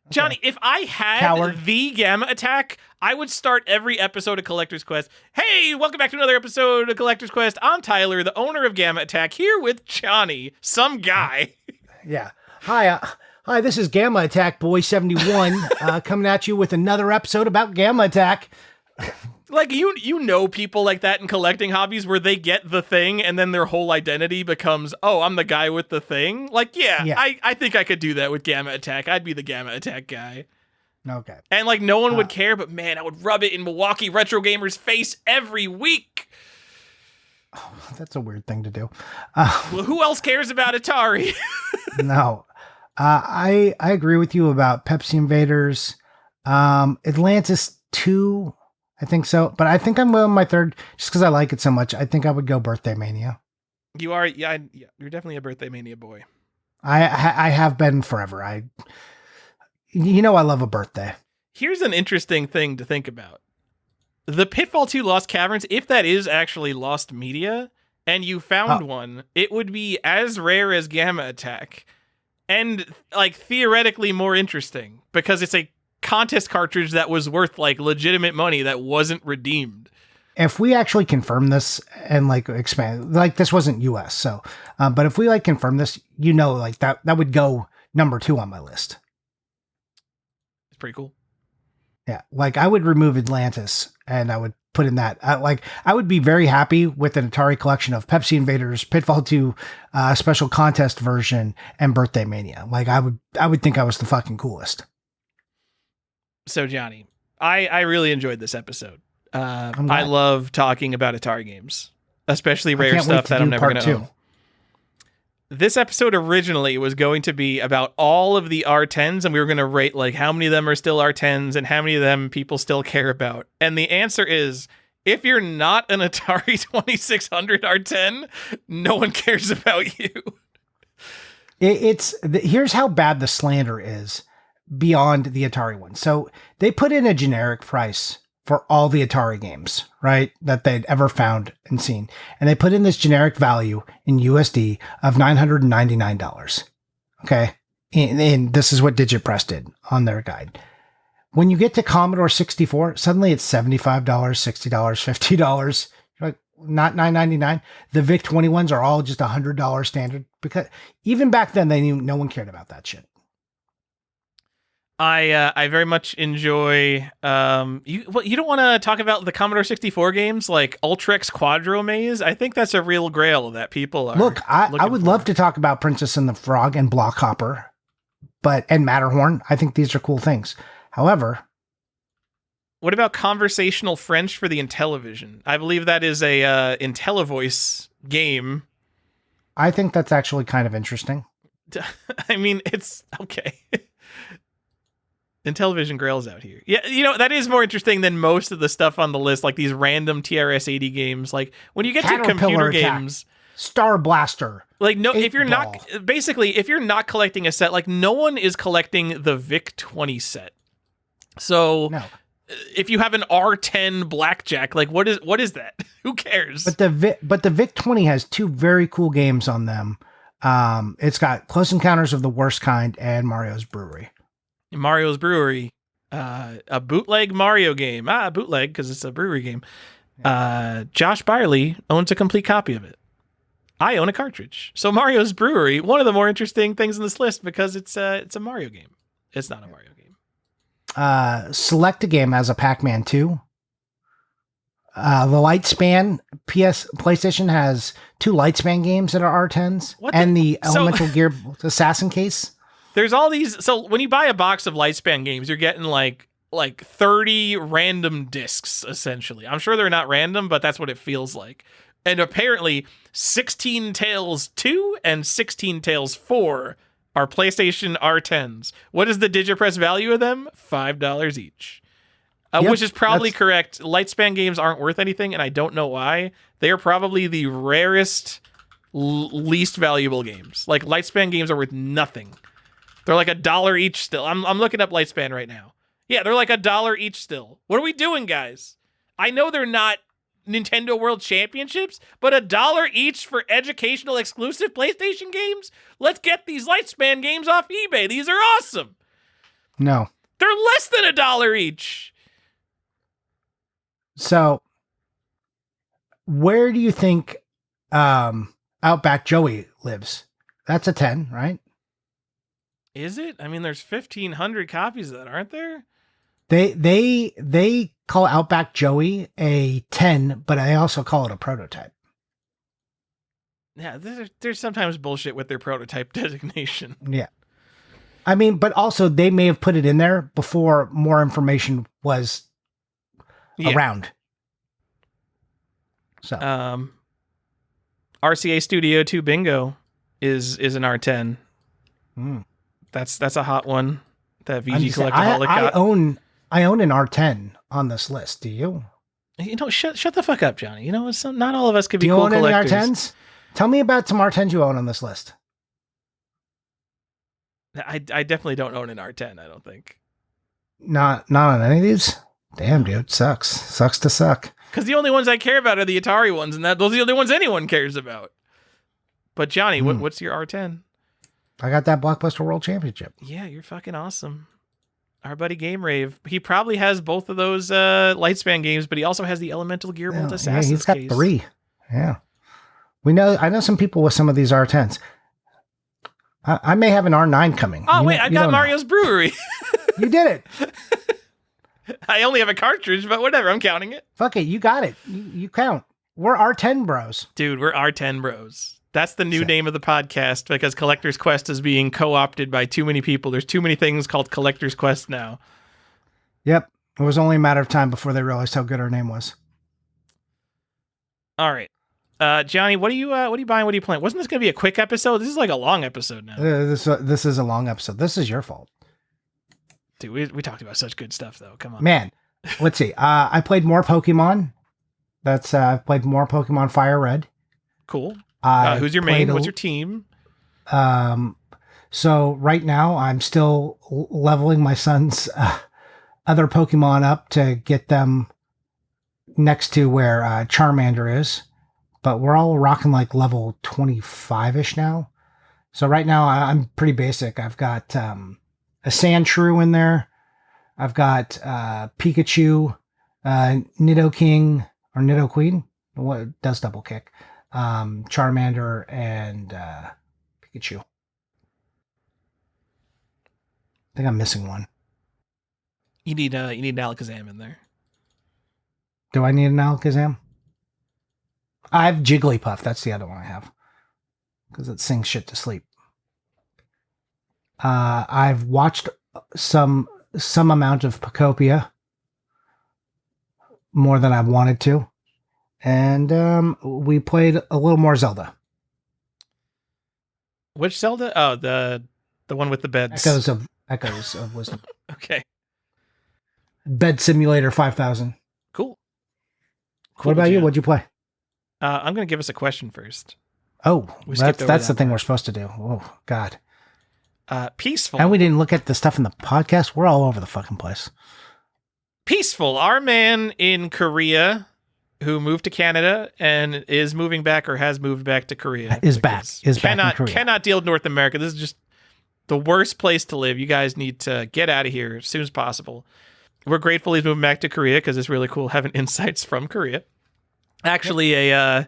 Okay. Johnny, if I had the Gamma Attack, I would start every episode of Collector's Quest. Hey, welcome back to another episode of Collector's Quest. I'm Tyler, the owner of Gamma Attack, here with Johnny, some guy. Yeah. Hi, this is Gamma Attack Boy 71, coming at you with another episode about Gamma Attack. Like, you know people like that in collecting hobbies where they get the thing and then their whole identity becomes, oh, I'm the guy with the thing. Like, yeah. I think I could do that with Gamma Attack. I'd be the Gamma Attack guy. Okay. And, like, no one would care, but, man, I would rub it in Milwaukee retro gamers' face every week. Oh, that's a weird thing to do. Well, who else cares about Atari? No. I agree with you about Pepsi Invaders. Atlantis 2... I think so, but I think I'm going with my third just because I like it so much. I think I would go Birthday Mania. You are, yeah, you're definitely a Birthday Mania boy. I have been forever. I love a birthday. Here's an interesting thing to think about. The Pitfall 2 Lost Caverns, if that is actually lost media, and you found one, it would be as rare as Gamma Attack, and like theoretically more interesting because it's a contest cartridge that was worth like legitimate money that wasn't redeemed. If we actually confirm this and like expand, like this wasn't US, so but if we like confirm this, like that would go number 2 on my list. pretty cool. Yeah, like I would remove Atlantis and I would put in that. I would be very happy with an Atari collection of Pepsi Invaders, Pitfall 2, special contest version, and Birthday Mania. Like I would think I was the fucking coolest. So Johnny, I really enjoyed this episode. I love talking about Atari games, especially rare stuff that I'm never going to own. This episode originally was going to be about all of the R10s, and we were going to rate like how many of them are still R10s and how many of them people still care about. And the answer is, if you're not an Atari 2600 R10, no one cares about you. Here's how bad the slander is beyond the Atari one. So they put in a generic price for all the Atari games, right, that they'd ever found and seen. And they put in this generic value in USD of $999. Okay. And this is what DigitPress did on their guide. When you get to Commodore 64, suddenly it's $75, $60, $50. You're like, not $999. The VIC-21s are all just $100 standard, because even back then they knew no one cared about that shit. I very much enjoy. You don't want to talk about the Commodore 64 games like Ultrex Quadro Maze? I think that's a real grail that people are. Look, I would love to talk about Princess and the Frog and Block Hopper, and Matterhorn. I think these are cool things. However, what about Conversational French for the Intellivision? I believe that is a IntelliVoice game. I think that's actually kind of interesting. I mean, it's okay. Intellivision grails out here. Yeah, that is more interesting than most of the stuff on the list, like these random TRS-80 games. Like when you get to computer games, Star Blaster. Like if you're not collecting a set, like no one is collecting the VIC-20 set. So no. If you have an R10 blackjack, like what is that? Who cares? But the VIC-20 has two very cool games on them. It's got Close Encounters of the Worst Kind and Mario's Brewery. Mario's Brewery, a bootleg Mario game. Bootleg because it's a brewery game. Josh Byerly owns a complete copy of it. I own a cartridge. So Mario's Brewery, one of the more interesting things in this list because it's a Mario game. It's not a Mario game. Select a game as a Pac-Man 2. The Lightspan PlayStation has two Lightspan games that are R10s, and the Elemental Gear Assassin case. There's all these. So when you buy a box of Lightspan games, you're getting like 30 random discs, essentially. I'm sure they're not random, but that's what it feels like. And apparently 16 Tales 2 and 16 Tales 4 are PlayStation R10s. What is the DigitPress value of them? $5 each. Which is probably correct. Lightspan games aren't worth anything, and I don't know why. They are probably the rarest, least valuable games. Like Lightspan games are worth nothing. They're like $1 each still. I'm looking up Lightspan right now. Yeah, they're like $1 each still. What are we doing, guys? I know they're not Nintendo World Championships, but $1 each for educational exclusive PlayStation games? Let's get these Lightspan games off eBay. These are awesome. No. They're less than $1 each. So, where do you think Outback Joey lives? That's a 10, right? Is it? I mean, there's 1,500 copies of that, aren't there? They call Outback Joey a 10, but I also call it a prototype. Yeah, there's sometimes bullshit with their prototype designation. Yeah. I mean, but also they may have put it in there before more information was around. So, RCA Studio 2 Bingo is an R10. That's a hot one that VG Collectaholic got. I own an R10 on this list. Do you? Shut the fuck up, Johnny. Not all of us could be cool collectors. Do you own any R10s? Tell me about some R10s you own on this list. I definitely don't own an R10, I don't think. Not on any of these? Damn, dude. Sucks. Sucks to suck. Because the only ones I care about are the Atari ones, and those are the only ones anyone cares about. But Johnny, what's your R10? I got that Blockbuster World Championship. Yeah, you're fucking awesome. Our buddy Game Rave, he probably has both of those Lightspan games, but he also has the Elemental Gear Bolt Assassin's he's got case. 3. Yeah. I know some people with some of these R10s. I may have an R9 coming. Oh, wait, I got Mario's Brewery. You did it. I only have a cartridge, but whatever. I'm counting it. Fuck it. You got it. You count. We're R10 bros. Dude, we're R10 bros. That's the new Sick. name of the podcast because Collector's Quest is being co-opted by too many people. There's too many things called Collector's Quest now. Yep. It was only a matter of time before they realized how good our name was. All right. Johnny, what are you buying? What are you playing? Wasn't this going to be a quick episode? This is like a long episode now. This is a long episode. This is your fault. Dude, we talked about such good stuff, though. Come on. Man, let's see. I played more Pokemon. I've played more Pokemon Fire Red. Cool. Who's your main? What's your team? So right now I'm still leveling my son's other Pokemon up to get them next to where Charmander is. But we're all rocking like level 25-ish now. So right now I'm pretty basic. I've got a Sandshrew in there. I've got Pikachu, Nidoking or Nidoqueen. What does double kick? Charmander and Pikachu. I think I'm missing one. You need Alakazam in there. Do I need an Alakazam? I have Jigglypuff. That's the other one I have. Because it sings shit to sleep. I've watched some amount of Pocopia. More than I wanted to. And we played a little more Zelda. Which Zelda? Oh, the one with the beds. Echoes of Wisdom. Okay. Bed Simulator 5000. Cool. What about you? What'd you play? I'm going to give us a question first. Oh, that's the thing we're supposed to do. Oh, God. Peaceful. And we didn't look at the stuff in the podcast. We're all over the fucking place. Peaceful. Our man in Korea who moved to Canada and is moving back or has moved back to Korea. Is back in Korea. Cannot deal with North America. This is just the worst place to live. You guys need to get out of here as soon as possible. We're grateful he's moving back to Korea because it's really cool having insights from Korea. Actually, a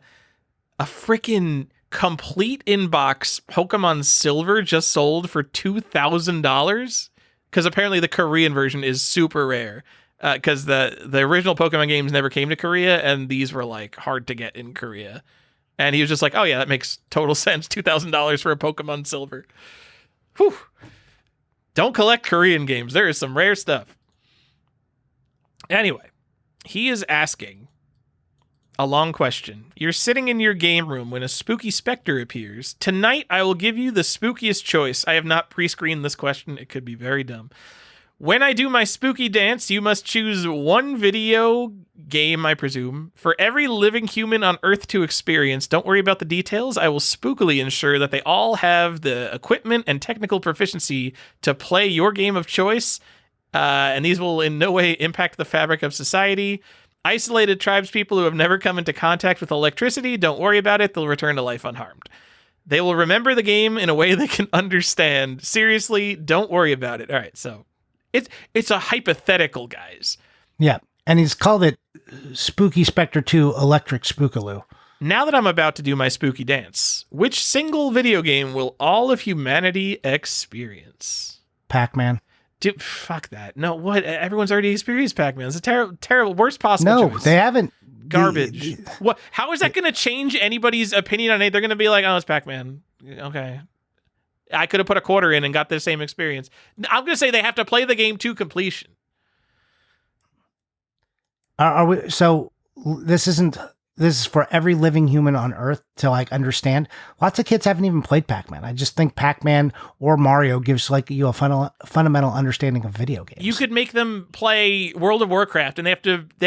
freaking complete inbox Pokemon Silver just sold for $2,000 because apparently the Korean version is super rare because the original Pokemon games never came to Korea and these were like hard to get in Korea. And he was just like, oh yeah, that makes total sense. $2,000 for a Pokemon Silver. Whew. Don't collect Korean games. There is some rare stuff. Anyway, he is asking a long question. You're sitting in your game room when a spooky specter appears. Tonight, I will give you the spookiest choice. I have not pre-screened this question. It could be very dumb. When I do my spooky dance, you must choose one video game, I presume, for every living human on Earth to experience. Don't worry about the details. I will spookily ensure that they all have the equipment and technical proficiency to play your game of choice. And these will in no way impact the fabric of society. Isolated tribespeople who have never come into contact with electricity, don't worry about it. They'll return to life unharmed. They will remember the game in a way they can understand. Seriously, don't worry about it. All right, so it's a hypothetical, guys. Yeah, and he's called it Spooky Spectre 2 Electric Spookaloo. Now that I'm about to do my spooky dance, which single video game will all of humanity experience? Pac-Man. Dude, fuck that. No, what? Everyone's already experienced Pac-Man. It's a terrible, worst possible choice. No, they haven't. Garbage. What? How is that going to change anybody's opinion on it? They're going to be like, oh, it's Pac-Man. Okay. I could have put a quarter in and got the same experience. I'm going to say they have to play the game to completion. Are we? So this is for every living human on Earth to like understand. Lots of kids haven't even played Pac-Man. I just think Pac-Man or Mario gives like you a fundamental understanding of video games. You could make them play World of Warcraft and they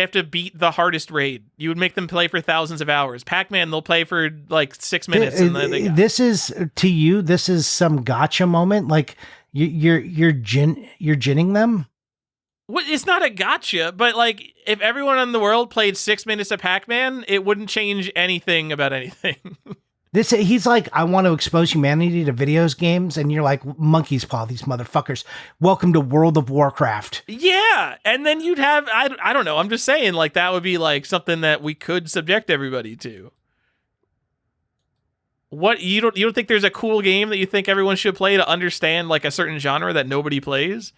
have to beat the hardest raid. You would make them play for thousands of hours. Pac-Man, they'll play for like 6 minutes. And then this is to you. This is some gotcha moment. Like you're ginning them. Well, it's not a gotcha, but like if everyone in the world played 6 minutes of Pac-Man, it wouldn't change anything about anything. He's like, I want to expose humanity to videos games, and you're like, monkey's paw, these motherfuckers. Welcome to World of Warcraft. Yeah, and then you'd have, I don't know, I'm just saying, like that would be like something that we could subject everybody to. What, you don't think there's a cool game that you think everyone should play to understand like a certain genre that nobody plays?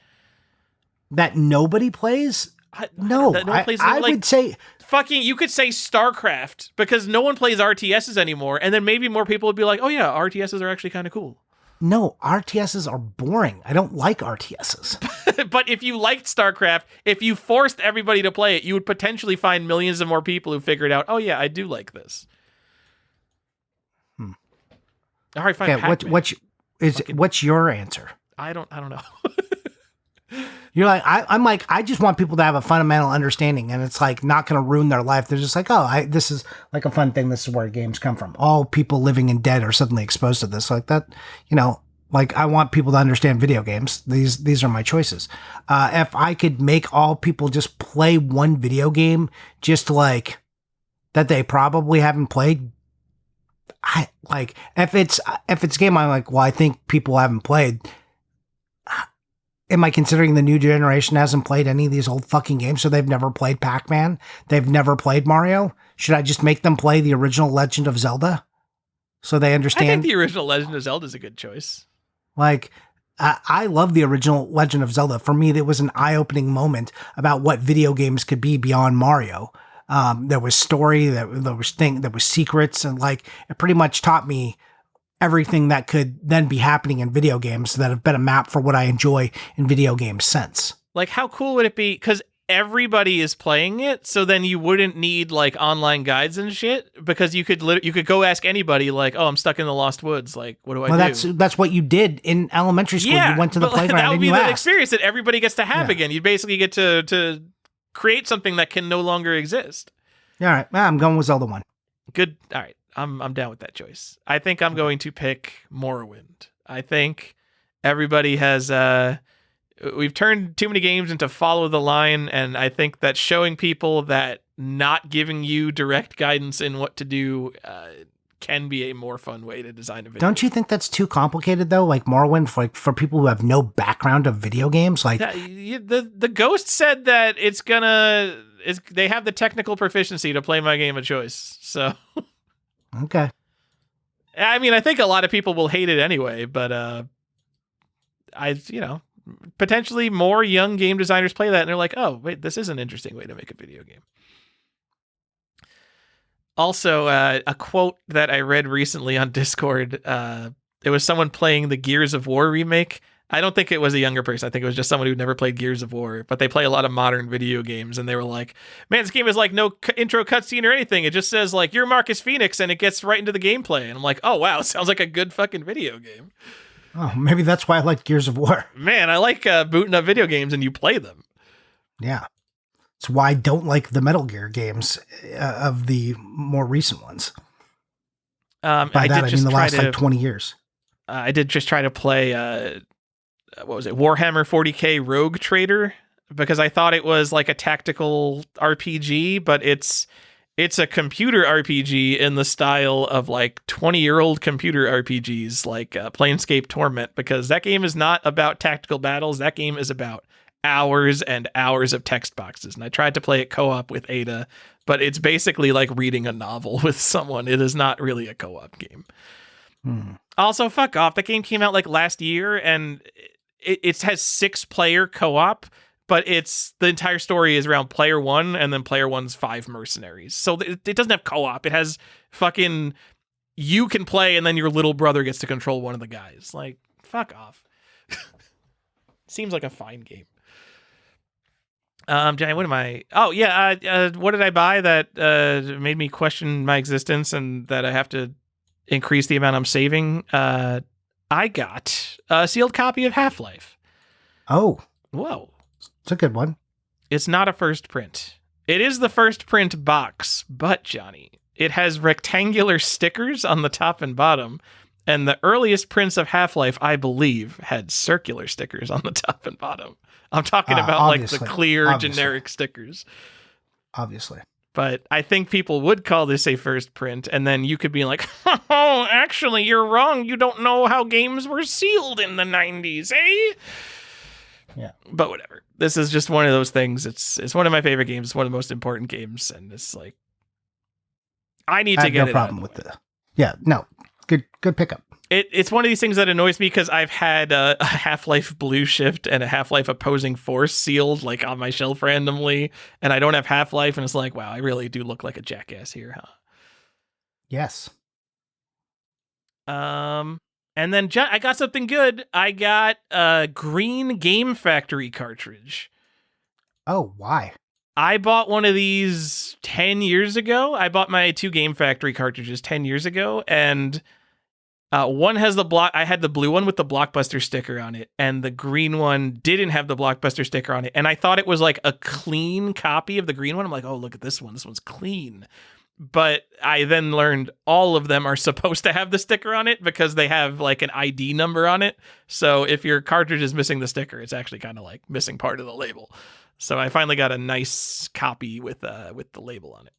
That nobody plays? No, that no one plays, I like, would say fucking, you could say StarCraft, because no one plays RTSs anymore, and then maybe more people would be like, oh yeah, RTSs are actually kind of cool. no, RTSs are boring. I don't like RTSs. But if you liked StarCraft, if you forced everybody to play it, you would potentially find millions of more people who figured out, oh yeah, I do like this. All right, fine. Okay, what's your answer? I don't know. You're like, I'm like, I just want people to have a fundamental understanding, and it's like not going to ruin their life. They're just like, oh, this is like a fun thing. This is where games come from. All people living and dead are suddenly exposed to this, like that. Like I want people to understand video games. These are my choices. If I could make all people just play one video game, just like that they probably haven't played. I like if it's a game I'm like, well, I think people haven't played. Am I considering the new generation hasn't played any of these old fucking games, so they've never played Pac-Man? They've never played Mario? Should I just make them play the original Legend of Zelda so they understand? I think the original Legend of Zelda is a good choice. Like, I love the original Legend of Zelda. For me, it was an eye-opening moment about what video games could be beyond Mario. There was story, there was secrets, and like it pretty much taught me everything that could then be happening in video games that have been a map for what I enjoy in video games since. Like, how cool would it be? Because everybody is playing it, so then you wouldn't need like online guides and shit, because you could go ask anybody, like, oh, I'm stuck in the Lost Woods, like, what do I do? That's what you did in elementary school. Yeah, you went to the playground that would and be you the asked. experience that everybody gets to have again. You basically get to create something that can no longer exist. All right, I'm going with Zelda 1. Good. All right. I'm down with that choice. I think I'm going to pick Morrowind. I think everybody has we've turned too many games into follow the line, and I think that showing people that not giving you direct guidance in what to do can be a more fun way to design a video. Don't you think that's too complicated though? Like Morrowind, for people who have no background of video games, like the Ghost said that they have the technical proficiency to play my game of choice. So okay. I mean, I think a lot of people will hate it anyway, but potentially more young game designers play that and they're like, oh, wait, this is an interesting way to make a video game. Also, a quote that I read recently on Discord, it was someone playing the Gears of War remake. I don't think it was a younger person. I think it was just someone who'd never played Gears of War, but they play a lot of modern video games, and they were like, man, this game is like no intro cutscene or anything. It just says, like, you're Marcus Phoenix, and it gets right into the gameplay. And I'm like, oh, wow, sounds like a good fucking video game. Oh, maybe that's why I like Gears of War. Man, I like booting up video games, and you play them. Yeah. It's why I don't like the Metal Gear games of the more recent ones. By that, I mean the last like 20 years. I did just try to play... what was it? Warhammer 40K Rogue Trader, because I thought it was like a tactical RPG, but it's a computer RPG in the style of like 20-year-old computer RPGs like Planescape Torment, because that game is not about tactical battles. That game is about hours and hours of text boxes. And I tried to play it co-op with Ada, but it's basically like reading a novel with someone. It is not really a co-op game. Also, fuck off. That game came out like last year, and it has 6-player co-op, but the entire story is around player 1 and then player 1's 5 mercenaries. So it doesn't have co-op. It has fucking, you can play and then your little brother gets to control one of the guys. Like, fuck off. Seems like a fine game. Johnny, what am I? Oh yeah. What did I buy that made me question my existence and that I have to increase the amount I'm saving? I got a sealed copy of Half-Life. Oh. Whoa. It's a good one. It's not a first print. It is the first print box, but Johnny, it has rectangular stickers on the top and bottom, and the earliest prints of Half-Life, I believe, had circular stickers on the top and bottom. I'm talking about like the clear generic stickers. Obviously. But I think people would call this a first print, and then you could be like, oh, actually, you're wrong. You don't know how games were sealed in the 90s, eh? Yeah. But whatever. This is just one of those things. It's one of my favorite games. It's one of the most important games, and it's like, I need to get it. No problem with it. Yeah, no. Good pickup. It's one of these things that annoys me because I've had a Half-Life Blue Shift and a Half-Life Opposing Force sealed like on my shelf randomly, and I don't have Half-Life, and it's like, wow, I really do look like a jackass here, huh? Yes. And then I got something good. I got a green Game Factory cartridge. Oh, why? I bought one of these 10 years ago. I bought my 2 Game Factory cartridges 10 years ago, and one has I had the blue one with the Blockbuster sticker on it, and the green one didn't have the Blockbuster sticker on it. And I thought it was like a clean copy of the green one. I'm like, oh, look at this one. This one's clean. But I then learned all of them are supposed to have the sticker on it because they have like an ID number on it. So if your cartridge is missing the sticker, it's actually kind of like missing part of the label. So I finally got a nice copy with the label on it.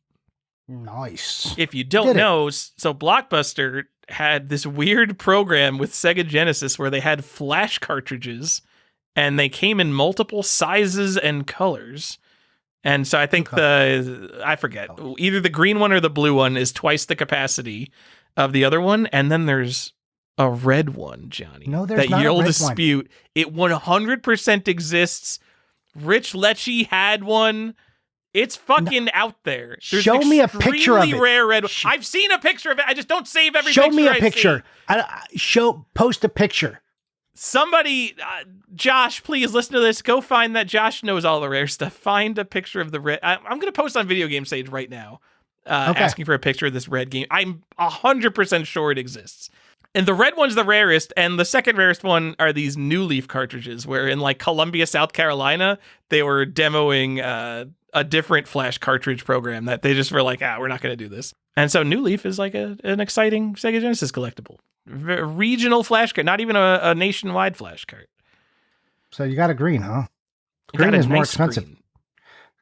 Nice. If you don't know, so Blockbuster had this weird program with Sega Genesis where they had flash cartridges and they came in multiple sizes and colors. And so I think I forget, either the green one or the blue one is twice the capacity of the other one. And then there's a red one, Johnny. No, there's not you'll a red dispute. One. It 100% exists. Rich Lecce had one. It's fucking out there. There's show me a picture of it. Rare red. I've seen a picture of it. I just don't save every picture. Show me a picture. Post a picture. Somebody, Josh, please listen to this. Go find that. Josh knows all the rare stuff. Find a picture of the red. I'm going to post on Video Game Sage right now, asking for a picture of this red game. I'm 100% sure it exists. And the red one's the rarest, and the second rarest one are these New Leaf cartridges, where in like Columbia, South Carolina, they were demoing a different flash cartridge program that they just were like, we're not going to do this. And so New Leaf is like an exciting Sega Genesis collectible. Regional flash cart, not even a nationwide flash cart. So you got a green, huh? Green is more expensive.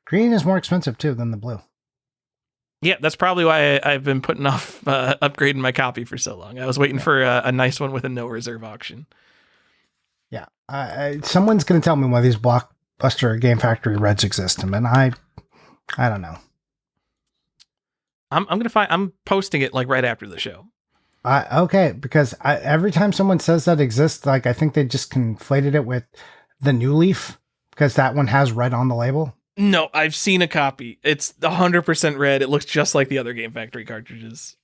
Green is more expensive, too, than the blue. Yeah, that's probably why I've been putting off upgrading my copy for so long. I was waiting for a nice one with a no reserve auction. Yeah. Someone's going to tell me why these Blockbuster Game Factory Reds exist, and I don't know. I'm posting it like right after the show. Okay, because every time someone says that exists, like I think they just conflated it with the New Leaf because that one has red on the label. No, I've seen a copy. It's 100% red. It looks just like the other Game Factory cartridges.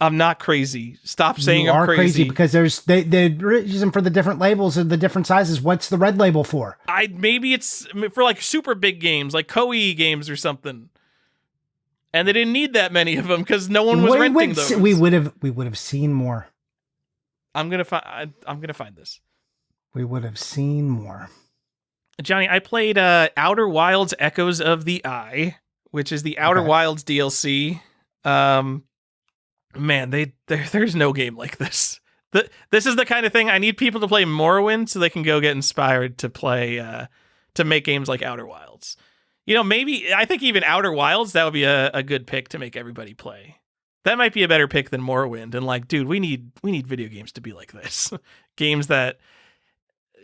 I'm not crazy. Stop saying I'm crazy. Because they use them for the different labels and the different sizes. What's the red label for? Maybe it's for like super big games, like Koei games or something. And they didn't need that many of them because no one was renting those. We would have seen more. I'm gonna find this. We would have seen more. Johnny, I played Outer Wilds Echoes of the Eye, which is the Outer Wilds DLC. Man, there's no game like this. This is the kind of thing I need people to play Morrowind so they can go get inspired to play to make games like Outer Wilds. You know, maybe I think even Outer Wilds, that would be a good pick to make everybody play. That might be a better pick than Morrowind. And like, dude, we need video games to be like this. Games that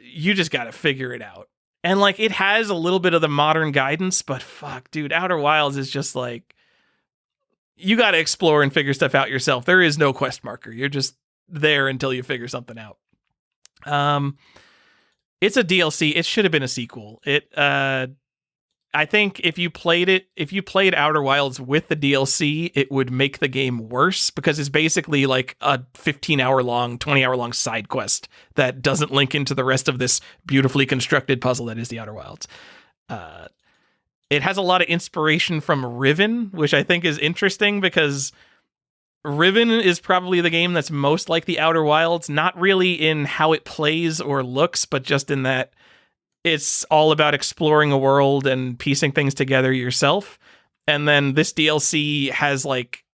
you just got to figure it out. And like, it has a little bit of the modern guidance, but fuck, dude, Outer Wilds is just like, you got to explore and figure stuff out yourself. There is no quest marker. You're just there until you figure something out. It's a DLC. It should have been a sequel. I think if you played Outer Wilds with the DLC, it would make the game worse because it's basically like a 15-hour long, 20-hour-long side quest that doesn't link into the rest of this beautifully constructed puzzle that is the Outer Wilds. It has a lot of inspiration from Riven, which I think is interesting because Riven is probably the game that's most like the Outer Wilds, not really in how it plays or looks, but just in that it's all about exploring a world and piecing things together yourself. And then this DLC has like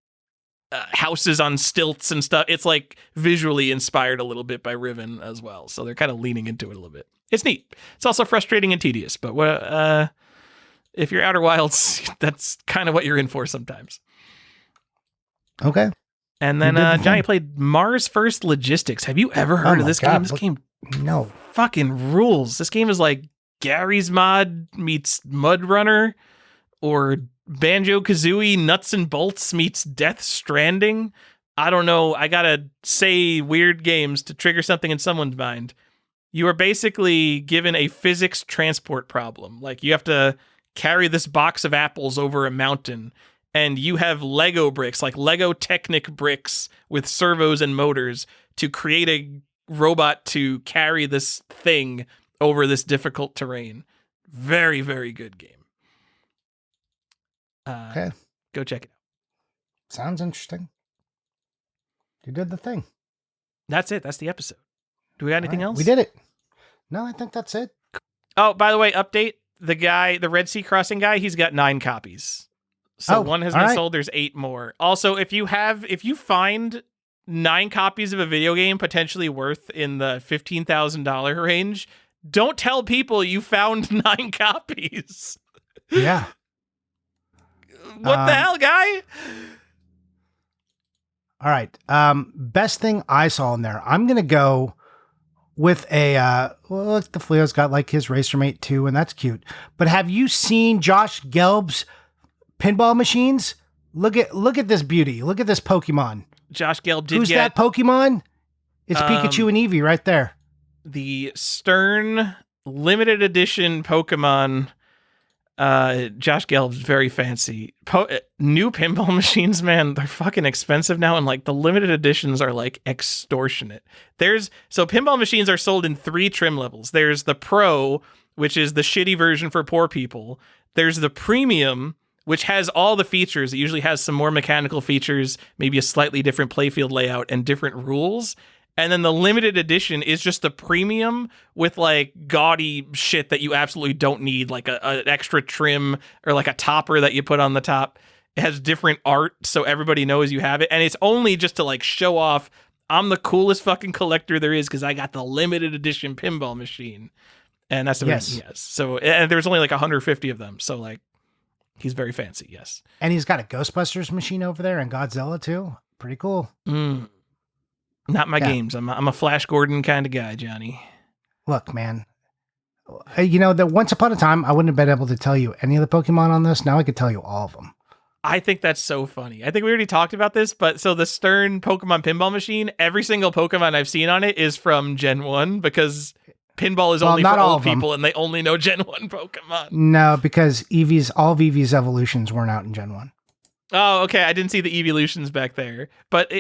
houses on stilts and stuff. It's like visually inspired a little bit by Riven as well. So they're kind of leaning into it a little bit. It's neat. It's also frustrating and tedious, but if you're Outer Wilds, that's kind of what you're in for sometimes. Okay. And then Johnny played Mars First Logistics. Have you ever heard of this game? This game no fucking rules. This game is like Gary's Mod meets Mud Runner, or Banjo-Kazooie Nuts and Bolts meets Death Stranding. I don't know, I gotta say weird games to trigger something in someone's mind. You are basically given a physics transport problem. Like, you have to carry this box of apples over a mountain, and you have Lego bricks, like Lego Technic bricks with servos and motors to create a robot to carry this thing over this difficult terrain. Very, very good game. Okay. Go check it out. Sounds interesting. You did the thing. That's it. That's the episode. Do we got anything else? We did it. No, I think that's it. Oh, by the way, update. The Red Sea Crossing guy, he's got 9 copies. So one has been sold. There's 8 more. Also, if you find 9 copies of a video game potentially worth in the $15,000 range, don't tell people you found 9 copies. Yeah. What the hell, guy? All right. Best thing I saw in there. I'm gonna go with a look, the Fleo's got like his Racer Mate too, and that's cute. But have you seen Josh Gelb's pinball machines? Look at this beauty. Look at this Pokemon. Josh Gelb did Who's that Pokemon? It's Pikachu and Eevee right there. The Stern limited edition Pokemon. Josh Gelb's very fancy. New pinball machines, man, they're fucking expensive now, and like the limited editions are like extortionate. So pinball machines are sold in 3 trim levels. There's the Pro, which is the shitty version for poor people. There's the Premium, which has all the features. It usually has some more mechanical features, maybe a slightly different playfield layout and different rules. And then the limited edition is just the premium with like gaudy shit that you absolutely don't need, like an extra trim or like a topper that you put on the top. It has different art so everybody knows you have it. And it's only just to like show off, I'm the coolest fucking collector there is because I got the limited edition pinball machine. And that's what he has. So, and there's only like 150 of them. So like, he's very fancy, yes. And he's got a Ghostbusters machine over there and Godzilla too. Pretty cool. Not my games. I'm a Flash Gordon kind of guy, Johnny. Look, man. You know that once upon a time, I wouldn't have been able to tell you any of the Pokemon on this. Now I could tell you all of them. I think that's so funny. I think we already talked about this, but so the Stern Pokemon pinball machine, every single Pokemon I've seen on it is from Gen 1 because pinball is only for old people and they only know Gen 1 Pokemon. No, because all of Eevee's evolutions weren't out in Gen 1. Oh, okay. I didn't see the evolutions back there. But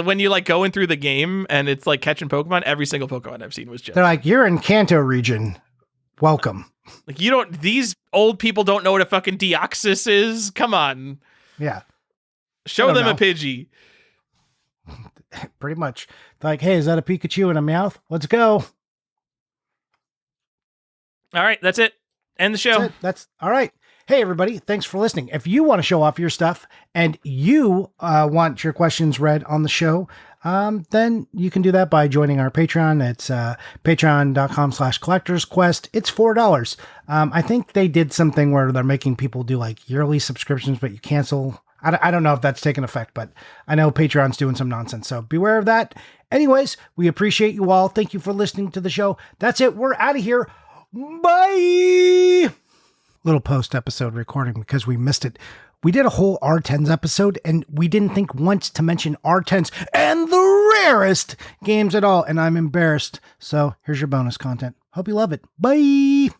when you like going through the game and it's like catching Pokemon, every single Pokemon I've seen was Gen 1. They're like, you're in Kanto region. Welcome. Like these old people don't know what a fucking Deoxys is. Come on. Yeah. Show them a Pidgey. Pretty much. They're like, hey, is that a Pikachu and a Meowth? Let's go. All right. That's it. End the show. That's all right. Hey, everybody, thanks for listening. If you want to show off your stuff and you want your questions read on the show, then you can do that by joining our Patreon. It's patreon.com/collectorsquest. It's $4. I think they did something where they're making people do like yearly subscriptions, but you cancel. I don't know if that's taken effect, but I know Patreon's doing some nonsense, so beware of that. Anyways, we appreciate you all. Thank you for listening to the show. That's it. We're out of here. Bye! Little post-episode recording because we missed it. We did a whole R10s episode, and we didn't think once to mention R10s and the rarest games at all, and I'm embarrassed. So here's your bonus content. Hope you love it. Bye!